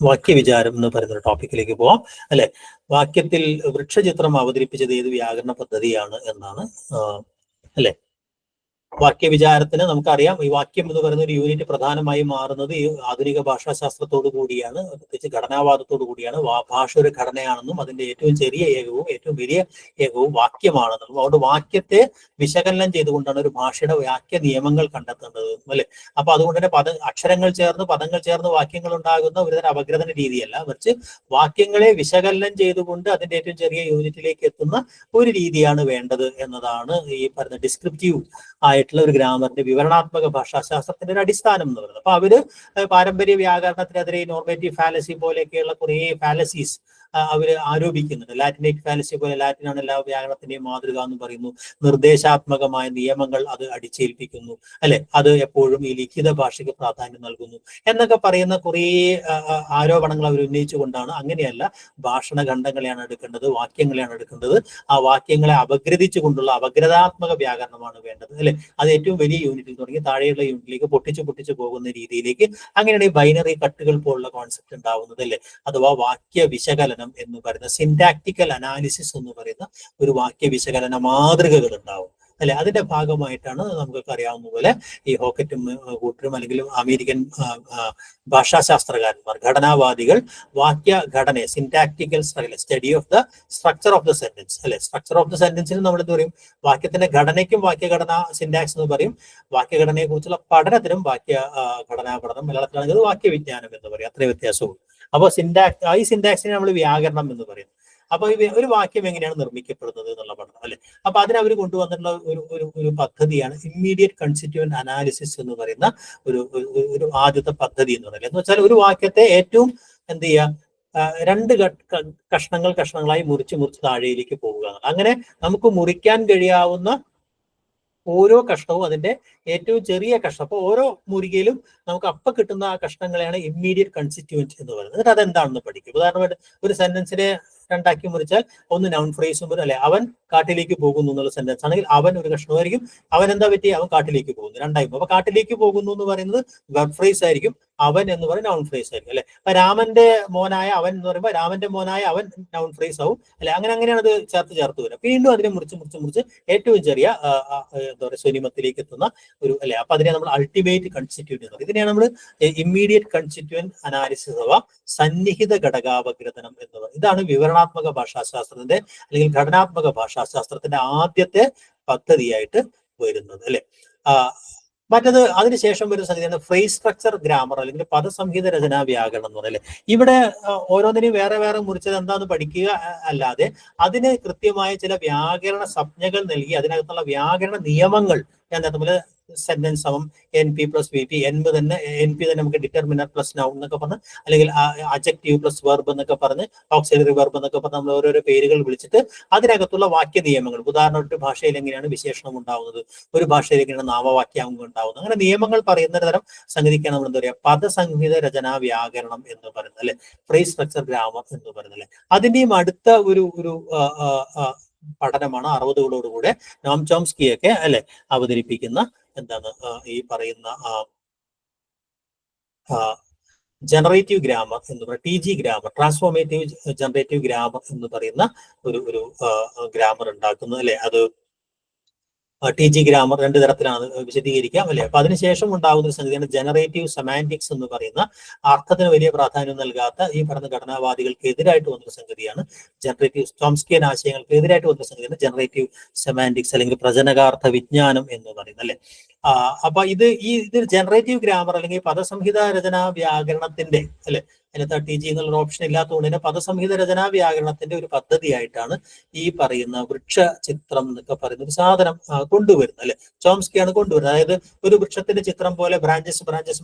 S1: വാക്യവിചാരം എന്ന് പറയുന്ന ഒരു ടോപ്പിക്കിലേക്ക് പോവാം, അല്ലെ. വാക്യത്തിൽ വൃക്ഷചിത്രം അവതരിപ്പിച്ചത് ഏത് വ്യാകരണ പദ്ധതിയാണ് എന്നാണ്, അല്ലെ. വാക്യവിചാരത്തിന് നമുക്കറിയാം, ഈ വാക്യം എന്ന് പറയുന്ന ഒരു യൂണിറ്റ് പ്രധാനമായും മാറുന്നത് ഈ ആധുനിക ഭാഷാശാസ്ത്രത്തോടു കൂടിയാണ്, പ്രത്യേകിച്ച് ഘടനാവാദത്തോടു കൂടിയാണ്. ഭാഷ ഒരു ഘടനയാണെന്നും അതിന്റെ ഏറ്റവും ചെറിയ ഏകവും ഏറ്റവും വലിയ ഏകവും വാക്യമാണെന്നും, അതുകൊണ്ട് വാക്യത്തെ വിശകലനം ചെയ്തുകൊണ്ടാണ് ഒരു ഭാഷയുടെ വാക്യ നിയമങ്ങൾ കണ്ടെത്തേണ്ടത്, അല്ലെ. അപ്പൊ അതുകൊണ്ട് തന്നെ അക്ഷരങ്ങൾ ചേർന്ന് പദങ്ങൾ ചേർന്ന് വാക്യങ്ങൾ ഉണ്ടാകുന്ന ഒരുതരം അപഗ്രഥന രീതിയല്ല, മറിച്ച് വാക്യങ്ങളെ വിശകലനം ചെയ്തുകൊണ്ട് അതിന്റെ ഏറ്റവും ചെറിയ യൂണിറ്റിലേക്ക് എത്തുന്ന ഒരു രീതിയാണ് വേണ്ടത് എന്നതാണ് ഈ പറയുന്ന ഡിസ്ക്രിപ്റ്റീവ് ആയിട്ടുള്ള ഒരു ഗ്രാമറിന്റെ വിവരണാത്മക ഭാഷാശാസ്ത്രത്തിന്റെ ഒരു അടിസ്ഥാനം എന്ന് പറയുന്നത്. അപ്പൊ അവര് പാരമ്പര്യ വ്യാകരണത്തിനെതിരെ നോർമേറ്റീവ് ഫാലസി പോലെയൊക്കെയുള്ള കുറേ ഫാലസീസ് അവര് ആരോപിക്കുന്നുണ്ട്. ലാറ്റിനേറ്റ് ഫാലസി പോലെ, ലാറ്റിനാണ് എല്ലാ വ്യാകരണത്തിന്റെയും മാതൃക എന്ന് പറയുന്നു, നിർദ്ദേശാത്മകമായ നിയമങ്ങൾ അത് അടിച്ചേൽപ്പിക്കുന്നു, അല്ലെ. അത് എപ്പോഴും ഈ ലിഖിത ഭാഷയ്ക്ക് പ്രാധാന്യം നൽകുന്നു എന്നൊക്കെ പറയുന്ന കുറേ ആരോപണങ്ങൾ അവർ ഉന്നയിച്ചുകൊണ്ടാണ്, അങ്ങനെയല്ല, ഭാഷണഖണ്ഡങ്ങളെയാണ് എടുക്കേണ്ടത്, വാക്യങ്ങളെയാണ് എടുക്കേണ്ടത്, ആ വാക്യങ്ങളെ അപഗ്രഥിച്ചുകൊണ്ടുള്ള അപഗ്രഥാത്മക വ്യാകരണമാണ് വേണ്ടത്, അല്ലെ. അത് ഏറ്റവും വലിയ യൂണിറ്റിൽ തുടങ്ങി താഴെയുള്ള യൂണിറ്റിലേക്ക് പൊട്ടിച്ചു പോകുന്ന രീതിയിലേക്ക്, അങ്ങനെയാണ് ഈ ബൈനറി കട്ടുകൾ പോലുള്ള കോൺസെപ്റ്റ് ഉണ്ടാവുന്നത്, അല്ലെ. അഥവാ വാക്യ വിശകലനം എന്ന് പറയുന്ന സിന്റാക്ടിക്കൽ അനാലിസിസ് എന്ന് പറയുന്ന ഒരു വാക്യ വിശകലന മാതൃകകൾ ഉണ്ടാവും, അല്ലെ. അതിന്റെ ഭാഗമായിട്ടാണ് നമുക്കൊക്കെ അറിയാവുന്ന പോലെ ഈ ഹോക്കറ്റും കൂട്ടരും അല്ലെങ്കിൽ അമേരിക്കൻ ഭാഷാശാസ്ത്രകാരന്മാർ, ഘടനാവാദികൾ വാക്യഘടനയെ, syntactical study of the structure of the sentence, അല്ലെ. സ്ട്രക്ചർ ഓഫ് ദ സെന്റൻസിന് നമ്മൾ എന്ത് പറയും, വാക്യത്തിന്റെ ഘടനയ്ക്കും വാക്യഘടന സിന്റാക്സ് എന്ന് പറയും, വാക്യഘടനയെ കുറിച്ചുള്ള പഠനത്തിനും ഘടനാ പഠനം, മലയാളത്തിലാണെങ്കിൽ വാക്യവിജ്ഞാനം എന്ന് പറയും, അത്രയും വ്യത്യാസവും. അപ്പൊ ഈ സിന്റാക്സിനെ നമ്മൾ വ്യാകരണം എന്ന് പറയും. അപ്പൊ ഒരു വാക്യം എങ്ങനെയാണ് നിർമ്മിക്കപ്പെടുന്നത് എന്നുള്ള പഠനം അല്ലെ. അപ്പൊ അതിനവർ കൊണ്ടുവന്നിട്ടുള്ള ഒരു പദ്ധതിയാണ് ഇമ്മീഡിയറ്റ് കൺസ്റ്റിറ്റ്യൂവന്റ് അനാലിസിസ് എന്ന് പറയുന്ന ഒരു ആദ്യത്തെ പദ്ധതി എന്ന് പറയുന്നത്. എന്ന് വെച്ചാൽ ഒരു വാക്യത്തെ ഏറ്റവും എന്ത് ചെയ്യുക, രണ്ട് കഷ്ണങ്ങളായി മുറിച്ച് താഴേക്ക് പോവുക. അങ്ങനെ നമുക്ക് മുറിക്കാൻ കഴിയാവുന്ന ഓരോ കഷ്ണവും അതിന്റെ ഏറ്റവും ചെറിയ കഷ്ണം. അപ്പൊ ഓരോ മുറികയിലും നമുക്ക് അപ്പൊ കിട്ടുന്ന ആ കഷ്ണങ്ങളെയാണ് ഇമ്മീഡിയറ്റ് കൺസ്റ്റിറ്റ്യൂവന്റ് എന്ന് പറയുന്നത്. എന്നിട്ട് അതെന്താണെന്ന് പഠിക്കും. ഉദാഹരണമായിട്ട് ഒരു സെന്റൻസിനെ രണ്ടാക്കി മുറിച്ചാൽ ഒന്ന് നൗൺ ഫ്രേസും വരും അല്ലെ. അവൻ കാട്ടിലേക്ക് പോകുന്നു എന്നുള്ള സെന്റൻസ് ആണെങ്കിൽ അവൻ ഒരു കഷ്ണമായിരിക്കും. അവൻ എന്താ പറ്റി, അവൻ കാട്ടിലേക്ക് പോകുന്നു, രണ്ടായി പോകും. അപ്പൊ കാട്ടിലേക്ക് പോകുന്നു എന്ന് പറയുന്നത് വെർബ് ഫ്രേസ് ആയിരിക്കും, അവൻ എന്ന് പറയുന്നത് നൗൺ ഫ്രേസ് ആയിരിക്കും അല്ലെ. അപ്പൊ രാമന്റെ മോനായ അവൻ എന്ന് പറയുമ്പോൾ രാമന്റെ മോനായ അവൻ നൗൺ ഫ്രേസ് ആവും അല്ലെ. അങ്ങനെയാണ് അത് ചേർത്ത് വരിക. വീണ്ടും അതിനെ മുറിച്ച് ഏറ്റവും ചെറിയ എന്താ പറയുക സ്വനിമത്തിലേക്ക് എത്തുന്ന ഒരു അല്ലെ. അപ്പൊ അതിനെ നമ്മൾ അൾട്ടിമേറ്റ് കൺസ്റ്റിറ്റ്യൂന്റ് എന്ന് പറയും. ഇതിനെയാണ് നമ്മൾ ഇമ്മീഡിയറ്റ് കൺസ്റ്റിറ്റ്യൂവന്റ് അനാലിസിസ് അഥവാ സന്നിഹിത ഘടകാപഗ്രഥനം എന്ന് പറയുന്നത്. ഇതാണ് വിവരണാത്മക ഭാഷാശാസ്ത്രത്തിന്റെ അല്ലെങ്കിൽ ഘടനാത്മക ഭാഷാശാസ്ത്രത്തിന്റെ ആദ്യത്തെ പദ്ധതിയായിട്ട് വരുന്നത് അല്ലെ. മറ്റത് അതിനുശേഷം വരുന്ന സംഗതിയാണ് ഫ്രേസ് സ്ട്രക്ചർ ഗ്രാമർ അല്ലെങ്കിൽ പദസംഹിത രചനാ വ്യാകരണം എന്ന് പറയുന്നത്. ഇവിടെ ഓരോന്നിനും വേറെ മുറിച്ചത് എന്താന്ന് പഠിക്കുക അല്ലാതെ അതിന് കൃത്യമായ ചില വ്യാകരണ സംജ്ഞകൾ നൽകി അതിനകത്തുള്ള വ്യാകരണ നിയമങ്ങൾ എന്നതുപോലെ സെന്റൻസ് സമം NP + VP, തന്നെ നമുക്ക് ഡിറ്റർമിനർ പ്ലസ് നൗൺ എന്നൊക്കെ പറഞ്ഞ്, അല്ലെങ്കിൽ അഡ്ജക്റ്റീവ് പ്ലസ് വെർബ് എന്നൊക്കെ പറഞ്ഞ്, ഓക്സിലറി വെർബ് എന്നൊക്കെ പറഞ്ഞ് നമ്മൾ ഓരോരോ പേരുകൾ വിളിച്ചിട്ട് അതിനകത്തുള്ള വാക്യ നിയമങ്ങൾ, ഉദാഹരണമായിട്ട് ഒരു ഭാഷയിൽ എങ്ങനെയാണ് വിശേഷണം ഉണ്ടാവുന്നത്, ഒരു ഭാഷയിൽ എങ്ങനെയാണ് നാമവാക്യാംഗം ഉണ്ടാവുന്നത്, അങ്ങനെ നിയമങ്ങൾ പറയുന്ന തരം സംഗതിക്കാണ് നമ്മൾ എന്താ പറയുക പദസംഹിത രചനാ വ്യാകരണം എന്ന് പറയുന്നത് അല്ലെ. ഫ്രേസ് സ്ട്രക്ചർ ഗ്രാമർ എന്ന് പറയുന്നത് അല്ലെ. അതിന്റെയും അടുത്ത ഒരു പഠനമാണ് 60കളോടുകൂടെ നോം ചോംസ്കിയൊക്കെ അല്ലെ അവതരിപ്പിക്കുന്ന എന്താണ് ഈ പറയുന്ന ജനറേറ്റീവ് ഗ്രാമർ എന്ന് പറയുന്ന TG grammar, transformative generative grammar എന്ന് പറയുന്ന ഒരു ഗ്രാമർ ഉണ്ടാക്കുന്നത് അല്ലെ. അത് TG ഗ്രാമർ രണ്ട് തരത്തിലാണ് വിശദീകരിക്കാം അല്ലെ. അപ്പൊ അതിനുശേഷം ഉണ്ടാകുന്ന ഒരു സംഗതിയാണ് ജനറേറ്റീവ് സെമാന്റിക്സ് എന്ന് പറയുന്ന അർത്ഥത്തിന് വലിയ പ്രാധാന്യം നൽകാത്ത ഈ പറഞ്ഞ ഘടനാവാദികൾക്ക് എതിരായിട്ട് വന്നൊരു സംഗതിയാണ് ജനറേറ്റീവ് ചോംസ്കിയൻ ആശയങ്ങൾക്ക് എതിരായിട്ട് വന്ന സംഗതിയാണ് ജനറേറ്റീവ് സെമാന്റിക്സ് അല്ലെങ്കിൽ പ്രചനകാർത്ഥ വിജ്ഞാനം എന്ന് പറയുന്നത് അല്ലെ. അപ്പൊ ഇത് ജനറേറ്റീവ് ഗ്രാമർ അല്ലെങ്കിൽ പദസംഹിത രചനാ വ്യാകരണത്തിന്റെ അല്ലെ, അതിനകത്ത് TG എന്നുള്ള ഓപ്ഷൻ ഇല്ലാത്തതുകൊണ്ട് തന്നെ പദസംഹിത രചനാ വ്യാകരണത്തിന്റെ ഒരു പദ്ധതിയായിട്ടാണ് ഈ പറയുന്ന വൃക്ഷ ചിത്രം എന്നൊക്കെ പറയുന്ന ഒരു സാധനം കൊണ്ടുവരുന്നത് അല്ലെ. ചോംസ്കിയാണ് കൊണ്ടുവരുന്നത്. അതായത് ഒരു വൃക്ഷത്തിന്റെ ചിത്രം പോലെ ബ്രാഞ്ചസ്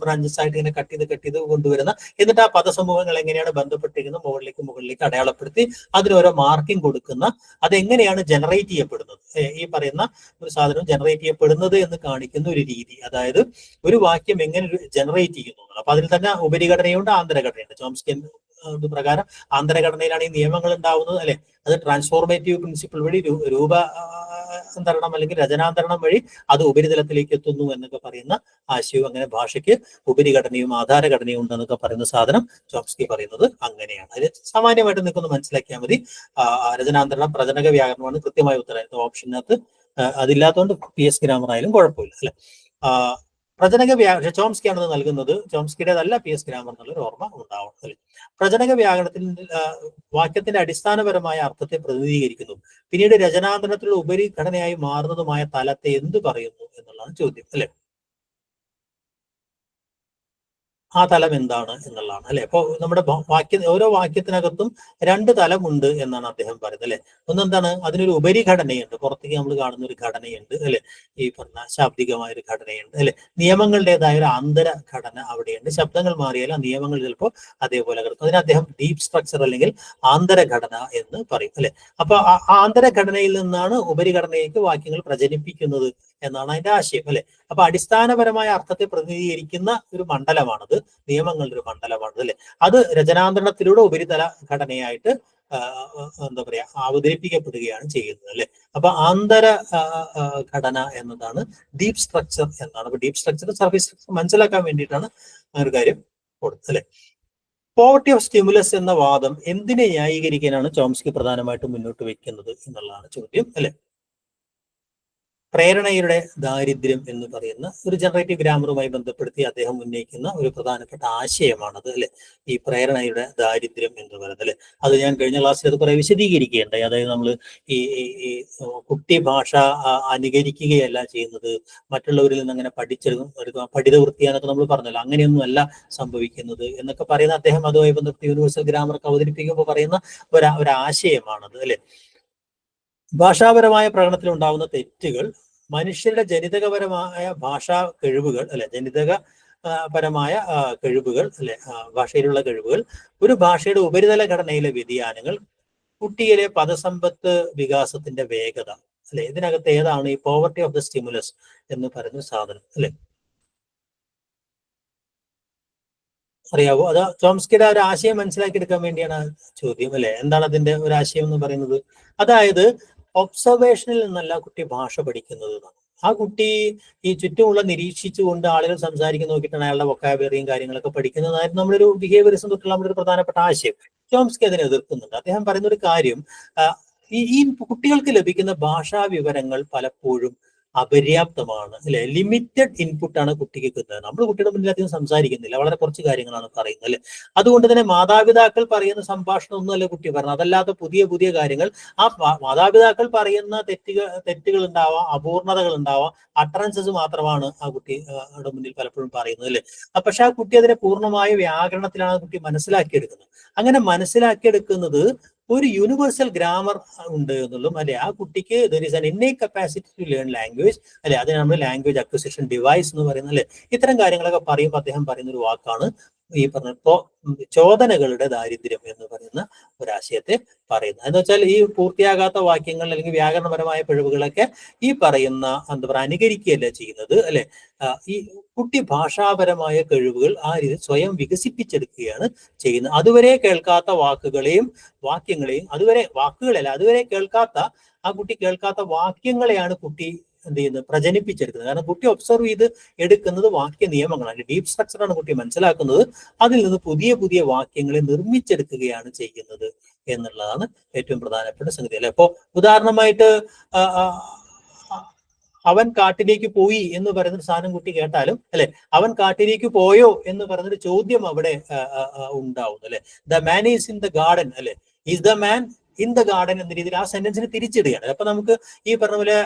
S1: ആയിട്ട് ഇങ്ങനെ കട്ട് ചെയ്ത് കൊണ്ടുവരുന്ന, എന്നിട്ട് ആ പദസമൂഹങ്ങൾ എങ്ങനെയാണ് ബന്ധപ്പെട്ടിരിക്കുന്നത് മുകളിലേക്ക് അടയാളപ്പെടുത്തി അതിനോരോ മാർക്കിംഗ് കൊടുക്കുന്ന, അതെങ്ങനെയാണ് ജനറേറ്റ് ചെയ്യപ്പെടുന്നത്, ഈ പറയുന്ന ഒരു സാധനം ജനറേറ്റ് ചെയ്യപ്പെടുന്നത് എന്ന് കാണിക്കുന്ന ഒരു രീതി. അതായത് ഒരു വാക്യം എങ്ങനെ ജനറേറ്റ് ചെയ്യുന്നു. അപ്പൊ അതിൽ തന്നെ ഉപരിഘടനയുണ്ട്, ആന്തരഘടനയുണ്ട്. ചോംസ്കിയൻ പ്രകാരം ആന്തരഘടനയിലാണ് ഈ നിയമങ്ങൾ ഉണ്ടാവുന്നത് അല്ലെ. അത് ട്രാൻസ്ഫോർമേറ്റീവ് പ്രിൻസിപ്പിൾ വഴി രൂപാന്തരണം അല്ലെങ്കിൽ രചനാന്തരണം വഴി അത് ഉപരിതലത്തിലേക്ക് എത്തുന്നു എന്നൊക്കെ പറയുന്ന ആശയവും, അങ്ങനെ ഭാഷയ്ക്ക് ഉപരിഘടനയും ആധാരഘടനയും ഉണ്ടെന്നൊക്കെ പറയുന്ന സാധനം ചോംസ്കി പറയുന്നത് അങ്ങനെയാണ്. അതിൽ സാമാന്യമായിട്ട് നിൽക്കൊന്ന് മനസ്സിലാക്കിയാൽ മതി. രചനാന്തരണം പ്രചനക വ്യാകരണമാണ് കൃത്യമായ ഉത്തരം. ഓപ്ഷനകത്ത് അതില്ലാത്തതുകൊണ്ട് PS ഗ്രാമർ ആയാലും കുഴപ്പമില്ല അല്ലെ. പ്രചനക ചോംസ്കിയാണത് നൽകുന്നത്, ചോംസ്കിയുടേതല്ല PS ഗ്രാമർ എന്നുള്ളൊരു ഓർമ്മ ഉണ്ടാവണം അല്ലെ. പ്രചനക വ്യാകരണത്തിൽ വാക്യത്തിന്റെ അടിസ്ഥാനപരമായ അർത്ഥത്തെ പ്രതിനിധീകരിക്കുന്നു, പിന്നീട് രചനാന്തരത്തിലുള്ള ഉപരിഘടനയായി മാറുന്നതുമായ തലത്തെ എന്ത് പറയുന്നു എന്നുള്ളതാണ് ചോദ്യം അല്ലെ. ആ തലം എന്താണ് എന്നുള്ളതാണ് അല്ലെ. അപ്പോൾ നമ്മുടെ ഓരോ വാക്യത്തിനകത്തും രണ്ട് തലമുണ്ട് എന്നാണ് അദ്ദേഹം പറയുന്നത് അല്ലെ. ഒന്നെന്താണ്, അതിനൊരു ഉപരിഘടനയുണ്ട്, പുറത്തേക്ക് നമ്മൾ കാണുന്ന ഒരു ഘടനയുണ്ട് അല്ലെ, ഈ പറഞ്ഞ ശാബ്ദികമായ ഒരു ഘടനയുണ്ട് അല്ലെ. നിയമങ്ങളുടേതായ ഒരു ആന്തര ഘടന അവിടെയുണ്ട്. ശബ്ദങ്ങൾ മാറിയാൽ ആ നിയമങ്ങൾ ചിലപ്പോൾ അതേപോലെ കിടക്കും. അതിന് അദ്ദേഹം ഡീപ് സ്ട്രക്ചർ അല്ലെങ്കിൽ ആന്തരഘടന എന്ന് പറയും അല്ലെ. അപ്പൊ ആന്തരഘടനയിൽ നിന്നാണ് ഉപരിഘടനയിലേക്ക് വാക്യങ്ങൾ പ്രചരിപ്പിക്കുന്നത് എന്നാണ് അതിന്റെ ആശയം അല്ലെ. അപ്പൊ അടിസ്ഥാനപരമായ അർത്ഥത്തെ പ്രതിനിധീകരിക്കുന്ന ഒരു മണ്ഡലമാണത്, നിയമങ്ങളുടെ ഒരു മണ്ഡലമാണത് അല്ലെ. അത് രചനാന്തരണത്തിലൂടെ ഉപരിതല ഘടനയായിട്ട് എന്താ പറയാ അവതരിപ്പിക്കപ്പെടുകയാണ് ചെയ്യുന്നത് അല്ലെ. അപ്പൊ ആന്തര ഘടന എന്നതാണ് ഡീപ് സ്ട്രക്ചർ എന്നാണ്. അപ്പൊ ഡീപ് സ്ട്രക്ചർ സർഫേസ് സ്ട്രക്ചർ മനസ്സിലാക്കാൻ വേണ്ടിയിട്ടാണ് ഒരു കാര്യം കൊടുത്തത് അല്ലെ. പോവർട്ടി ഓഫ് സ്റ്റിമുലസ് എന്ന വാദം എന്തിനെ ന്യായീകരിക്കാനാണ് ചോംസ്കി പ്രധാനമായിട്ടും മുന്നോട്ട് വെക്കുന്നത് എന്നുള്ളതാണ് ചോദ്യം അല്ലെ. പ്രേരണയുടെ ദാരിദ്ര്യം എന്ന് പറയുന്ന ഒരു ജനറേറ്റീവ് ഗ്രാമറുമായി ബന്ധപ്പെടുത്തി അദ്ദേഹം ഉന്നയിക്കുന്ന ഒരു പ്രധാനപ്പെട്ട ആശയമാണത്, അല്ലെ? ഈ പ്രേരണയുടെ ദാരിദ്ര്യം എന്ന് പറയുന്നത്, അല്ലെ? അത് ഞാൻ കഴിഞ്ഞ ക്ലാസ്സിൽ അത് കുറെ വിശദീകരിക്കുകയുണ്ടായി. അതായത് നമ്മൾ ഈ കുട്ടി ഭാഷ അനുകരിക്കുകയല്ല ചെയ്യുന്നത്, മറ്റുള്ളവരിൽ നിന്ന് അങ്ങനെ പഠിച്ചെടുക്കുക, പഠിതവൃത്തിയാന്നൊക്കെ നമ്മൾ പറഞ്ഞല്ലോ, അങ്ങനെയൊന്നും അല്ല സംഭവിക്കുന്നത് എന്നൊക്കെ പറയുന്ന അദ്ദേഹം അതുമായി ബന്ധപ്പെട്ട് യൂണിവേഴ്സൽ ഗ്രാമറൊക്കെ അവതരിപ്പിക്കുമ്പോൾ പറയുന്ന ഒരാശയമാണത്, അല്ലെ? ഭാഷാപരമായ പ്രകടനത്തിൽ ഉണ്ടാകുന്ന തെറ്റുകൾ മനുഷ്യരുടെ ജനിതകപരമായ ഭാഷാ കഴിവുകൾ, അല്ലെ? പരമായ കഴിവുകൾ, അല്ലെ? ഭാഷയിലുള്ള കഴിവുകൾ, ഒരു ഭാഷയുടെ ഉപരിതല ഘടനയിലെ വ്യതിയാനങ്ങൾ, കുട്ടിയിലെ പദസമ്പത്ത് വികാസത്തിന്റെ വേഗത, അല്ലെ? ഇതിനകത്ത് ഏതാണ് ഈ പോവർട്ടി ഓഫ് ദ സ്റ്റിമുലസ് എന്ന് പറയുന്ന സാധനം, അല്ലെ? അറിയാവോ? അത് ചോംസ്കിയുടെ ഒരു ആശയം മനസ്സിലാക്കിയെടുക്കാൻ വേണ്ടിയാണ് ചോദ്യം, അല്ലെ? എന്താണ് അതിന്റെ ഒരു ആശയം എന്ന് പറയുന്നത്? അതായത് ഒബ്സർവേഷനിൽ നിന്നല്ല കുട്ടി ഭാഷ പഠിക്കുന്നത്. ആ കുട്ടി ഈ ചുറ്റുമുള്ള നിരീക്ഷിച്ചുകൊണ്ട് ആളുകൾ സംസാരിക്കുന്ന നോക്കിയിട്ടാണ് അയാളുടെ വൊക്കാബുലറിയും കാര്യങ്ങളൊക്കെ പഠിക്കുന്നതായിരുന്നു നമ്മളൊരു ബിഹേവിയറിസം തൊട്ടുള്ള നമ്മുടെ ഒരു പ്രധാനപ്പെട്ട ആശയം. ചോംസ്കി അതിനെ എതിർക്കുന്നുണ്ട്. അദ്ദേഹം പറയുന്ന ഒരു കാര്യം, ഈ കുട്ടികൾക്ക് ലഭിക്കുന്ന ഭാഷാ വിവരങ്ങൾ പലപ്പോഴും അപര്യാപ്തമാണ്, അല്ലെ? ലിമിറ്റഡ് ഇൻപുട്ടാണ് കുട്ടിക്ക് കിട്ടുന്നത്. നമ്മൾ കുട്ടിയുടെ മുന്നിൽ അധികം സംസാരിക്കുന്നില്ല, വളരെ കുറച്ച് കാര്യങ്ങളാണ് പറയുന്നത്, അല്ലെ? അതുകൊണ്ട് തന്നെ മാതാപിതാക്കൾ പറയുന്ന സംഭാഷണം ഒന്നുമല്ല കുട്ടി പറയുന്നത്, അതല്ലാത്ത പുതിയ പുതിയ കാര്യങ്ങൾ ആ മാതാപിതാക്കൾ പറയുന്ന തെറ്റുകൾ ഉണ്ടാവാം, അപൂർണതകൾ ഉണ്ടാവാം, അട്ടറൻസസ് മാത്രമാണ് ആ കുട്ടിയുടെ മുന്നിൽ പലപ്പോഴും പറയുന്നത്, അല്ലെ? പക്ഷെ ആ കുട്ടി അതിനെ പൂർണ്ണമായ വ്യാകരണത്തിലാണ് കുട്ടി മനസ്സിലാക്കിയെടുക്കുന്നത്. അങ്ങനെ മനസ്സിലാക്കിയെടുക്കുന്നത് ഒരു യൂണിവേഴ്സൽ ഗ്രാമർ ഉണ്ട് എന്നുള്ളതും, അല്ലെ? ആ കുട്ടിക്ക് there is an innate capacity to learn language, അല്ലെ? അതിന് നമ്മൾ ലാംഗ്വേജ് അക്വിസിഷൻ ഡിവൈസ് എന്ന് പറയുന്നത്, അല്ലെ? ഇത്തരം കാര്യങ്ങളൊക്കെ പറയുമ്പോൾ അദ്ദേഹം പറയുന്ന ഒരു വാക്കാണ് ഈ പറഞ്ഞ ചോദനകളുടെ ദാരിദ്ര്യം എന്ന് പറയുന്ന ഒരാശയത്തെ പറയുന്നത്. എന്ന് വെച്ചാൽ ഈ പൂർത്തിയാകാത്ത വാക്യങ്ങൾ അല്ലെങ്കിൽ വ്യാകരണപരമായ പിഴവുകളൊക്കെ ഈ പറയുന്ന എന്താ പറയുക അനുകരിക്കുകയല്ല ചെയ്യുന്നത്, അല്ലെ? ഈ കുട്ടി ഭാഷാപരമായ കഴിവുകൾ ആ രീതി സ്വയം വികസിപ്പിച്ചെടുക്കുകയാണ് ചെയ്യുന്നത്. അതുവരെ കേൾക്കാത്ത വാക്യങ്ങളെയും അതുവരെ കേൾക്കാത്ത ആ കുട്ടി കേൾക്കാത്ത വാക്യങ്ങളെയാണ് കുട്ടി എന്ത് ചെയ്യുന്നത്, പ്രചരിപ്പിച്ചെടുക്കുന്നത്. കാരണം കുട്ടി ഒബ്സർവ് ചെയ്ത് എടുക്കുന്നത് വാക്യ നിയമങ്ങളാണ്, ഡീപ് സ്ട്രക്ചറാണ് കുട്ടി മനസ്സിലാക്കുന്നത്. അതിൽ നിന്ന് പുതിയ പുതിയ വാക്യങ്ങളെ നിർമ്മിച്ചെടുക്കുകയാണ് ചെയ്യുന്നത് എന്നുള്ളതാണ് ഏറ്റവും പ്രധാനപ്പെട്ട സംഗതി, അല്ലെ? അപ്പോ ഉദാഹരണമായിട്ട് അവൻ കാട്ടിലേക്ക് പോയി എന്ന് പറയുന്നൊരു സാധനം കുട്ടി കേട്ടാലും, അല്ലെ, അവൻ കാട്ടിലേക്ക് പോയോ എന്ന് പറയുന്നൊരു ചോദ്യം അവിടെ ഉണ്ടാവും, അല്ലെ? The man is in the garden, അല്ലെ? Is the man in the garden എന്ന രീതിയിൽ ആ സെന്റൻസിന് തിരിച്ചിടുകയാണ്. അപ്പൊ നമുക്ക് ഈ പറഞ്ഞ പോലെ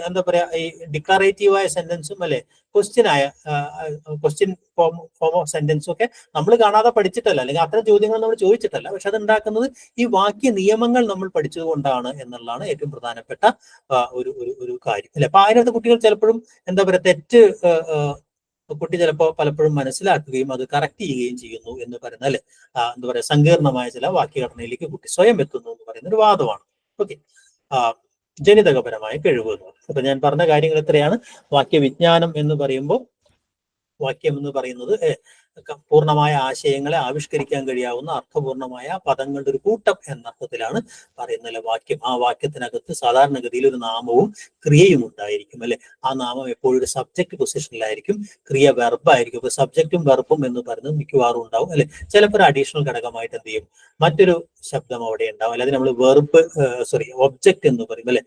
S1: എന്താ പറയാ ഈ ഡിക്ലറേറ്റീവായ സെന്റൻസും, അല്ലെ, ക്വസ്റ്റ്യൻ ഫോം ഓഫ് സെന്റൻസും ഒക്കെ നമ്മൾ കാണാതെ പഠിച്ചിട്ടല്ല, അല്ലെങ്കിൽ അത്തരം ചോദ്യങ്ങൾ നമ്മൾ ചോദിച്ചിട്ടല്ല, പക്ഷെ അത് ഉണ്ടാക്കുന്നത് ഈ വാക്യ നിയമങ്ങൾ നമ്മൾ പഠിച്ചതുകൊണ്ടാണ് എന്നുള്ളതാണ് ഏറ്റവും പ്രധാനപ്പെട്ട ഒരു കാര്യം, അല്ലെ? അപ്പൊ അതിനകത്ത് കുട്ടികൾ ചിലപ്പോഴും എന്താ പറയാ തെറ്റ് കുട്ടി ചിലപ്പോൾ പലപ്പോഴും മനസ്സിലാക്കുകയും അത് കറക്റ്റ് ചെയ്യുകയും ചെയ്യുന്നു എന്ന് പറയുന്ന, അല്ലെ, എന്താ പറയാ സങ്കീർണമായ ചില വാക്യഘടനയിലേക്ക് കുട്ടി സ്വയം എത്തുന്നു എന്ന് പറയുന്ന ഒരു വാദമാണ്. ഓക്കെ, ജനിതകപരമായ കഴിവ് എന്ന് പറയുന്നത്. അപ്പൊ ഞാൻ പറഞ്ഞ കാര്യങ്ങൾ എത്രയാണ്? വാക്യവിജ്ഞാനം എന്ന് പറയുമ്പോൾ വാക്യം എന്ന് പറയുന്നത് പൂർണ്ണമായ ആശയങ്ങളെ ആവിഷ്കരിക്കാൻ കഴിയാവുന്ന അർത്ഥപൂർണമായ പദങ്ങളുടെ ഒരു കൂട്ടം എന്ന അർത്ഥത്തിലാണ് പറയുന്നത് വാക്യം. ആ വാക്യത്തിനകത്ത് സാധാരണഗതിയിൽ ഒരു നാമവും ക്രിയയും ഉണ്ടായിരിക്കും, അല്ലെ? ആ നാമം എപ്പോഴും ഒരു സബ്ജക്ട് പൊസിഷനിലായിരിക്കും, ക്രിയ വെർബായിരിക്കും. ഇപ്പൊ സബ്ജക്റ്റും വെർബും എന്ന് പറയുന്നത് മിക്കവാറും ഉണ്ടാവും, അല്ലെ? ചിലപ്പോൾ അഡീഷണൽ ഘടകമായിട്ട് എന്ത് ചെയ്യും, മറ്റൊരു ശബ്ദം അവിടെ ഉണ്ടാവും, അല്ലെ? അതിന് നമ്മൾ ഒബ്ജക്റ്റ് എന്ന് പറയും, അല്ലെ?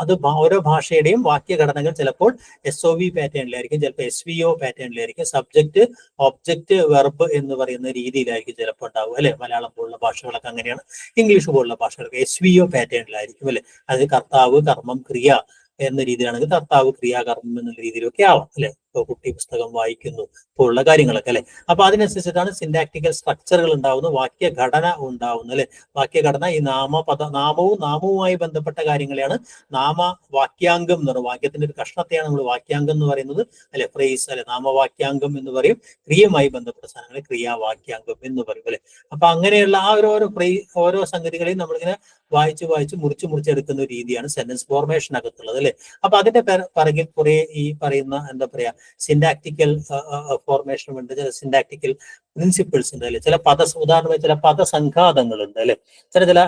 S1: അത് ഓരോ ഭാഷയുടെയും വാക്യഘടനകൾ ചിലപ്പോൾ SOV പാറ്റേണിലായിരിക്കും, ചിലപ്പോൾ SVO പാറ്റേണിലായിരിക്കും. സബ്ജക്ട്, ഒബ്ജക്റ്റ്, വെർബ് എന്ന് പറയുന്ന രീതിയിലായിരിക്കും ചിലപ്പോൾ ഉണ്ടാവും, അല്ലെ? മലയാളം പോലുള്ള ഭാഷകളൊക്കെ അങ്ങനെയാണ്. ഇംഗ്ലീഷ് പോലുള്ള ഭാഷകളൊക്കെ SVO പാറ്റേണിലായിരിക്കും, അല്ലെ? അത് കർത്താവ്, കർമ്മം, ക്രിയ എന്ന രീതിയിലാണെങ്കിൽ കർത്താവ്, ക്രിയ, കർമ്മം എന്നുള്ള രീതിയിലൊക്കെ ആവാം, അല്ലെ? ഇപ്പോൾ കുട്ടി പുസ്തകം വായിക്കുന്നു പോലുള്ള കാര്യങ്ങളൊക്കെ, അല്ലെ? അപ്പൊ അതിനനുസരിച്ചിട്ടാണ് സിന്റാക്ടിക്കൽ സ്ട്രക്ചറുകൾ ഉണ്ടാവുന്നത്, വാക്യഘടന ഉണ്ടാവുന്നത്, അല്ലെ? വാക്യഘടന ഈ നാമവുമായി ബന്ധപ്പെട്ട കാര്യങ്ങളെയാണ് നാമവാക്യാംഗം എന്ന് പറയുന്നത്. വാക്യത്തിന്റെ ഒരു കഷ്ണത്തെയാണ് നമ്മൾ വാക്യാംഗം എന്ന് പറയുന്നത്, അല്ലെ? ഫ്രേസ്, അല്ലെ? നാമവാക്യാംഗം എന്ന് പറയും. ക്രിയയുമായി ബന്ധപ്പെട്ട സാധനങ്ങളെ ക്രിയാവാക്യാംഗം എന്ന് പറയും, അല്ലെ? അപ്പൊ അങ്ങനെയുള്ള ആ ഓരോ സംഗതികളെയും നമ്മളിങ്ങനെ വായിച്ച് മുറിച്ചെടുക്കുന്ന ഒരു രീതിയാണ് സെന്റൻസ് ഫോർമേഷൻ അകത്തുള്ളത്, അല്ലെ? അപ്പൊ അതിന്റെ പിറകിൽ കുറെ ഈ പറയുന്ന എന്താ പറയാ സിന്റാക്ടിക്കൽ ഫോർമേഷൻ ഉണ്ട്, ചില സിന്റാക്ടിക്കൽ പ്രിൻസിപ്പിൾസ് ഉണ്ട്, അല്ലെ? ചില ഉദാഹരണമായി ചില പദസംഘാതങ്ങൾ ഉണ്ട്, അല്ലെ? ചില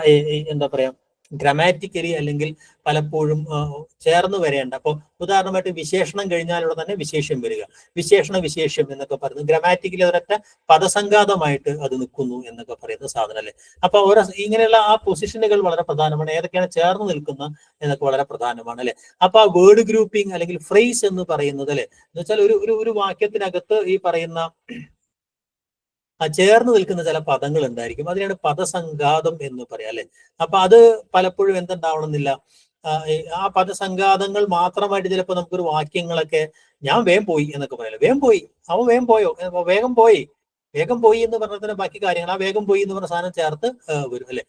S1: എന്താ പറയാ ഗ്രാമാറ്റിക്കലി അല്ലെങ്കിൽ പലപ്പോഴും ചേർന്ന് വരേണ്ട. അപ്പോൾ ഉദാഹരണമായിട്ട് വിശേഷണം കഴിഞ്ഞാലുള്ള തന്നെ വിശേഷ്യം വരിക, വിശേഷണ വിശേഷ്യം എന്നൊക്കെ പറയുന്നത് ഗ്രാമാറ്റിക്കലി ഒരൊറ്റ പദസംഘാതമായിട്ട് അത് നിൽക്കുന്നു എന്നൊക്കെ പറയുന്ന സാധനം അല്ലേ. അപ്പൊ ഓരോ ഇങ്ങനെയുള്ള ആ പൊസിഷനുകൾ വളരെ പ്രധാനമാണ്, ഏതൊക്കെയാണ് ചേർന്ന് നിൽക്കുന്ന എന്നൊക്കെ വളരെ പ്രധാനമാണ് അല്ലെ. അപ്പൊ ആ വേർഡ് ഗ്രൂപ്പിംഗ് അല്ലെങ്കിൽ ഫ്രേസ് എന്ന് പറയുന്നത് അല്ലെ, എന്ന് വെച്ചാൽ ഒരു വാക്യത്തിനകത്ത് ഈ പറയുന്ന ചേർന്ന് നിൽക്കുന്ന ചില പദങ്ങൾ ഉണ്ടായിരിക്കും, അതിനാണ് പദസംഘാതം എന്ന് പറയാം അല്ലെ. അപ്പൊ അത് പലപ്പോഴും എന്തുണ്ടാവണമെന്നില്ല, ആ പദസംഘാതങ്ങൾ മാത്രമായിട്ട് ചിലപ്പോൾ നമുക്കൊരു വാക്യങ്ങളൊക്കെ ഞാൻ വേഗം പോയി എന്നൊക്കെ പറയാം, വേഗം പോയി, അവൻ വേഗം പോയോ, വേഗം പോയി, വേഗം പോയി എന്ന് പറഞ്ഞാൽ തന്നെ ബാക്കി കാര്യങ്ങൾ ആ വേഗം പോയി എന്ന് പറഞ്ഞ സാധനം ചേർത്ത് വരും അല്ലെ.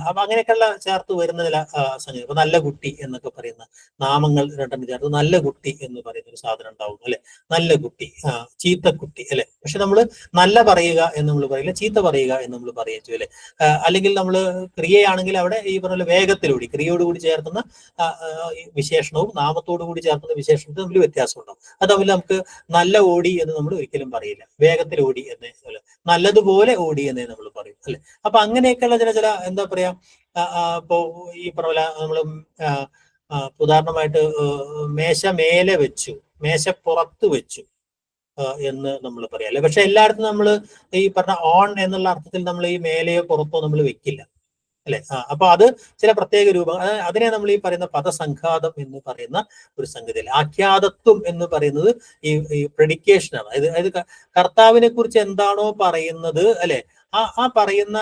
S1: അപ്പൊ അങ്ങനെയൊക്കെയുള്ള ചേർത്ത് വരുന്ന ചില സംഗതി. ഇപ്പൊ നല്ല കുട്ടി എന്നൊക്കെ പറയുന്ന നാമങ്ങൾ രണ്ടെണ്ണം ചേർത്ത് നല്ല കുട്ടി എന്ന് പറയുന്ന ഒരു സാധനം ഉണ്ടാവും അല്ലെ. നല്ല കുട്ടി, ചീത്തക്കുട്ടി അല്ലെ. പക്ഷെ നമ്മൾ നല്ല പറയുക എന്ന് നമ്മൾ പറയില്ല, ചീത്ത പറയുക എന്ന് നമ്മൾ പറയിച്ചു അല്ലെ. അല്ലെങ്കിൽ നമ്മൾ ക്രിയയാണെങ്കിൽ അവിടെ ഈ പറഞ്ഞ വേഗത്തിലൂടി ക്രിയയോടുകൂടി ചേർക്കുന്ന വിശേഷണവും നാമത്തോടു കൂടി ചേർക്കുന്ന വിശേഷണത്തിൽ തമ്മിൽ വ്യത്യാസം ഉണ്ടാവും. അത് തമ്മിൽ നമുക്ക് നല്ല ഓടി എന്ന് നമ്മൾ ഒരിക്കലും പറയില്ല, വേഗത്തിൽ ഓടി എന്ന് നല്ലതുപോലെ ഓടി എന്നേ നമ്മൾ പറയും അല്ലെ. അപ്പൊ അങ്ങനെയൊക്കെയുള്ള ചില എന്താ പറയാ, ഇപ്പോ ഈ പറഞ്ഞ നമ്മള് ഉദാഹരണമായിട്ട് മേശ മേലെ വെച്ചു, മേശ പുറത്ത് വെച്ചു എന്ന് നമ്മൾ പറയാം അല്ലെ. പക്ഷെ എല്ലായിടത്തും നമ്മൾ ഈ പറഞ്ഞ ഓൺ എന്നുള്ള അർത്ഥത്തിൽ നമ്മൾ ഈ മേലെയോ പുറത്തോ നമ്മൾ വെക്കില്ല അല്ലെ. അപ്പൊ അത് ചില പ്രത്യേക രൂപം, അതിനെ നമ്മൾ ഈ പറയുന്ന പദസംഘാതം എന്ന് പറയുന്ന ഒരു സംഗതി അല്ലെ. ആഖ്യാതത്വം എന്ന് പറയുന്നത് ഈ പ്രെഡിക്കേഷനാണ്. അതായത് കർത്താവിനെ കുറിച്ച് എന്താണോ പറയുന്നത് അല്ലെ, ആ പറയുന്ന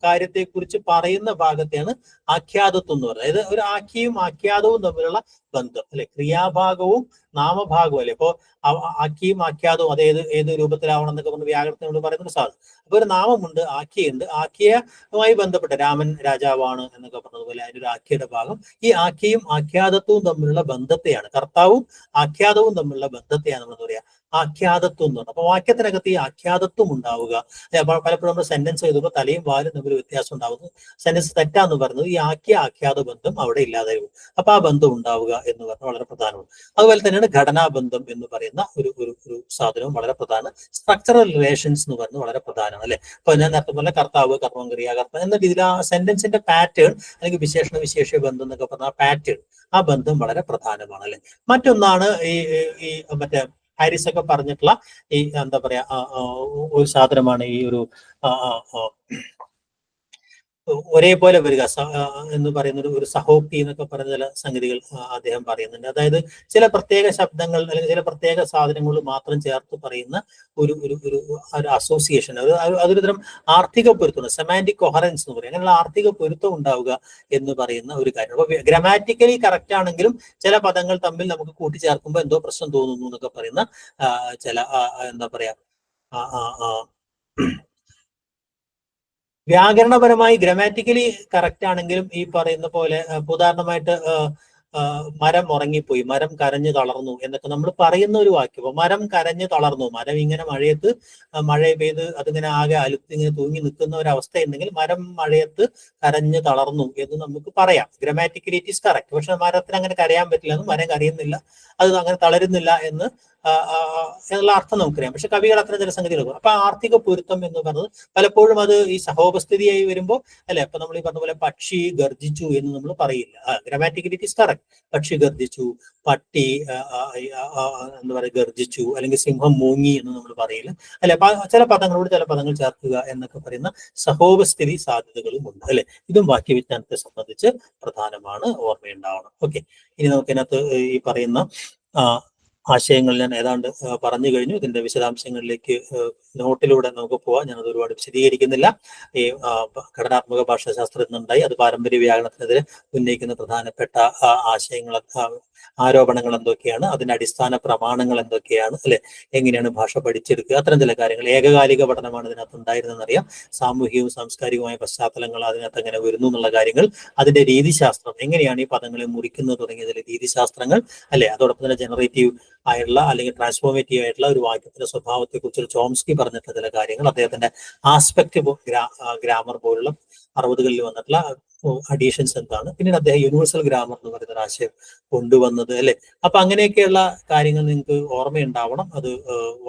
S1: കാര്യത്തെക്കുറിച്ച് പറയുന്ന ഭാഗത്തെയാണ് ആഖ്യാതത്വം എന്ന് പറയുന്നത്. അതായത് ഒരു ആഖ്യയും ആഖ്യാതവും തമ്മിലുള്ള ബന്ധം അല്ലെ, ക്രിയാഭാഗവും നാമഭാഗവും അല്ലെ. ഇപ്പോ ആഖ്യയും ആഖ്യാതവും അത് ഏത് രൂപത്തിലാവണം എന്നൊക്കെ പറഞ്ഞ് വ്യാകരണത്തിനോട് പറയുന്ന ഒരു സാധനം. അപ്പൊ ഒരു നാമമുണ്ട്, ആഖ്യയുണ്ട്, ആഖ്യയുമായി ബന്ധപ്പെട്ട രാമൻ രാജാവാണ് എന്നൊക്കെ പറഞ്ഞതുപോലെ അതിനൊരു ആഖ്യയുടെ ഭാഗം. ഈ ആഖ്യയും ആഖ്യാതത്വവും തമ്മിലുള്ള ബന്ധത്തെയാണ്, കർത്താവും ആഖ്യാതവും തമ്മിലുള്ള ബന്ധത്തെയാണ് നമ്മൾ എന്താ പറയാ ആഖ്യാതത്വം എന്ന് പറഞ്ഞത്. അപ്പൊ വാക്യത്തിനകത്ത് ഈ ആഖ്യാതത്വം ഉണ്ടാവുക. പലപ്പോഴും നമ്മൾ സെന്റൻസ് എഴുതുമ്പോൾ തലയും വാലും തമ്മിൽ വ്യത്യാസം ഉണ്ടാവുന്നു, സെന്റൻസ് തെറ്റാന്ന് പറയുന്നത് ഈ ആഖ്യാത ബന്ധം അവിടെ ഇല്ലാതെ വരും. അപ്പൊ ആ ബന്ധം ഉണ്ടാവുക എന്ന് പറഞ്ഞാൽ വളരെ പ്രധാനമാണ്. അതുപോലെ തന്നെയാണ് ഘടനാബന്ധം എന്ന് പറയുന്ന ഒരു സാധനവും വളരെ പ്രധാന. സ്ട്രക്ചറൽ റിലേഷൻസ് എന്ന് പറയുന്നത് വളരെ പ്രധാനമാണ് അല്ലെ. അപ്പൊ ഞാൻ നേരത്തെ പറഞ്ഞ കർത്താവ്, കർമ്മം, ക്രിയാകർത്താവ് എന്ന രീതിയിൽ ആ സെന്റൻസിന്റെ പാറ്റേൺ അല്ലെങ്കിൽ വിശേഷണ വിശേഷ ബന്ധം എന്നൊക്കെ പറഞ്ഞ ആ പാറ്റേൺ, ആ ബന്ധം വളരെ പ്രധാനമാണ് അല്ലെ. മറ്റൊന്നാണ് ഈ മറ്റേ ഹാരിസ് ഒക്കെ പറഞ്ഞിട്ടുള്ള ഈ എന്താ പറയാ ഒരു സാധനമാണ് ഈ ഒരു ഒരേപോലെ വരിക എന്ന് പറയുന്ന ഒരു സഹോക്തി എന്നൊക്കെ പറയുന്ന ചില സംഗതികൾ അദ്ദേഹം പറയുന്നുണ്ട്. അതായത് ചില പ്രത്യേക ശബ്ദങ്ങൾ അല്ലെങ്കിൽ ചില പ്രത്യേക സാധനങ്ങൾ മാത്രം ചേർത്ത് പറയുന്ന ഒരു അസോസിയേഷൻ, അതൊരു തരം ആർത്ഥിക പൊരുത്തം, സെമാന്റിക് കൊഹറൻസ് എന്ന് പറയും. അങ്ങനെയുള്ള ആർത്ഥിക പൊരുത്തം ഉണ്ടാവുക എന്ന് പറയുന്ന ഒരു കാര്യം. അപ്പൊ ഗ്രാമാറ്റിക്കലി കറക്റ്റ് ആണെങ്കിലും ചില പദങ്ങൾ തമ്മിൽ നമുക്ക് കൂട്ടിച്ചേർക്കുമ്പോൾ എന്തോ പ്രശ്നം തോന്നുന്നു എന്നൊക്കെ പറയുന്ന ചില എന്താ പറയാ വ്യാകരണപരമായി ഗ്രാമാറ്റിക്കലി കറക്റ്റ് ആണെങ്കിലും ഈ പറയുന്ന പോലെ ഉദാഹരണമായിട്ട് മരം ഉറങ്ങിപ്പോയി, മരം കരഞ്ഞു തളർന്നു എന്നൊക്കെ നമ്മൾ പറയുന്ന ഒരു വാക്യം. മരം കരഞ്ഞു തളർന്നു, മരം ഇങ്ങനെ മഴയത്ത് മഴ പെയ്ത് അതിങ്ങനെ ആകെ ഇങ്ങനെ തൂങ്ങി നിൽക്കുന്ന ഒരു അവസ്ഥ ഉണ്ടെങ്കിൽ മരം മഴയത്ത് കരഞ്ഞു തളർന്നു എന്ന് നമുക്ക് പറയാം. Grammatically it is correct. പക്ഷെ മരത്തിന് അങ്ങനെ കരയാൻ പറ്റില്ല, മരം കരയുന്നില്ല, അത് അങ്ങനെ തളരുന്നില്ല എന്ന് എന്നുള്ള അർത്ഥം നമുക്കറിയാം. പക്ഷെ കവികൾ അത്ര ചില സംഗതികൾ. അപ്പൊ ആർത്ഥിക പൊരുത്തം എന്ന് പറയുന്നത് പലപ്പോഴും അത് ഈ സഹോപസ്ഥിതിയായി വരുമ്പോൾ അല്ലെ. അപ്പൊ നമ്മൾ ഈ പറഞ്ഞ പോലെ പക്ഷി ഗർജിച്ചു എന്ന് നമ്മൾ പറയില്ല. Grammatically it is correct. പക്ഷി ഗർജിച്ചു, പട്ടി എന്താ പറയുക ഗർജിച്ചു, അല്ലെങ്കിൽ സിംഹം മൂങ്ങി എന്ന് നമ്മൾ പറയില്ല അല്ലെ. ചില പദങ്ങളോട് ചില പദങ്ങൾ ചേർക്കുക എന്നൊക്കെ പറയുന്ന സഹോപസ്ഥിതി സാധ്യതകളും ഉണ്ട് അല്ലെ. ഇതും വാക്യവിജ്ഞാനത്തെ സംബന്ധിച്ച് പ്രധാനമാണ്, ഓർമ്മയുണ്ടാവണം. ഓക്കെ, ഇനി നമുക്ക് ഇതിനകത്ത് ഈ പറയുന്ന ആശയങ്ങൾ ഞാൻ ഏതാണ്ട് പറഞ്ഞു കഴിഞ്ഞു. ഇതിന്റെ വിശദാംശങ്ങളിലേക്ക് നോട്ടിലൂടെ നമുക്ക് പോവാം. ഞാനത് ഒരുപാട് വിശദീകരിക്കുന്നില്ല. ഈ ഘടനാത്മക ഭാഷാശാസ്ത്രം എന്നുണ്ടായി, അത് പാരമ്പര്യ വ്യാകരണത്തിനെതിരെ ഉന്നയിക്കുന്ന പ്രധാനപ്പെട്ട ആശയങ്ങൾ, ആരോപണങ്ങൾ എന്തൊക്കെയാണ്, അതിന്റെ അടിസ്ഥാന പ്രമാണങ്ങൾ എന്തൊക്കെയാണ് അല്ലെ, എങ്ങനെയാണ് ഭാഷ പഠിച്ചെടുക്കുക, അത്തരം ചില കാര്യങ്ങൾ. ഏകകാലിക പഠനമാണ് ഇതിനകത്ത് ഉണ്ടായിരുന്നതെന്നറിയാം. സാമൂഹികവും സാംസ്കാരികവുമായ പശ്ചാത്തലങ്ങൾ അതിനകത്ത് എങ്ങനെ വരുന്നു എന്നുള്ള കാര്യങ്ങൾ, അതിന്റെ രീതിശാസ്ത്രം, എങ്ങനെയാണ് ഈ പദങ്ങളെ മുറിക്കുന്നത് തുടങ്ങിയ ചില രീതിശാസ്ത്രങ്ങൾ അല്ലെ. അതോടൊപ്പം തന്നെ ജനറേറ്റീവ് ആയിട്ടുള്ള അല്ലെങ്കിൽ ട്രാൻസ്ഫോർമേറ്റീവ് ആയിട്ടുള്ള ഒരു വാക്യത്തിന്റെ സ്വഭാവത്തെ കുറിച്ച് ചോംസ്കി പറഞ്ഞിട്ടുള്ള ചില കാര്യങ്ങൾ, അദ്ദേഹത്തിന്റെ ആസ്പെക്ട് ഗ്രാമർ പോലുള്ള 60കളിൽ വന്നിട്ടുള്ള അഡീഷൻസ് എന്താണ്, പിന്നീട് അദ്ദേഹം യൂണിവേഴ്സൽ ഗ്രാമർ എന്ന് പറയുന്ന ഒരു ആശയം കൊണ്ടുവന്നത്, അല്ലെ. അപ്പൊ അങ്ങനെയൊക്കെയുള്ള കാര്യങ്ങൾ നിങ്ങൾക്ക് ഓർമ്മയുണ്ടാവണം. അത്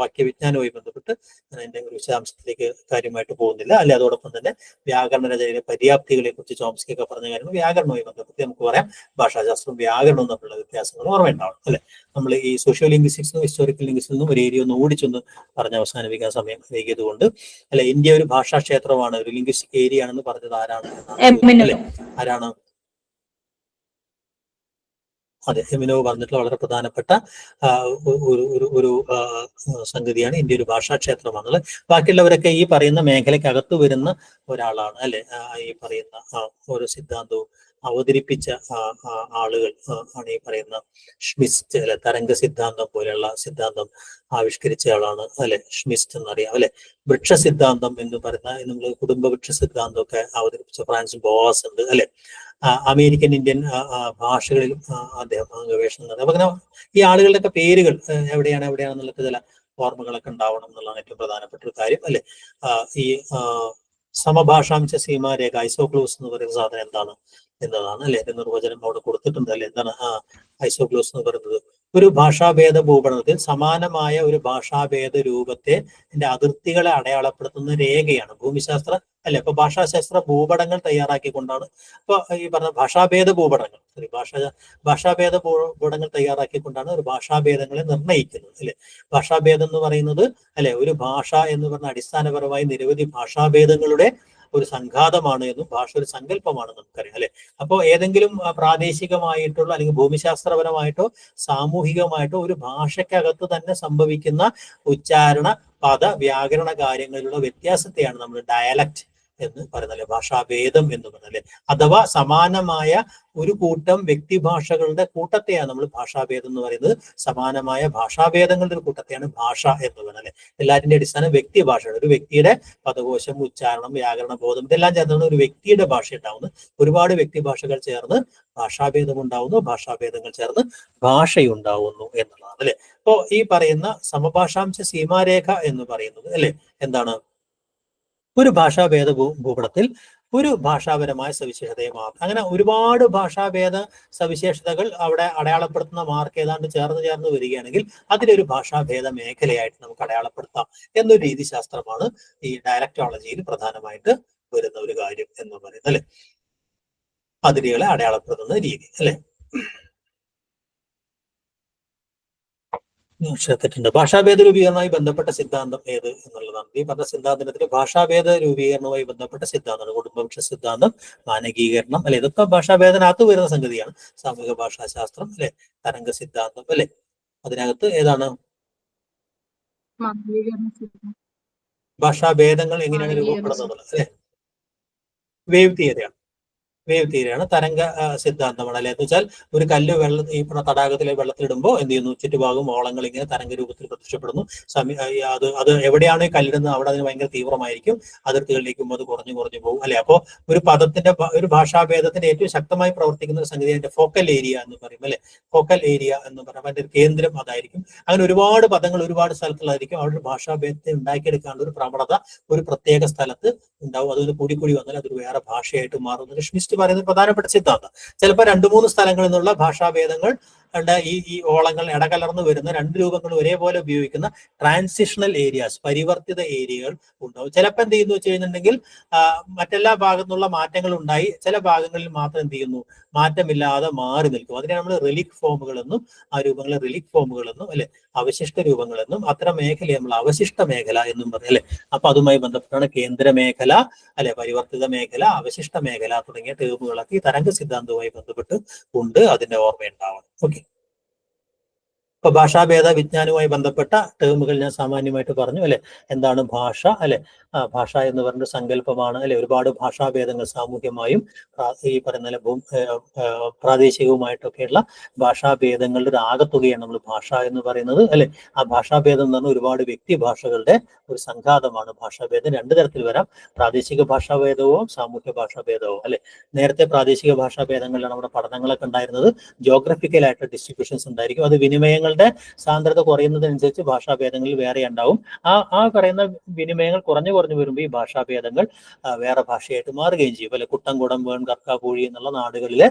S1: വാക്യവിജ്ഞാനവുമായി ബന്ധപ്പെട്ട് ഞാൻ അതിന്റെ ഒരു വിശദാംശത്തിലേക്ക് കാര്യമായിട്ട് പോകുന്നില്ല. അല്ലെ, അതോടൊപ്പം തന്നെ വ്യാകരണ രചനയിലെ പര്യാപ്തികളെ കുറിച്ച് ചോംസ്കി ഒക്കെ പറഞ്ഞ കാര്യങ്ങൾ വ്യാകരണവുമായി ബന്ധപ്പെട്ട് നമുക്ക് പറയാം. ഭാഷാശാസ്ത്രവും വ്യാകരണവും തമ്മിലുള്ള വ്യത്യാസങ്ങൾ ഓർമ്മയുണ്ടാവണം, അല്ലെ. നമ്മൾ ഈ സോഷ്യോ ലിംഗ്വിസ്റ്റിക്സിനും ഹിസ്റ്റോറിക്കൽ ലിംഗ്വിസ്റ്റിക്സിനും ഒരു ഏരിയ ഒന്ന് ഓടിച്ചൊന്ന് പറഞ്ഞ് അവസാനിപ്പിക്കാൻ സമയം വൈകിയത് കൊണ്ട്, അല്ലെ, ഇന്ത്യ ഒരു ഭാഷാ ക്ഷേത്രമാണ്, ഒരു ലിംഗ്വിസ്റ്റിക് ഏരിയ ആണെന്ന് പറഞ്ഞത് ആരാണ് എന്നാണ്, അല്ലെ, ആരാണ്? അതെ, എമിനോ പറഞ്ഞിട്ടുള്ള വളരെ പ്രധാനപ്പെട്ട ഒരു സംഗതിയാണ് ഇന്ത്യ ഒരു ഭാഷാ ക്ഷേത്രമാണുള്ളത്. ബാക്കിയുള്ളവരൊക്കെ ഈ പറയുന്ന മേഖലയ്ക്കകത്ത് വരുന്ന ഒരാളാണ്, അല്ലെ. ഈ പറയുന്ന ഓരോ സിദ്ധാന്തവും അവതരിപ്പിച്ച ആളുകൾ ആണ് ഈ പറയുന്ന ഷ്മിസ്റ്റ്, അല്ലെ. തരംഗ സിദ്ധാന്തം പോലെയുള്ള സിദ്ധാന്തം ആവിഷ്കരിച്ച ആളാണ്, അല്ലെ, ഷ്മിസ്റ്റ് എന്നറിയാം, അല്ലെ. വൃക്ഷ സിദ്ധാന്തം എന്ന് പറയുന്ന നമ്മൾ കുടുംബ വൃക്ഷ സിദ്ധാന്തം ഒക്കെ അവതരിപ്പിച്ച ഫ്രാൻസിസ് ബോവാസ് ഉണ്ട്, അല്ലെ. അമേരിക്കൻ ഇന്ത്യൻ ഭാഷകളിലും അദ്ദേഹം ഗവേഷണം നടത്തി. അപ്പൊ അങ്ങനെ ഈ ആളുകളുടെയൊക്കെ പേരുകൾ എവിടെയാണെന്നുള്ള ചില ഓർമ്മകളൊക്കെ ഉണ്ടാവണം എന്നുള്ളതാണ് ഏറ്റവും പ്രധാനപ്പെട്ട ഒരു കാര്യം, അല്ലെ. ഈ സമഭാഷാംശ സീമാരേഖ, ഐസോക്ലോസ് എന്ന് പറയുന്ന സാധനം എന്താണ് എന്നതാണ്, അല്ലെ. നിർവചനം അവിടെ കൊടുത്തിട്ടുണ്ട്, അല്ലെ. എന്താണ് ഐസോക്ലോസ് എന്ന് പറയുന്നത്? ഒരു ഭാഷാഭേദ ഭൂപടത്തിൽ സമാനമായ ഒരു ഭാഷാഭേദ രൂപത്തെ അതിർത്തികളെ അടയാളപ്പെടുത്തുന്ന രേഖയാണ് ഭൂമിശാസ്ത്ര, അല്ലെ. അപ്പൊ ഭാഷാശാസ്ത്ര ഭൂപടങ്ങൾ തയ്യാറാക്കിക്കൊണ്ടാണ് ഇപ്പൊ ഈ പറഞ്ഞ ഭാഷാഭേദ ഭൂപടങ്ങൾ, ഭാഷാഭേദ ഭൂപടങ്ങൾ തയ്യാറാക്കിക്കൊണ്ടാണ് ഒരു ഭാഷാഭേദങ്ങളെ നിർണ്ണയിക്കുന്നത്, അല്ലെ. ഭാഷാഭേദം എന്ന് പറയുന്നത്, അല്ലെ, ഒരു ഭാഷ എന്ന് പറഞ്ഞ അടിസ്ഥാനപരമായി നിരവധി ഭാഷാഭേദങ്ങളുടെ ഒരു സംഘാതമാണ് എന്നും ഭാഷ ഒരു സങ്കല്പമാണെന്ന് നമുക്കറിയാം, അല്ലെ. അപ്പോൾ ഏതെങ്കിലും പ്രാദേശികമായിട്ടുള്ള അല്ലെങ്കിൽ ഭൂമിശാസ്ത്രപരമായിട്ടോ സാമൂഹികമായിട്ടോ ഒരു ഭാഷയ്ക്കകത്ത് തന്നെ സംഭവിക്കുന്ന ഉച്ചാരണ, പദ, വ്യാകരണ കാര്യങ്ങളിലുള്ള വ്യത്യാസത്തെയാണ് നമ്മൾ ഡയലക്ട് എന്ന് പറയുന്നത്, ഭാഷാഭേദം എന്ന് പറയുന്നത്, അഥവാ സമാനമായ ഒരു കൂട്ടം വ്യക്തിഭാഷകളുടെ കൂട്ടത്തെയാണ് നമ്മൾ ഭാഷാഭേദം എന്ന് പറയുന്നത്. സമാനമായ ഭാഷാഭേദങ്ങളുടെ ഒരു കൂട്ടത്തെയാണ് ഭാഷ എന്ന് പറയുന്നത്, അല്ലെ. എല്ലാറ്റിന്റെ അടിസ്ഥാനം വ്യക്തിഭാഷയാണ്. ഒരു വ്യക്തിയുടെ പദകോശം, ഉച്ചാരണം, വ്യാകരണ ബോധം ഇതെല്ലാം ചേർന്നാണ് ഒരു വ്യക്തിയുടെ ഭാഷ ഉണ്ടാവുന്നത്. ഒരുപാട് വ്യക്തിഭാഷകൾ ചേർന്ന് ഭാഷാഭേദം ഉണ്ടാവുന്നു, ഭാഷാഭേദങ്ങൾ ചേർന്ന് ഭാഷയുണ്ടാവുന്നു എന്നുള്ളതാണ്, അല്ലെ. അപ്പോ ഈ പറയുന്ന സമഭാഷാംശ സീമാരേഖ എന്ന് പറയുന്നത്, അല്ലെ, എന്താണ്? ഒരു ഭാഷാഭേദ ഭൂപടത്തിൽ ഒരു ഭാഷാപരമായ സവിശേഷതയെ മാത്രം, അങ്ങനെ ഒരുപാട് ഭാഷാഭേദ സവിശേഷതകൾ അവിടെ അടയാളപ്പെടുത്തുന്ന മാർക്ക് ഏതാണ്ട് ചേർന്ന് വരികയാണെങ്കിൽ അതിലൊരു ഭാഷാഭേദ മേഖലയായിട്ട് നമുക്ക് അടയാളപ്പെടുത്താം എന്നൊരു രീതിശാസ്ത്രമാണ് ഈ ഡയലക്ടോളജിയിൽ പ്രധാനമായിട്ട് വരുന്ന ഒരു കാര്യം എന്ന് പറയുന്നത്, അല്ലെ. അതിരുകളെ അടയാളപ്പെടുത്തുന്ന രീതി, അല്ലെ. തെറ്റുണ്ട്. ഭാഷാഭേദ രൂപീകരണവുമായി ബന്ധപ്പെട്ട സിദ്ധാന്തം ഏത് എന്നുള്ളതാണ്. ഈ പറഞ്ഞ സിദ്ധാന്തത്തിന് ഭാഷാഭേദ രൂപീകരണവുമായി ബന്ധപ്പെട്ട സിദ്ധാന്തമാണ് കുടുംബവൃക്ഷ സിദ്ധാന്തം, മാനകീകരണം, അല്ലെ. ഇതൊക്കെ ഭാഷാഭേദനകത്ത് വരുന്ന സംഗതിയാണ്. സാമൂഹിക ഭാഷാശാസ്ത്രം, അല്ലെ. തരംഗ സിദ്ധാന്തം, അല്ലെ. അതിനകത്ത് ഏതാണ്? ഭാഷാഭേദങ്ങൾ എങ്ങനെയാണ് രൂപപ്പെടുന്നത്, അല്ലെ. വേവ് തിയറിയാണ്. വേവ് തിയറിയാണ്. തരംഗ സിദ്ധാന്തമാണ്, അല്ലെ. എന്ന് വെച്ചാൽ ഒരു കല്ല് ഈ തടാകത്തിലെ വെള്ളത്തിലിടുമ്പോൾ എന്ത് ചെയ്യുന്നു? ചുറ്റുഭാഗം ഓളങ്ങൾ ഇങ്ങനെ തരംഗ രൂപത്തിൽ പ്രത്യക്ഷപ്പെടുന്നു. അത് എവിടെയാണ് ഈ കല്ലിടുന്നത് അവിടെ അതിന് ഭയങ്കര തീവ്രമായിരിക്കും. അതിർത്തികളിലേക്കും അത് കുറഞ്ഞു പോകും, അല്ലെ. അപ്പോൾ ഒരു പദത്തിന്റെ, ഒരു ഭാഷാഭേദത്തിന്റെ ഏറ്റവും ശക്തമായി പ്രവർത്തിക്കുന്ന ഒരു സംഗതി അതിന്റെ ഫോക്കൽ ഏരിയ എന്ന് പറയും, അല്ലെ. ഫോക്കൽ ഏരിയ എന്ന് പറയുമ്പോൾ അതിന്റെ കേന്ദ്രം അതായിരിക്കും. അങ്ങനെ ഒരുപാട് പദങ്ങൾ ഒരുപാട് സ്ഥലത്തുള്ളതായിരിക്കും. അവിടെ ഒരു ഭാഷാഭേദത്തെ ഉണ്ടാക്കിയെടുക്കാനുള്ള ഒരു പ്രവണത ഒരു പ്രത്യേക സ്ഥലത്ത് ഉണ്ടാവും. അതൊന്ന് കൂടി വന്നാൽ അതൊരു വേറെ ഭാഷയായിട്ട് മാറുന്ന ഷ്മിസ്റ്റ് പറയുന്ന പ്രധാനപ്പെട്ട സിദ്ധാന്തം. ചിലപ്പോൾ 2-3 സ്ഥലങ്ങളിൽ നിന്നുള്ള ഭാഷാഭേദങ്ങൾ ഈ ഓളങ്ങൾ ഇടകലർന്ന് വരുന്ന രണ്ട് രൂപങ്ങൾ ഒരേപോലെ ഉപയോഗിക്കുന്ന ട്രാൻസിഷണൽ ഏരിയാസ്, പരിവർത്തിത ഏരിയകൾ ഉണ്ടാവും. ചിലപ്പോൾ എന്ത് ചെയ്യുന്നു വെച്ച് കഴിഞ്ഞിട്ടുണ്ടെങ്കിൽ മറ്റെല്ലാ ഭാഗത്തു നിന്നുള്ള മാറ്റങ്ങൾ ഉണ്ടായി ചില ഭാഗങ്ങളിൽ മാത്രം എന്ത് ചെയ്യുന്നു? മാറ്റമില്ലാതെ മാറി നിൽക്കും. അതിനെ നമ്മൾ റിലിക് ഫോമുകൾ എന്നും, ആ രൂപങ്ങളെ റിലിക് ഫോമുകൾ എന്നും, അല്ലെ, അവശിഷ്ട രൂപങ്ങൾ എന്നും, അത്തരം മേഖലയെ നമ്മൾ അവശിഷ്ട മേഖല എന്നും പറയും, അല്ലെ. അപ്പൊ അതുമായി ബന്ധപ്പെട്ടാണ് കേന്ദ്ര മേഖല, അല്ലെ, പരിവർത്തിത മേഖല, അവശിഷ്ട മേഖല തുടങ്ങിയ ടേമുകളൊക്കെ ഈ തരംഗ സിദ്ധാന്തവുമായി ബന്ധപ്പെട്ട് ഉണ്ട്. അതിന്റെ ഓർമ്മയുണ്ടാവണം. ഓക്കെ. ഇപ്പൊ ഭാഷാഭേദ വിജ്ഞാനവുമായി ബന്ധപ്പെട്ട ടേമുകൾ ഞാൻ സാമാന്യമായിട്ട് പറഞ്ഞു, അല്ലെ. എന്താണ് ഭാഷ, അല്ലെ. ഭാഷ എന്ന് പറഞ്ഞൊരു സങ്കല്പമാണ്, അല്ലെ. ഒരുപാട് ഭാഷാഭേദങ്ങൾ സാമൂഹ്യമായും ഈ പറയുന്ന പ്രാദേശികവുമായിട്ടൊക്കെയുള്ള ഭാഷാഭേദങ്ങളുടെ ഒരു ആകത്തുകയാണ് നമ്മൾ ഭാഷ എന്ന് പറയുന്നത്, അല്ലെ. ആ ഭാഷാഭേദം എന്ന് പറഞ്ഞാൽ ഒരുപാട് വ്യക്തിഭാഷകളുടെ ഒരു സംഘാതമാണ് ഭാഷാഭേദം. 2 തരത്തിൽ വരാം. പ്രാദേശിക ഭാഷാഭേദവും സാമൂഹ്യ ഭാഷാഭേദവും, അല്ലെ. നേരത്തെ പ്രാദേശിക ഭാഷാഭേദങ്ങളിലാണ് നമ്മുടെ പഠനങ്ങളൊക്കെ ഉണ്ടായിരുന്നത്. ജോഗ്രഫിക്കലായിട്ട് ഡിസ്ട്രിബ്യൂഷൻസ് ഉണ്ടായിരിക്കും. അത് വിനിമയങ്ങളുടെ ഭാഷകളുടെ സാന്ദ്രത കുറയുന്നതനുസരിച്ച് ഭാഷാഭേദങ്ങളിൽ വേറെ ഉണ്ടാവും. ആ പറയുന്ന വിനിമയങ്ങൾ കുറഞ്ഞു വരുമ്പോൾ ഈ ഭാഷാഭേദങ്ങൾ വേറെ ഭാഷയായിട്ട് മാറുകയും ചെയ്യും. അല്ലെ, കുട്ടംകുടം, വേൺ, കർക്കാപൂഴി എന്നുള്ള നാടുകളിലെ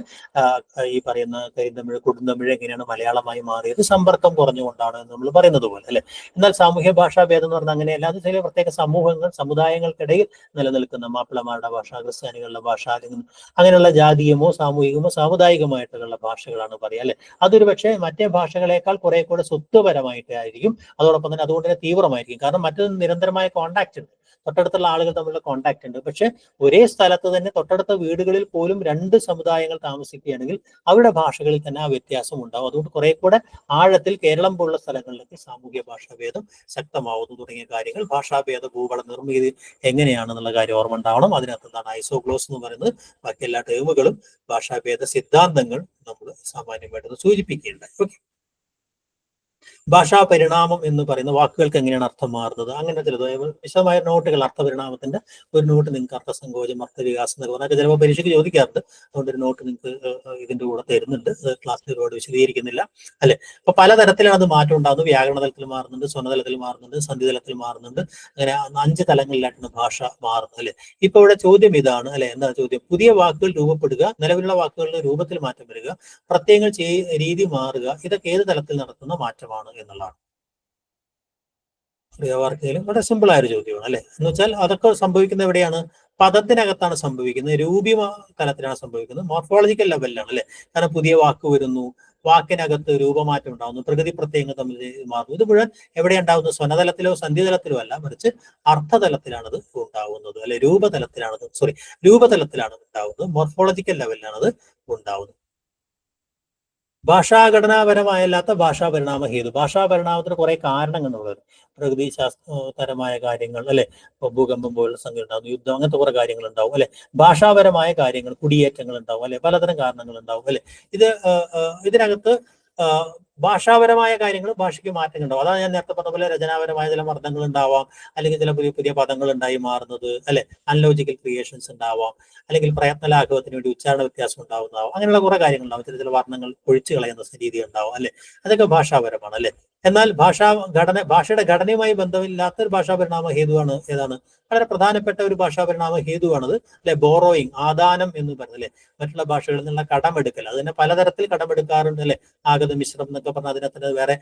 S1: ഈ പറയുന്ന കരിന്തമിഴ്, കൊടുന്തമിഴ് എങ്ങനെയാണ് മലയാളമായി മാറിയത്? സമ്പർക്കം കുറഞ്ഞുകൊണ്ടാണ് എന്ന് നമ്മൾ പറയുന്നത് പോലെ, അല്ലെ. എന്നാൽ സാമൂഹ്യ ഭാഷാഭേദം എന്ന് പറഞ്ഞാൽ അങ്ങനെയല്ല. അത് ചില പ്രത്യേക സമൂഹങ്ങൾ, സമുദായങ്ങൾക്കിടയിൽ നിലനിൽക്കുന്ന മാപ്പിളമാരുടെ ഭാഷ, ക്രിസ്ത്യാനികളുടെ ഭാഷ, അല്ലെങ്കിൽ അങ്ങനെയുള്ള ജാതീയമോ സാമൂഹികമോ സാമുദായികമായിട്ടുള്ള ഭാഷകളാണ് പറയുക, അല്ലെ. അതൊരു പക്ഷേ മറ്റേ ഭാഷകളെക്കാൾ കുറെ കൂടെ സ്വത്വപരമായിട്ടായിരിക്കും, അതോടൊപ്പം തന്നെ അതുകൊണ്ട് തന്നെ തീവ്രമായിരിക്കും. കാരണം മറ്റൊരു നിരന്തരമായ കോണ്ടാക്ട് ഉണ്ട്, തൊട്ടടുത്തുള്ള ആളുകൾ തമ്മിലുള്ള കോണ്ടാക്ട് ഉണ്ട്. പക്ഷെ ഒരേ സ്ഥലത്ത് തന്നെ തൊട്ടടുത്ത വീടുകളിൽ പോലും രണ്ട് സമുദായങ്ങൾ താമസിക്കുകയാണെങ്കിൽ അവരുടെ ഭാഷകളിൽ തന്നെ ആ വ്യത്യാസം ഉണ്ടാവും. അതുകൊണ്ട് കുറെ കൂടെ ആഴത്തിൽ കേരളം പോലുള്ള സ്ഥലങ്ങളിലേക്ക് സാമൂഹ്യ ഭാഷാഭേദം ശക്തമാവുന്നു തുടങ്ങിയ കാര്യങ്ങൾ. ഭാഷാഭേദ ഭൂപട നിർമ്മിതി എങ്ങനെയാണെന്നുള്ള കാര്യം ഓർമ്മ ഉണ്ടാവണം. അതിനകത്ത് എന്താണ് ഐസോഗ്ലോസ് എന്ന് പറയുന്നത്? ബാക്കി എല്ലാ ടേമുകളും ഭാഷാഭേദ സിദ്ധാന്തങ്ങൾ നമ്മൾ സാമാന്യമായിട്ട് സൂചിപ്പിക്കുകയുണ്ടായി. ഓക്കെ. ഭാഷാ പരിണാമം എന്ന് പറയുന്ന വാക്കുകൾക്ക് എങ്ങനെയാണ് അർത്ഥം മാറുന്നത്? അങ്ങനെ ചിലത് വിശദമായ നോട്ടുകൾ, അർത്ഥപരിണാമത്തിന്റെ ഒരു നോട്ട് നിങ്ങൾക്ക് അർത്ഥസങ്കോചം, അർത്ഥവികാസം എന്നൊക്കെ പറഞ്ഞാൽ ചിലപ്പോൾ പരീക്ഷയ്ക്ക് ചോദിക്കാറുണ്ട്. അതുകൊണ്ട് ഒരു നോട്ട് നിങ്ങൾക്ക് ഇതിന്റെ കൂടെ തരുന്നുണ്ട്. ക്ലാസ്സിൽ ഒരുപാട് വിശദീകരിക്കുന്നില്ല, അല്ലെ. അപ്പൊ പലതരത്തിലാണ് അത് മാറ്റം ഉണ്ടാകുന്നത്. വ്യാകരണ തലത്തിൽ മാറുന്നുണ്ട്, സ്വനതലത്തിൽ മാറുന്നുണ്ട്, സന്ധിതലത്തിൽ മാറുന്നുണ്ട്. അങ്ങനെ 5 തലങ്ങളിലായിട്ടാണ് ഭാഷ മാറുന്നത്, അല്ലെ. ഇപ്പൊ ഇവിടെ ചോദ്യം ഇതാണ്, അല്ലെ. എന്താ ചോദ്യം? പുതിയ വാക്കുകൾ രൂപപ്പെടുക, നിലവിലുള്ള വാക്കുകളുടെ രൂപത്തിൽ മാറ്റം വരിക, പ്രത്യയങ്ങൾ രീതി മാറുക, ഇതൊക്കെ ഏത് തലത്തിൽ നടത്തുന്ന മാറ്റമാണ് എന്നുള്ളതാണ്. അറിയാവർക്കെങ്കിലും വളരെ സിമ്പിൾ ആയ ഒരു ചോദ്യമാണ്, അല്ലെ. എന്ന് വെച്ചാൽ അതൊക്കെ സംഭവിക്കുന്നത് എവിടെയാണ്? പദത്തിനകത്താണ് സംഭവിക്കുന്നത്, രൂപി തലത്തിലാണ് സംഭവിക്കുന്നത്, മോർഫോളജിക്കൽ ലെവലിലാണ്, അല്ലെ. കാരണം പുതിയ വാക്ക് വരുന്നു, വാക്കിനകത്ത് രൂപമാറ്റം ഉണ്ടാകുന്നു, പ്രകൃതി പ്രത്യയങ്ങൾ തമ്മിൽ മാറുന്നു. ഇത് മുഴുവൻ എവിടെ ഉണ്ടാകുന്നത്? സ്വനതലത്തിലോ സന്ധിതലത്തിലോ അല്ല, മറിച്ച് അർത്ഥതലത്തിലാണത് ഉണ്ടാവുന്നത്, അല്ലെ. രൂപതലത്തിലാണ് ഉണ്ടാവുന്നത്, മോർഫോളജിക്കൽ ലെവലിലാണത് ഉണ്ടാവുന്നത്. ഭാഷാഘടനാപരമായല്ലാത്ത ഭാഷാപരിണാമ ഹേതു. ഭാഷാപരിണാമത്തിന് കുറെ കാരണങ്ങളുള്ളത്, പ്രകൃതി ശാസ്ത്രപരമായ കാര്യങ്ങൾ, അല്ലെ. ഇപ്പൊ ഭൂകമ്പം പോലുള്ള സംഗതി ഉണ്ടാവും, യുദ്ധം, അങ്ങനത്തെ കുറെ കാര്യങ്ങൾ ഉണ്ടാവും, അല്ലെ. ഭാഷാപരമായ കാര്യങ്ങൾ, കുടിയേറ്റങ്ങൾ ഉണ്ടാവും, അല്ലെ. പലതരം കാരണങ്ങൾ ഉണ്ടാവും, അല്ലെ. ഇതിനകത്ത് ഭാഷാപരമായ കാര്യങ്ങൾ, ഭാഷയ്ക്ക് മാറ്റങ്ങൾ ഉണ്ടാവും. അതാണ് ഞാൻ നേരത്തെ പറഞ്ഞ പോലെ രചനാപരമായ ചില മർദ്ദങ്ങൾ ഉണ്ടാവാം, അല്ലെങ്കിൽ ചില പുതിയ പുതിയ പദങ്ങൾ ഉണ്ടായി മാറുന്നത്, അല്ലെ. അൺലോജിക്കൽ ക്രിയേഷൻസ് ഉണ്ടാവാം, അല്ലെങ്കിൽ പ്രയത്ന ലാഘവത്തിന് വേണ്ടി ഉച്ചാരണ വ്യത്യാസം ഉണ്ടാവുന്നതാവും. അങ്ങനെയുള്ള കുറെ കാര്യങ്ങൾ ഉണ്ടാവും. ചില വർണ്ണങ്ങൾ ഒഴിച്ചു കളയുന്ന രീതി ഉണ്ടാവും, അല്ലെ. അതൊക്കെ ഭാഷാപരമാണ്, അല്ലെ. എന്നാൽ ഭാഷയുടെ ഘടനയുമായി ബന്ധമില്ലാത്ത ഒരു ഭാഷാപരിണാമ ഹേതുവാണ് ഏതാണ്? വളരെ പ്രധാനപ്പെട്ട ഒരു ഭാഷാപരിണാമ ഹേതുവാണത്, അല്ലെ. ബോറോയിങ്, ആദാനം എന്ന് പറയുന്നത്, അല്ലെ. മറ്റുള്ള ഭാഷകളിൽ നിന്നുള്ള കടമെടുക്കൽ. അതിനെ പലതരത്തിൽ കടമെടുക്കാറുണ്ട്, അല്ലെ. ആഗത മിശ്രം എന്നൊക്കെ പറഞ്ഞാൽ അതിനകത്ത് വേറെ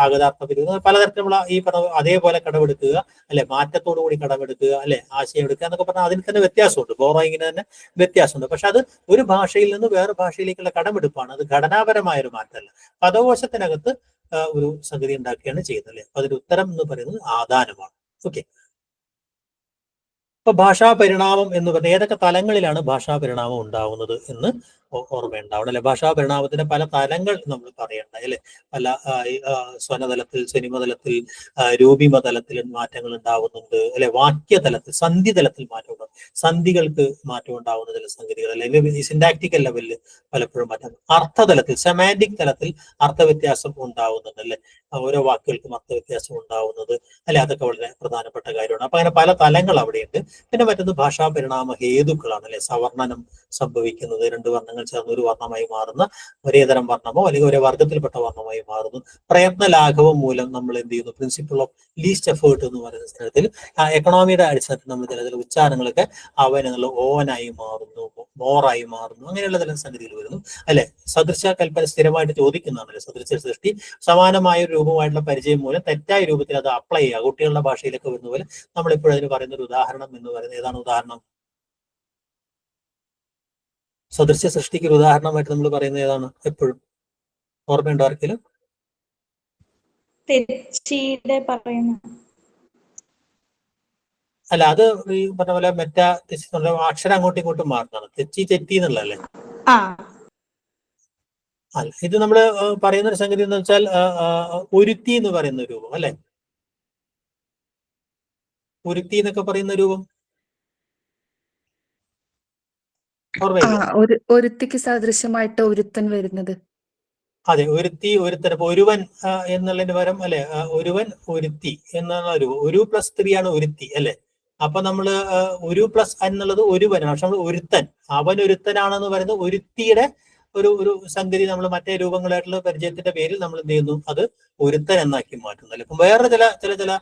S1: ആഗതാർത്ഥ പിരിവ്, പലതരത്തിലുള്ള ഈ പറഞ്ഞ അതേപോലെ കടമെടുക്കുക, അല്ലെ. മാറ്റത്തോടു കൂടി കടമെടുക്കുക, അല്ലെ. ആശയം എടുക്കുക എന്നൊക്കെ പറഞ്ഞാൽ അതിന് തന്നെ വ്യത്യാസമുണ്ട്, ബോറോയിങ്ങിന് തന്നെ വ്യത്യാസമുണ്ട്. പക്ഷെ അത് ഒരു ഭാഷയിൽ നിന്ന് വേറെ ഭാഷയിലേക്കുള്ള കടമെടുപ്പാണ്, അത് ഘടനാപരമായ ഒരു മാറ്റമല്ല. പദകോശത്തിനകത്ത് ഒരു സംഗതി ഉണ്ടാക്കുകയാണ് ചെയ്യുന്നത്, അല്ലെ. അപ്പൊ അതിന്റെ ഉത്തരം എന്ന് പറയുന്നത് ആദാനമാണ്. ഓക്കെ. ഇപ്പൊ ഭാഷാ പരിണാമം എന്ന് പറഞ്ഞാൽ ഏതൊക്കെ തലങ്ങളിലാണ് ഭാഷാ പരിണാമം ഉണ്ടാവുന്നത് എന്ന് ഓർമ്മയുണ്ടാവണം, അല്ലെ. ഭാഷാ പരിണാമത്തിന്റെ പല തലങ്ങൾ നമ്മൾ പറയണ്ടായി, അല്ലെ. പല സ്വനതലത്തിൽ, സ്വനിമതലത്തിൽ, രൂപിമതലത്തിൽ മാറ്റങ്ങൾ ഉണ്ടാവുന്നുണ്ട്, അല്ലെ. വാക്യതലത്തിൽ, സന്ധിതലത്തിൽ മാറ്റം ഉണ്ടാവും, സന്ധികൾക്ക് മാറ്റം ഉണ്ടാവുന്ന ചില സംഗതികൾ, അല്ലെങ്കിൽ സിന്റാക്ടിക്കൽ ലെവലിൽ പലപ്പോഴും മാറ്റം. അർത്ഥതലത്തിൽ, സെമാൻറ്റിക് തലത്തിൽ അർത്ഥവ്യത്യാസം ഉണ്ടാവുന്നുണ്ട്, അല്ലെ. ഓരോ വാക്കുകൾക്കും അർത്ഥവ്യത്യാസം ഉണ്ടാവുന്നത്, അല്ലെ. അതൊക്കെ വളരെ പ്രധാനപ്പെട്ട കാര്യമാണ്. അപ്പൊ അങ്ങനെ പല തലങ്ങൾ അവിടെയുണ്ട്. പിന്നെ മറ്റൊന്ന് ഭാഷാ പരിണാമ ഹേതുക്കളാണ്, അല്ലെ. സവർണനം സംഭവിക്കുന്നത്, 2 വർണ്ണങ്ങൾ ചേർന്ന് ഒരു വർണ്ണമായി മാറുന്ന ഒരേ തരം വർണ്ണമോ അല്ലെങ്കിൽ ഒരേ വർഗത്തിൽപ്പെട്ട വർണ്ണമായി മാറുന്നു. പ്രയത്ന ലാഘവം മൂലം നമ്മൾ എന്ത് ചെയ്യുന്നു? പ്രിൻസിപ്പിൾ ഓഫ് ലീസ്റ്റ് എഫേർട്ട് എന്ന് പറയുന്ന സ്ഥലത്തിൽ എക്കണോമിയുടെ അടിസ്ഥാനത്തിൽ നമ്മൾ ചില ഉച്ചാരണങ്ങളൊക്കെ അവൻ എന്നുള്ള ഓവനായി മാറുന്നു, മോറായി മാറുന്നു, അങ്ങനെയുള്ള ചില സംഗതികൾ വരുന്നു, അല്ലെ. സദൃശ കൽപ്പന സ്ഥിരമായിട്ട് ചോദിക്കുന്നതാണ്, സദൃശ സൃഷ്ടി. സമാനമായ ഒരു രൂപമായിട്ടുള്ള പരിചയം മൂലം തെറ്റായ രൂപത്തിൽ അത് അപ്ലൈ ചെയ്യുക, കുട്ടികളുടെ ഭാഷയിലൊക്കെ വരുന്ന പോലെ നമ്മളിപ്പോഴും അതിന് പറയുന്ന ഒരു ഉദാഹരണം എന്ന് പറയുന്നത് ഏതാണ്? ഉദാഹരണം സദൃശ്യ സൃഷ്ടിക്ക് ഒരു ഉദാഹരണമായിട്ട് നമ്മൾ പറയുന്നത് ഏതാണ്? എപ്പോഴും ഓർമ്മയുണ്ടോ ആർക്കെങ്കിലും? അല്ല, അത് ഈ പറഞ്ഞ പോലെ മെറ്റാ അക്ഷരം അങ്ങോട്ടും ഇങ്ങോട്ടും മാറുന്നതാണ്. തെറ്റി എന്നുള്ളതല്ലേ? അല്ല, ഇത് നമ്മൾ പറയുന്ന ഒരു സംഗതി എന്ന് വെച്ചാൽ ഒരുത്തി എന്ന് പറയുന്ന രൂപം, അല്ലെ. ഒരുത്തി എന്നൊക്കെ പറയുന്ന രൂപം
S2: ഒരുത്തിക്ക് സദൃശമായിട്ട് ഒരുത്തൻ വരുന്നത്.
S1: അതെ, ഒരുത്തി, ഒരുത്തൻ. അപ്പൊ ഒരുവൻ എന്നുള്ളതിന് പകരം, അല്ലെ, ഒരുവൻ, ഒരുത്തി എന്നുള്ള രൂപം. ഒരു പ്ലസ് 3 ആണ് ഒരുത്തി, അല്ലെ. അപ്പൊ നമ്മള് ഒരു പ്ലസ് എന്നുള്ളത് ഒരുവനാണ്. പക്ഷെ നമ്മൾ ഒരുത്തൻ, അവൻ ഒരുത്തനാണെന്ന് പറയുന്നത് ഒരുത്തിയുടെ ഒരു സംഗതി നമ്മൾ മറ്റേ രൂപങ്ങളായിട്ടുള്ള പരിചയത്തിന്റെ പേരിൽ നമ്മൾ എന്ത് ചെയ്യുന്നു, അത് ഒരുത്തൻ എന്നാക്കി മാറ്റുന്നു. അല്ലെ, ഇപ്പം വേറെ ചില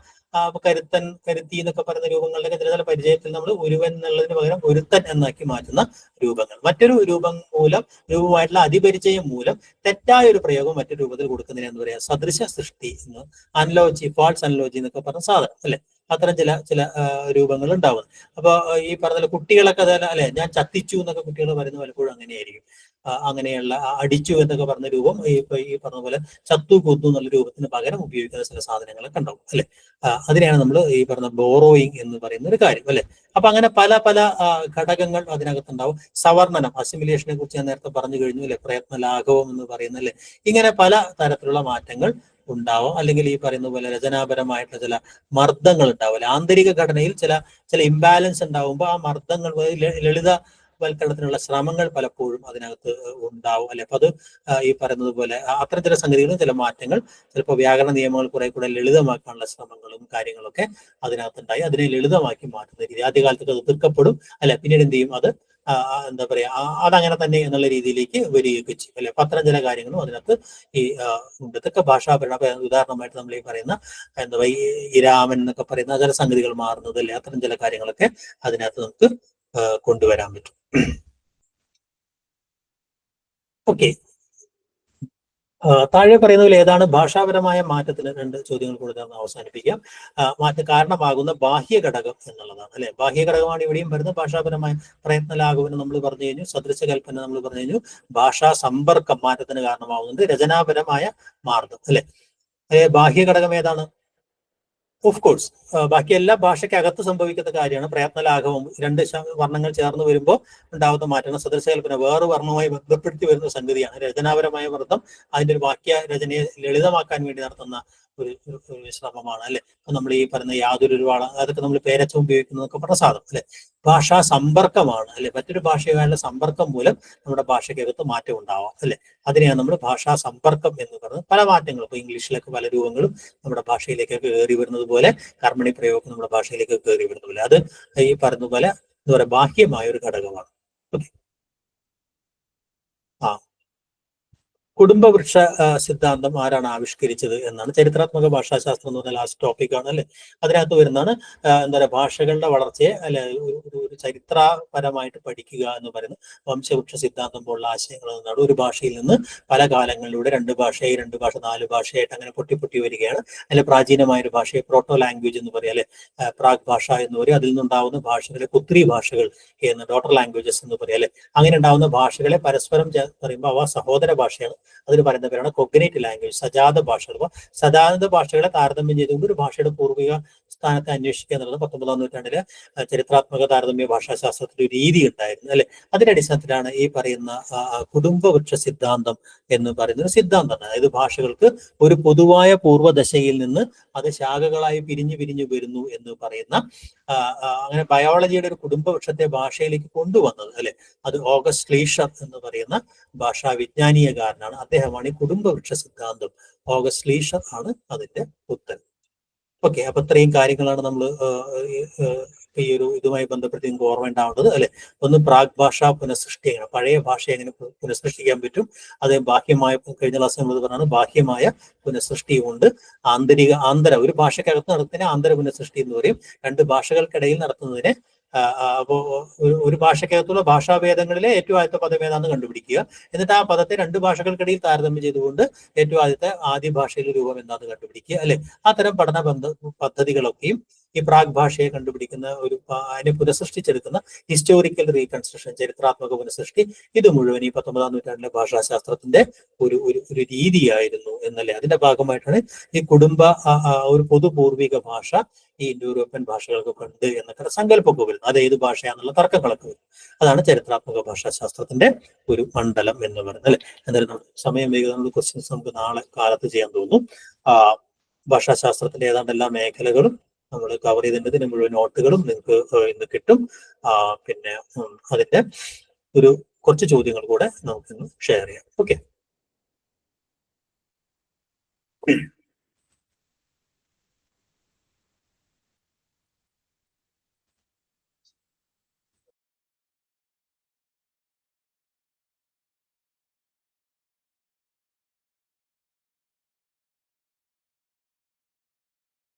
S1: കരുത്തൻ, കരുത്തി എന്നൊക്കെ പറയുന്ന രൂപങ്ങളിലൊക്കെ ചില പരിചയത്തിൽ നമ്മൾ ഒരുവൻ എന്നുള്ളതിന് പകരം ഒരുത്തൻ എന്നാക്കി മാറ്റുന്ന രൂപങ്ങൾ. മറ്റൊരു രൂപമായിട്ടുള്ള അതിപരിചയം മൂലം തെറ്റായ ഒരു പ്രയോഗം മറ്റൊരു രൂപത്തിൽ കൊടുക്കുന്നതിന് എന്ന് പറയാം സദൃശ സൃഷ്ടി എന്ന്, അനലോജി, ഫാൾസ് അനലോജി എന്നൊക്കെ പറഞ്ഞ സാധനം. അല്ലെ, അത്തരം ചില രൂപങ്ങൾ ഉണ്ടാവുന്നത്. അപ്പൊ ഈ പറഞ്ഞ കുട്ടികളൊക്കെ അല്ലെ, ഞാൻ ചത്തിച്ചു എന്നൊക്കെ കുട്ടികൾ പറയുന്ന പലപ്പോഴും അങ്ങനെയായിരിക്കും. അങ്ങനെയുള്ള അടിച്ചു എന്നൊക്കെ പറഞ്ഞ രൂപം ഈ പറഞ്ഞ പോലെ ചത്തു കൊന്നു എന്നുള്ള രൂപത്തിന് പകരം ഉപയോഗിക്കുന്ന ചില സാധനങ്ങളൊക്കെ ഉണ്ടാവും. അല്ലെ, അതിനെയാണ് നമ്മൾ ഈ പറഞ്ഞ ബോറോയിങ് എന്ന് പറയുന്ന ഒരു കാര്യം. അല്ലെ, അപ്പൊ അങ്ങനെ പല ഘടകങ്ങൾ അതിനകത്തുണ്ടാവും. സവർണനം, അസിമിലേഷനെ കുറിച്ച് ഞാൻ നേരത്തെ പറഞ്ഞു കഴിഞ്ഞു. അല്ലെ, പ്രയത്ന ലാഘവം എന്ന് പറയുന്ന, അല്ലെ, ഇങ്ങനെ പല തരത്തിലുള്ള മാറ്റങ്ങൾ ഉണ്ടാവും. അല്ലെങ്കിൽ ഈ പറയുന്ന പോലെ രചനാപരമായിട്ടുള്ള ചില മർദ്ദങ്ങൾ ഉണ്ടാവില്ല. ആന്തരിക ഘടനയിൽ ചില ഇംബാലൻസ് ഉണ്ടാവുമ്പോൾ ആ മർദ്ദങ്ങൾ ലളിതവൽക്കരണത്തിനുള്ള ശ്രമങ്ങൾ പലപ്പോഴും അതിനകത്ത് ഉണ്ടാവും. അല്ലെ, അപ്പൊ അത് ഈ പറയുന്നത് പോലെ അത്തരം ചില സംഗതികളും ചില മാറ്റങ്ങൾ, ചിലപ്പോൾ വ്യാകരണ നിയമങ്ങൾ കുറെ കൂടെ ലളിതമാക്കാനുള്ള ശ്രമങ്ങളും കാര്യങ്ങളൊക്കെ അതിനകത്തുണ്ടായി. അതിനെ ലളിതമാക്കി മാറ്റുന്ന രീതി ആദ്യകാലത്തൊക്കെ അത് തീർക്കപ്പെടും. അല്ലെ, പിന്നീട് എന്ത് ചെയ്യും, അത് എന്താ പറയാ, അതങ്ങനെ തന്നെ എന്നുള്ള രീതിയിലേക്ക് വരികയൊക്കെ ചെയ്യും. അല്ലെ, അപ്പൊ അത്തരം ചില കാര്യങ്ങളും അതിനകത്ത് ഈ ഇതൊക്കെ ഭാഷാപരണ, ഉദാഹരണമായിട്ട് നമ്മൾ ഈ പറയുന്ന എന്താ ഈ രാമൻ എന്നൊക്കെ പറയുന്ന ചില സംഗതികൾ മാറുന്നത്, അല്ലെ, അത്തരം ചില കാര്യങ്ങളൊക്കെ അതിനകത്ത് നമുക്ക് കൊണ്ടുവരാൻ പറ്റും. ഓക്കെ, താഴെ പറയുന്നതിൽ ഏതാണ് ഭാഷാപരമായ മാറ്റത്തിന്? 2 ചോദ്യങ്ങൾ കൊടുത്ത് അവസാനിപ്പിക്കാം. മാറ്റം കാരണമാകുന്ന ബാഹ്യ ഘടകം എന്നുള്ളതാണ്. അല്ലെ, ബാഹ്യ ഘടകമാണ് ഇവിടെയും വരുന്നത്. ഭാഷാപരമായ പ്രയത്നലാഘവന് നമ്മൾ പറഞ്ഞു കഴിഞ്ഞു, സദൃശകൽപ്പന നമ്മൾ പറഞ്ഞു കഴിഞ്ഞു, ഭാഷാ സമ്പർക്കം മാറ്റത്തിന് കാരണമാകുന്നുണ്ട്, രചനാപരമായ മാർഗം. അല്ലെ, ബാഹ്യ ഘടകം ഏതാണ്? ഓഫ് കോഴ്സ് ബാക്കി എല്ലാ ഭാഷയ്ക്കകത്ത് സംഭവിക്കുന്ന കാര്യമാണ് പ്രയത്നലാഘവം. 2 വർണ്ണങ്ങൾ ചേർന്ന് വരുമ്പോൾ ഉണ്ടാകുന്ന മാറ്റമാണ് സദൃശകൽപ്പന. വേറെ വർണ്ണവുമായി ബന്ധപ്പെടുത്തി വരുന്ന സംഗതിയാണ്. രചനാപരമായ വൃത്തം അതിന്റെ ഒരു വാക്യ രചനയെ ലളിതമാക്കാൻ വേണ്ടി നടത്തുന്ന ഒരു ശ്രമമാണ്. അല്ലെ, അപ്പൊ നമ്മൾ ഈ പറയുന്ന യാതൊരു അതൊക്കെ നമ്മൾ പേരച്ചം ഉപയോഗിക്കുന്നതൊക്കെ പറഞ്ഞ സാധനം. അല്ലെ, ഭാഷാ സമ്പർക്കമാണ്. അല്ലെ, മറ്റൊരു ഭാഷയുമായുള്ള സമ്പർക്കം മൂലം നമ്മുടെ ഭാഷയ്ക്കകത്ത് മാറ്റം ഉണ്ടാവാം. അല്ലെ, അതിനെയാണ് നമ്മൾ ഭാഷാ സമ്പർക്കം എന്ന് പറയുന്നത്. പല മാറ്റങ്ങളും ഇപ്പൊ ഇംഗ്ലീഷിലൊക്കെ പല രൂപങ്ങളും നമ്മുടെ ഭാഷയിലേക്കൊക്കെ കയറി വരുന്നത് പോലെ, കർമ്മണി പ്രയോഗം നമ്മുടെ ഭാഷയിലേക്ക് കയറി വരുന്നത് പോലെ, അത് ഈ പറയുന്ന പോലെ എന്താ പറയുക, ബാഹ്യമായ ഒരു ഘടകമാണ്. ഓക്കെ, കുടുംബവൃക്ഷ സിദ്ധാന്തം ആരാണ് ആവിഷ്കരിച്ചത് എന്നാണ്. ചരിത്രാത്മക ഭാഷാശാസ്ത്രം എന്ന് പറഞ്ഞാൽ ലാസ്റ്റ് ടോപ്പിക്കാണ്. അല്ലെ, അതിനകത്ത് വരുന്നതാണ് എന്താ പറയുക, ഭാഷകളുടെ വളർച്ചയെ അല്ലെ ഒരു ചരിത്രപരമായിട്ട് പഠിക്കുക എന്ന് പറയുന്നത്. വംശവൃക്ഷ സിദ്ധാന്തം പോലുള്ള ആശയങ്ങൾ എന്നാണ്. ഒരു ഭാഷയിൽ നിന്ന് പല കാലങ്ങളിലൂടെ 2 ഭാഷയായി, 2 ഭാഷ 4 ഭാഷയായിട്ട് അങ്ങനെ പൊട്ടി വരികയാണ്. അല്ലെ, പ്രാചീനമായ ഒരു ഭാഷയെ പ്രോട്ടോ ലാംഗ്വേജ് എന്ന് പറയും. അല്ലെ, പ്രാഗ് ഭാഷ എന്ന് പറയും. അതിൽ നിന്നുണ്ടാവുന്ന ഭാഷകളെ പുത്രി ഭാഷകൾ എന്ന്, ഡോട്ടർ ലാംഗ്വേജസ് എന്ന് പറയും. അല്ലെ, അങ്ങനെ ഉണ്ടാവുന്ന ഭാഷകളെ പരസ്പരം പറയുമ്പോൾ അവ സഹോദര ഭാഷയാണ്. അതിന് പറയുന്ന പേരാണ് കൊഗ്നേറ്റ് ലാംഗ്വേജ്, സജാത ഭാഷകൾ. അപ്പോൾ സജാത ഭാഷകളെ താരതമ്യം ചെയ്തുകൊണ്ട് ഒരു ഭാഷയുടെ പൂർവിക സ്ഥാനത്തെ അന്വേഷിക്കുക എന്നുള്ളത് 19-ാം നൂറ്റാണ്ടിലെ ചരിത്രാത്മക താരതമ്യ ഭാഷാശാസ്ത്രത്തിന്റെ ഒരു രീതി ഉണ്ടായിരുന്നു. അല്ലെ, അതിന്റെ അടിസ്ഥാനത്തിലാണ് ഈ പറയുന്ന കുടുംബവൃക്ഷ സിദ്ധാന്തം എന്ന് പറയുന്ന ഒരു സിദ്ധാന്തമാണ്. അതായത് ഭാഷകൾക്ക് ഒരു പൊതുവായ പൂർവ്വദശയിൽ നിന്ന് അത് ശാഖകളായി പിരിഞ്ഞു വരുന്നു എന്ന് പറയുന്ന, അങ്ങനെ ബയോളജിയുടെ ഒരു കുടുംബവൃക്ഷത്തെ ഭാഷയിലേക്ക് കൊണ്ടുവന്നത്. അല്ലെ, അത് ഓഗസ്റ്റ് ക്ലീഷർ എന്ന് പറയുന്ന ഭാഷാ വിജ്ഞാനീയകാരനാണ്. അദ്ദേഹമാണ് ഈ കുടുംബവൃക്ഷ സിദ്ധാന്തം. ഓഗസ്റ്റ് ക്ലീഷർ ആണ് അതിന്റെ ഉത്തരം. ഓക്കെ, അപ്പൊ ഇത്രയും കാര്യങ്ങളാണ് നമ്മൾ ഈ ഒരു ഇതുമായി ബന്ധപ്പെട്ട് നിങ്ങൾക്ക് ഓർമ്മ ഉണ്ടാവേണ്ടത്. അല്ലെ, ഒന്ന് പ്രാഗ് ഭാഷാ പുനഃസൃഷ്ടി, എങ്ങനെ പഴയ ഭാഷ എങ്ങനെ പുനഃസൃഷ്ടിക്കാൻ പറ്റും, അത് ബാഹ്യമായ, കഴിഞ്ഞ ക്ലാസ് നമ്മൾ പറഞ്ഞാണ് ബാഹ്യമായ പുനഃസൃഷ്ടിയുമുണ്ട്, ആന്തര ഒരു ഭാഷയ്ക്കകത്ത് നടത്തുന്നതിനെ ആന്തര പുനഃസൃഷ്ടി എന്ന് പറയും. 2 ഭാഷകൾക്കിടയിൽ നടത്തുന്നതിനെ അപ്പോ ഒരു ഭാഷയ്ക്കകത്തുള്ള ഭാഷാഭേദങ്ങളിലെ ഏറ്റവും ആദ്യത്തെ പദം ഏതാണെന്ന് കണ്ടുപിടിക്കുക. എന്നിട്ട് ആ പദത്തെ 2 ഭാഷകൾക്കിടയിൽ താരതമ്യം ചെയ്തുകൊണ്ട് ഏറ്റവും ആദ്യ ഭാഷയിലെ രൂപം എന്താണെന്ന് കണ്ടുപിടിക്കുക. അല്ലെ, അത്തരം പഠന പദ്ധതികളൊക്കെയും ഈ പ്രാഗ് ഭാഷയെ കണ്ടുപിടിക്കുന്ന അതിനെ പുനഃസൃഷ്ടിച്ചെടുക്കുന്ന ഹിസ്റ്റോറിക്കൽ റീകൺസ്ട്രക്ഷൻ, ചരിത്രാത്മക പുനഃസൃഷ്ടി, ഇത് മുഴുവൻ ഈ 19-ാം നൂറ്റാണ്ടിലെ ഭാഷാശാസ്ത്രത്തിന്റെ ഒരു രീതിയായിരുന്നു എന്നല്ലേ. അതിന്റെ ഭാഗമായിട്ടാണ് ഈ ഒരു പൊതുപൂർവിക ഭാഷ ഈ ഇന്തോ യൂറോപ്യൻ ഭാഷകൾക്കൊക്കെ ഉണ്ട് എന്നൊക്കെ സങ്കല്പമൊക്കെ വരുന്നത്. അത് ഏത് ഭാഷയാണെന്നുള്ള തർക്കങ്ങളൊക്കെ വരും. അതാണ് ചരിത്രാത്മക ഭാഷാശാസ്ത്രത്തിന്റെ ഒരു മണ്ഡലം എന്ന് പറയുന്നത്. അല്ലെ, എന്തായാലും സമയം വേഗം ക്വസ്റ്റ്യൻസ് നമുക്ക് നാളെ കാലത്ത് ചെയ്യാൻ തോന്നുന്നു. ഭാഷാശാസ്ത്രത്തിന്റെ ഏതാണ്ട് എല്ലാ മേഖലകളും നമ്മൾ കവർ ചെയ്തിട്ടുണ്ട്. മുഴുവൻ നോട്ടുകളും നിങ്ങൾക്ക് ഇന്ന് കിട്ടും. പിന്നെ അതിന്റെ കുറച്ച് ചോദ്യങ്ങൾ കൂടെ നമുക്കിന്ന് ഷെയർ ചെയ്യാം. ഓക്കെ.